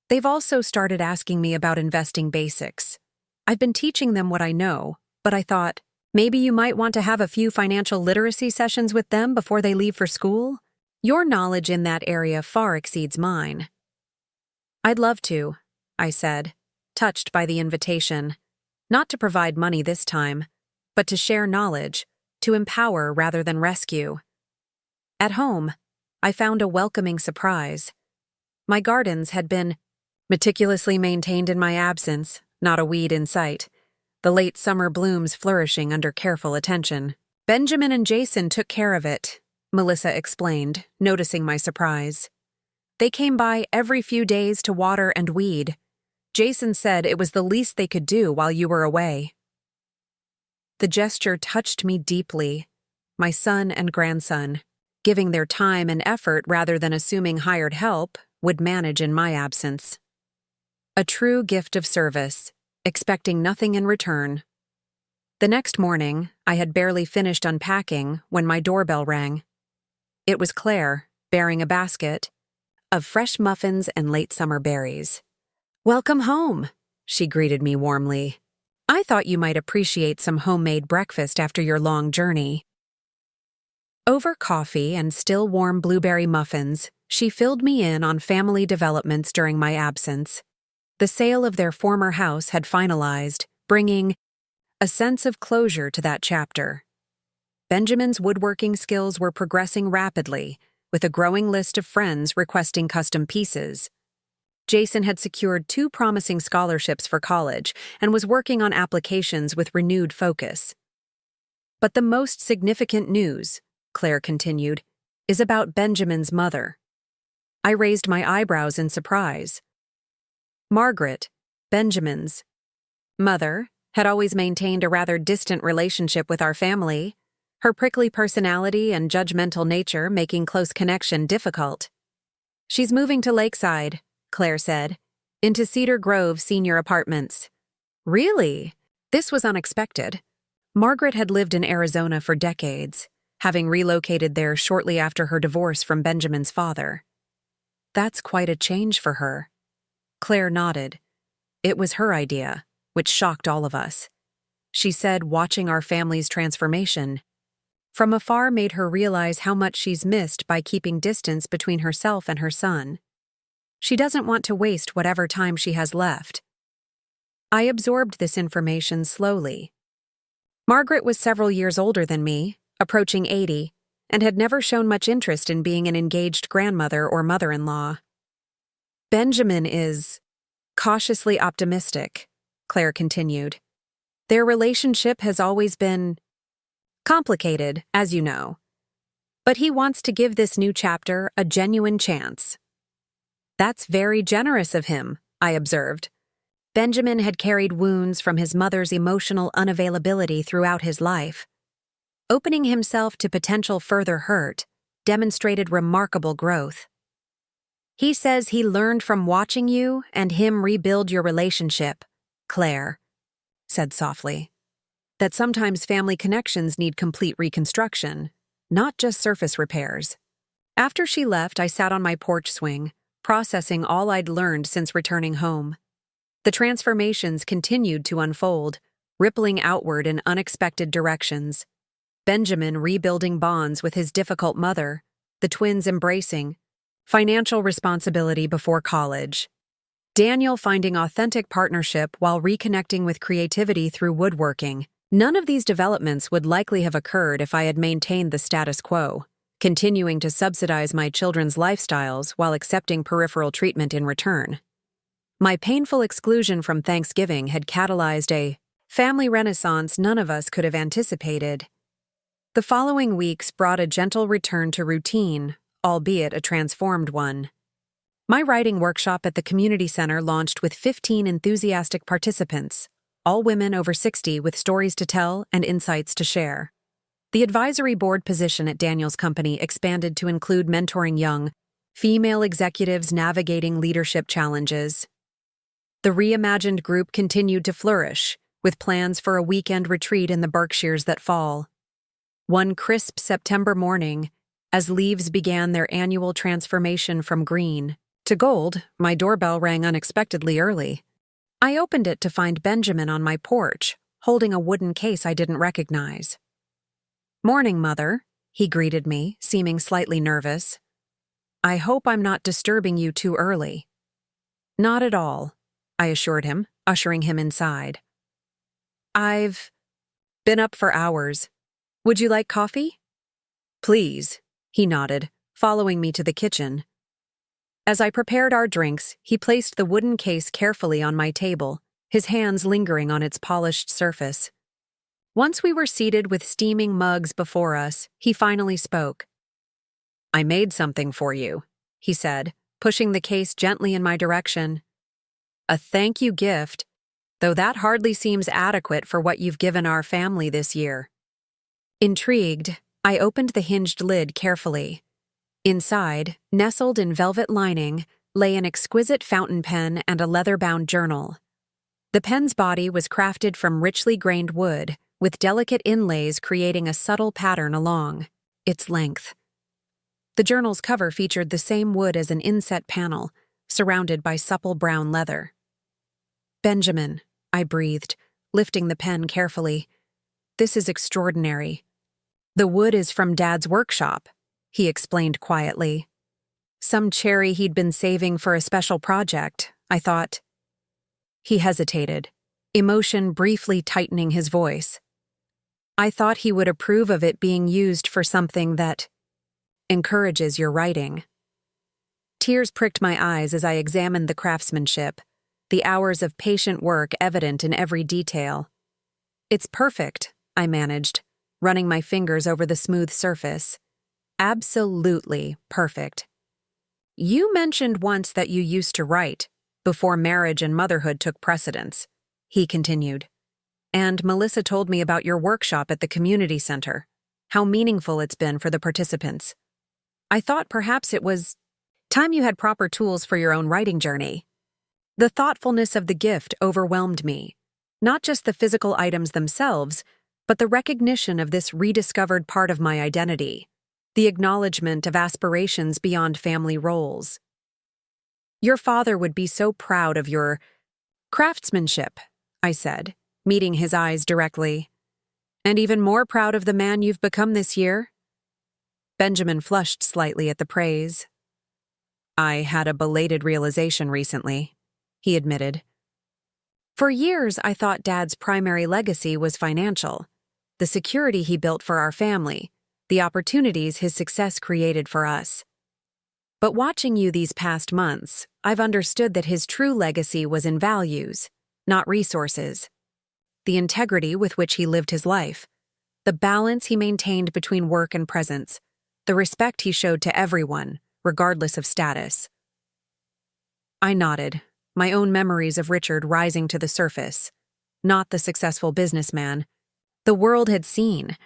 They've also started asking me about investing basics. I've been teaching them what I know, but I thought, maybe you might want to have a few financial literacy sessions with them before they leave for school? Your knowledge in that area far exceeds mine. I'd love to, I said, touched by the invitation. Not to provide money this time, but to share knowledge, to empower rather than rescue. At home, I found a welcoming surprise. My gardens had been meticulously maintained in my absence, not a weed in sight, the late summer blooms flourishing under careful attention. Benjamin and Jason took care of it, Melissa explained, noticing my surprise. They came by every few days to water and weed. Jason said it was the least they could do while you were away. The gesture touched me deeply. My son and grandson, giving their time and effort rather than assuming hired help, would manage in my absence. A true gift of service, expecting nothing in return. The next morning, I had barely finished unpacking when my doorbell rang. It was Claire, bearing a basket of fresh muffins and late summer berries. "Welcome home," she greeted me warmly. "I thought you might appreciate some homemade breakfast after your long journey." Over coffee and still warm blueberry muffins, she filled me in on family developments during my absence. The sale of their former house had finalized, bringing a sense of closure to that chapter. Benjamin's woodworking skills were progressing rapidly, with a growing list of friends requesting custom pieces. Jason had secured 2 promising scholarships for college and was working on applications with renewed focus. But the most significant news, Claire continued, is about Benjamin's mother. I raised my eyebrows in surprise. Margaret, Benjamin's mother, had always maintained a rather distant relationship with our family, her prickly personality and judgmental nature making close connection difficult. "She's moving to Lakeside," Claire said, "into Cedar Grove Senior Apartments." Really? This was unexpected. Margaret had lived in Arizona for decades, having relocated there shortly after her divorce from Benjamin's father. That's quite a change for her. Claire nodded. It was her idea, which shocked all of us. She said watching our family's transformation from afar made her realize how much she's missed by keeping distance between herself and her son. She doesn't want to waste whatever time she has left. I absorbed this information slowly. Margaret was several years older than me, approaching 80, and had never shown much interest in being an engaged grandmother or mother-in-law. Benjamin is cautiously optimistic, Claire continued. Their relationship has always been complicated, as you know. But he wants to give this new chapter a genuine chance. That's very generous of him, I observed. Benjamin had carried wounds from his mother's emotional unavailability throughout his life. Opening himself to potential further hurt demonstrated remarkable growth. He says he learned from watching you and him rebuild your relationship, Claire said softly. That sometimes family connections need complete reconstruction, not just surface repairs. After she left, I sat on my porch swing, processing all I'd learned since returning home. The transformations continued to unfold, rippling outward in unexpected directions. Benjamin rebuilding bonds with his difficult mother, the twins embracing financial responsibility before college. Daniel finding authentic partnership while reconnecting with creativity through woodworking. None of these developments would likely have occurred if I had maintained the status quo, continuing to subsidize my children's lifestyles while accepting peripheral treatment in return. My painful exclusion from Thanksgiving had catalyzed a family renaissance none of us could have anticipated. The following weeks brought a gentle return to routine, albeit a transformed one. My writing workshop at the community center launched with 15 enthusiastic participants, all women over 60 with stories to tell and insights to share. The advisory board position at Daniel's company expanded to include mentoring young, female executives navigating leadership challenges. The reimagined group continued to flourish, with plans for a weekend retreat in the Berkshires that fall. One crisp September morning, as leaves began their annual transformation from green to gold, my doorbell rang unexpectedly early. I opened it to find Benjamin on my porch, holding a wooden case I didn't recognize. "Morning, Mother," he greeted me, seeming slightly nervous. "I hope I'm not disturbing you too early." "Not at all," I assured him, ushering him inside. I've been up for hours. Would you like coffee? Please, he nodded, following me to the kitchen. As I prepared our drinks, he placed the wooden case carefully on my table, his hands lingering on its polished surface. Once we were seated with steaming mugs before us, he finally spoke. I made something for you, he said, pushing the case gently in my direction. A thank you gift, though that hardly seems adequate for what you've given our family this year. Intrigued, I opened the hinged lid carefully. Inside, nestled in velvet lining, lay an exquisite fountain pen and a leather-bound journal. The pen's body was crafted from richly grained wood, with delicate inlays creating a subtle pattern along its length. The journal's cover featured the same wood as an inset panel, surrounded by supple brown leather. Benjamin, I breathed, lifting the pen carefully. This is extraordinary. The wood is from Dad's workshop, he explained quietly. Some cherry he'd been saving for a special project, I thought. He hesitated, emotion briefly tightening his voice. I thought he would approve of it being used for something that encourages your writing. Tears pricked my eyes as I examined the craftsmanship, the hours of patient work evident in every detail. It's perfect, I managed, running my fingers over the smooth surface. Absolutely perfect. You mentioned once that you used to write, before marriage and motherhood took precedence, he continued. And Melissa told me about your workshop at the community center, how meaningful it's been for the participants. I thought perhaps it was time you had proper tools for your own writing journey. The thoughtfulness of the gift overwhelmed me, not just the physical items themselves, but the recognition of this rediscovered part of my identity, the acknowledgement of aspirations beyond family roles. Your father would be so proud of your craftsmanship, I said, meeting his eyes directly. And even more proud of the man you've become this year? Benjamin flushed slightly at the praise. I had a belated realization recently, he admitted. For years, I thought Dad's primary legacy was financial, the security he built for our family, the opportunities his success created for us. But watching you these past months, I've understood that his true legacy was in values, not resources. The integrity with which he lived his life, the balance he maintained between work and presence, the respect he showed to everyone, regardless of status. I nodded, my own memories of Richard rising to the surface. Not the successful businessman the world had seen,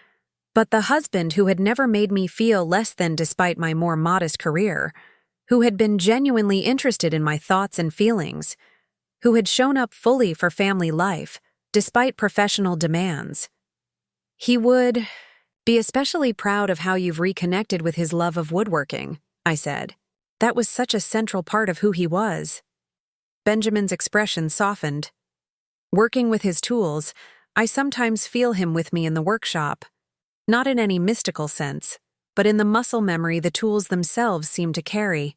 but the husband who had never made me feel less than despite my more modest career, who had been genuinely interested in my thoughts and feelings, who had shown up fully for family life, despite professional demands. He would be especially proud of how you've reconnected with his love of woodworking, I said. That was such a central part of who he was. Benjamin's expression softened. Working with his tools, I sometimes feel him with me in the workshop. Not in any mystical sense, but in the muscle memory the tools themselves seem to carry,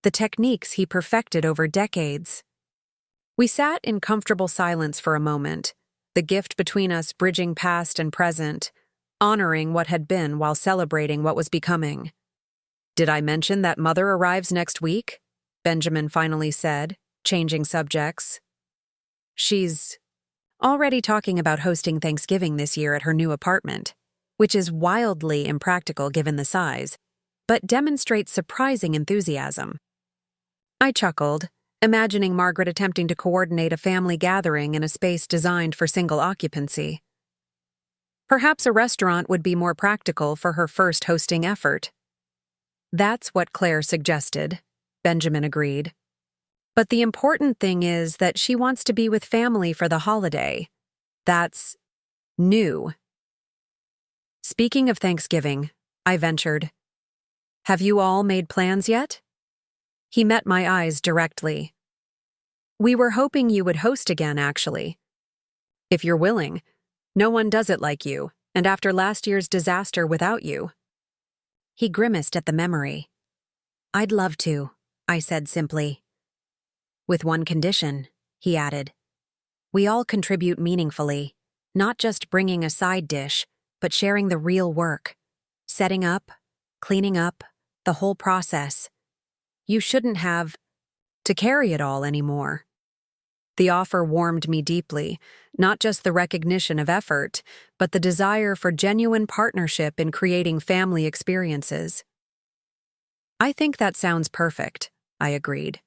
the techniques he perfected over decades. We sat in comfortable silence for a moment, the gift between us bridging past and present, honoring what had been while celebrating what was becoming. Did I mention that Mother arrives next week? Benjamin finally said, changing subjects. She's already talking about hosting Thanksgiving this year at her new apartment, which is wildly impractical given the size, but demonstrates surprising enthusiasm. I chuckled, imagining Margaret attempting to coordinate a family gathering in a space designed for single occupancy. Perhaps a restaurant would be more practical for her first hosting effort. That's what Claire suggested, Benjamin agreed. But the important thing is that she wants to be with family for the holiday. That's new. Speaking of Thanksgiving, I ventured. Have you all made plans yet? He met my eyes directly. We were hoping you would host again, actually. If you're willing. No one does it like you, and after last year's disaster without you. He grimaced at the memory. I'd love to, I said simply. With one condition, he added. We all contribute meaningfully, Not just bringing a side dish, but sharing the real work. Setting up, cleaning up, the whole process. You shouldn't have to carry it all anymore. The offer warmed me deeply, not just the recognition of effort, but the desire for genuine partnership in creating family experiences. I think that sounds perfect, I agreed.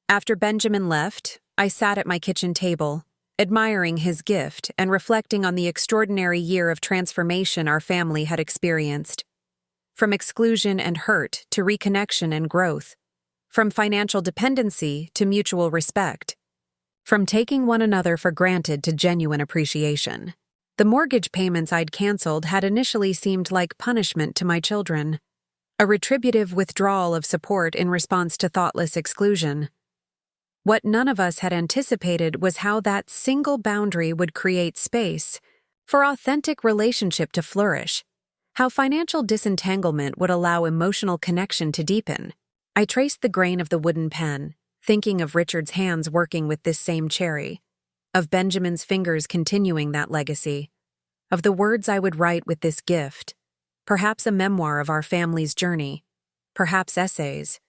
After Benjamin left, I sat at my kitchen table, admiring his gift and reflecting on the extraordinary year of transformation our family had experienced. From exclusion and hurt to reconnection and growth. From financial dependency to mutual respect. From taking one another for granted to genuine appreciation. The mortgage payments I'd canceled had initially seemed like punishment to my children. A retributive withdrawal of support in response to thoughtless exclusion. What none of us had anticipated was how that single boundary would create space for authentic relationship to flourish, how financial disentanglement would allow emotional connection to deepen. I traced the grain of the wooden pen, thinking of Richard's hands working with this same cherry, of Benjamin's fingers continuing that legacy, of the words I would write with this gift, perhaps a memoir of our family's journey, perhaps essays,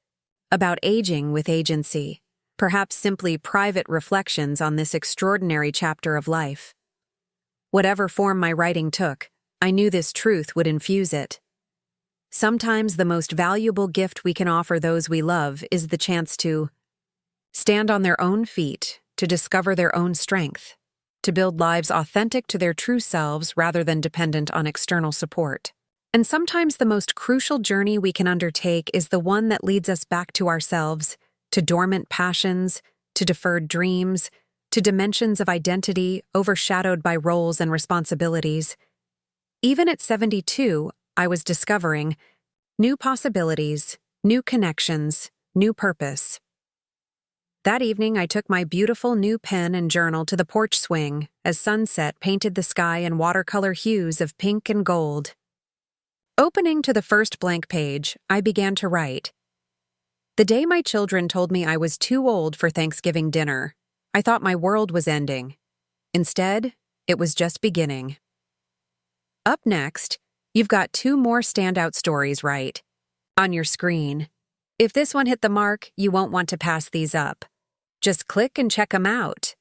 about aging with agency, perhaps simply private reflections on this extraordinary chapter of life. Whatever form my writing took, I knew this truth would infuse it. Sometimes the most valuable gift we can offer those we love is the chance to stand on their own feet, to discover their own strength, to build lives authentic to their true selves rather than dependent on external support. And sometimes the most crucial journey we can undertake is the one that leads us back to ourselves, to dormant passions, to deferred dreams, to dimensions of identity overshadowed by roles and responsibilities. Even at 72, I was discovering new possibilities, new connections, new purpose. That evening, I took my beautiful new pen and journal to the porch swing as sunset painted the sky in watercolor hues of pink and gold. Opening to the first blank page, I began to write. The day my children told me I was too old for Thanksgiving dinner, I thought my world was ending. Instead, it was just beginning. Up next, you've got 2 more standout stories right on your screen. If this one hit the mark, you won't want to pass these up. Just click and check them out.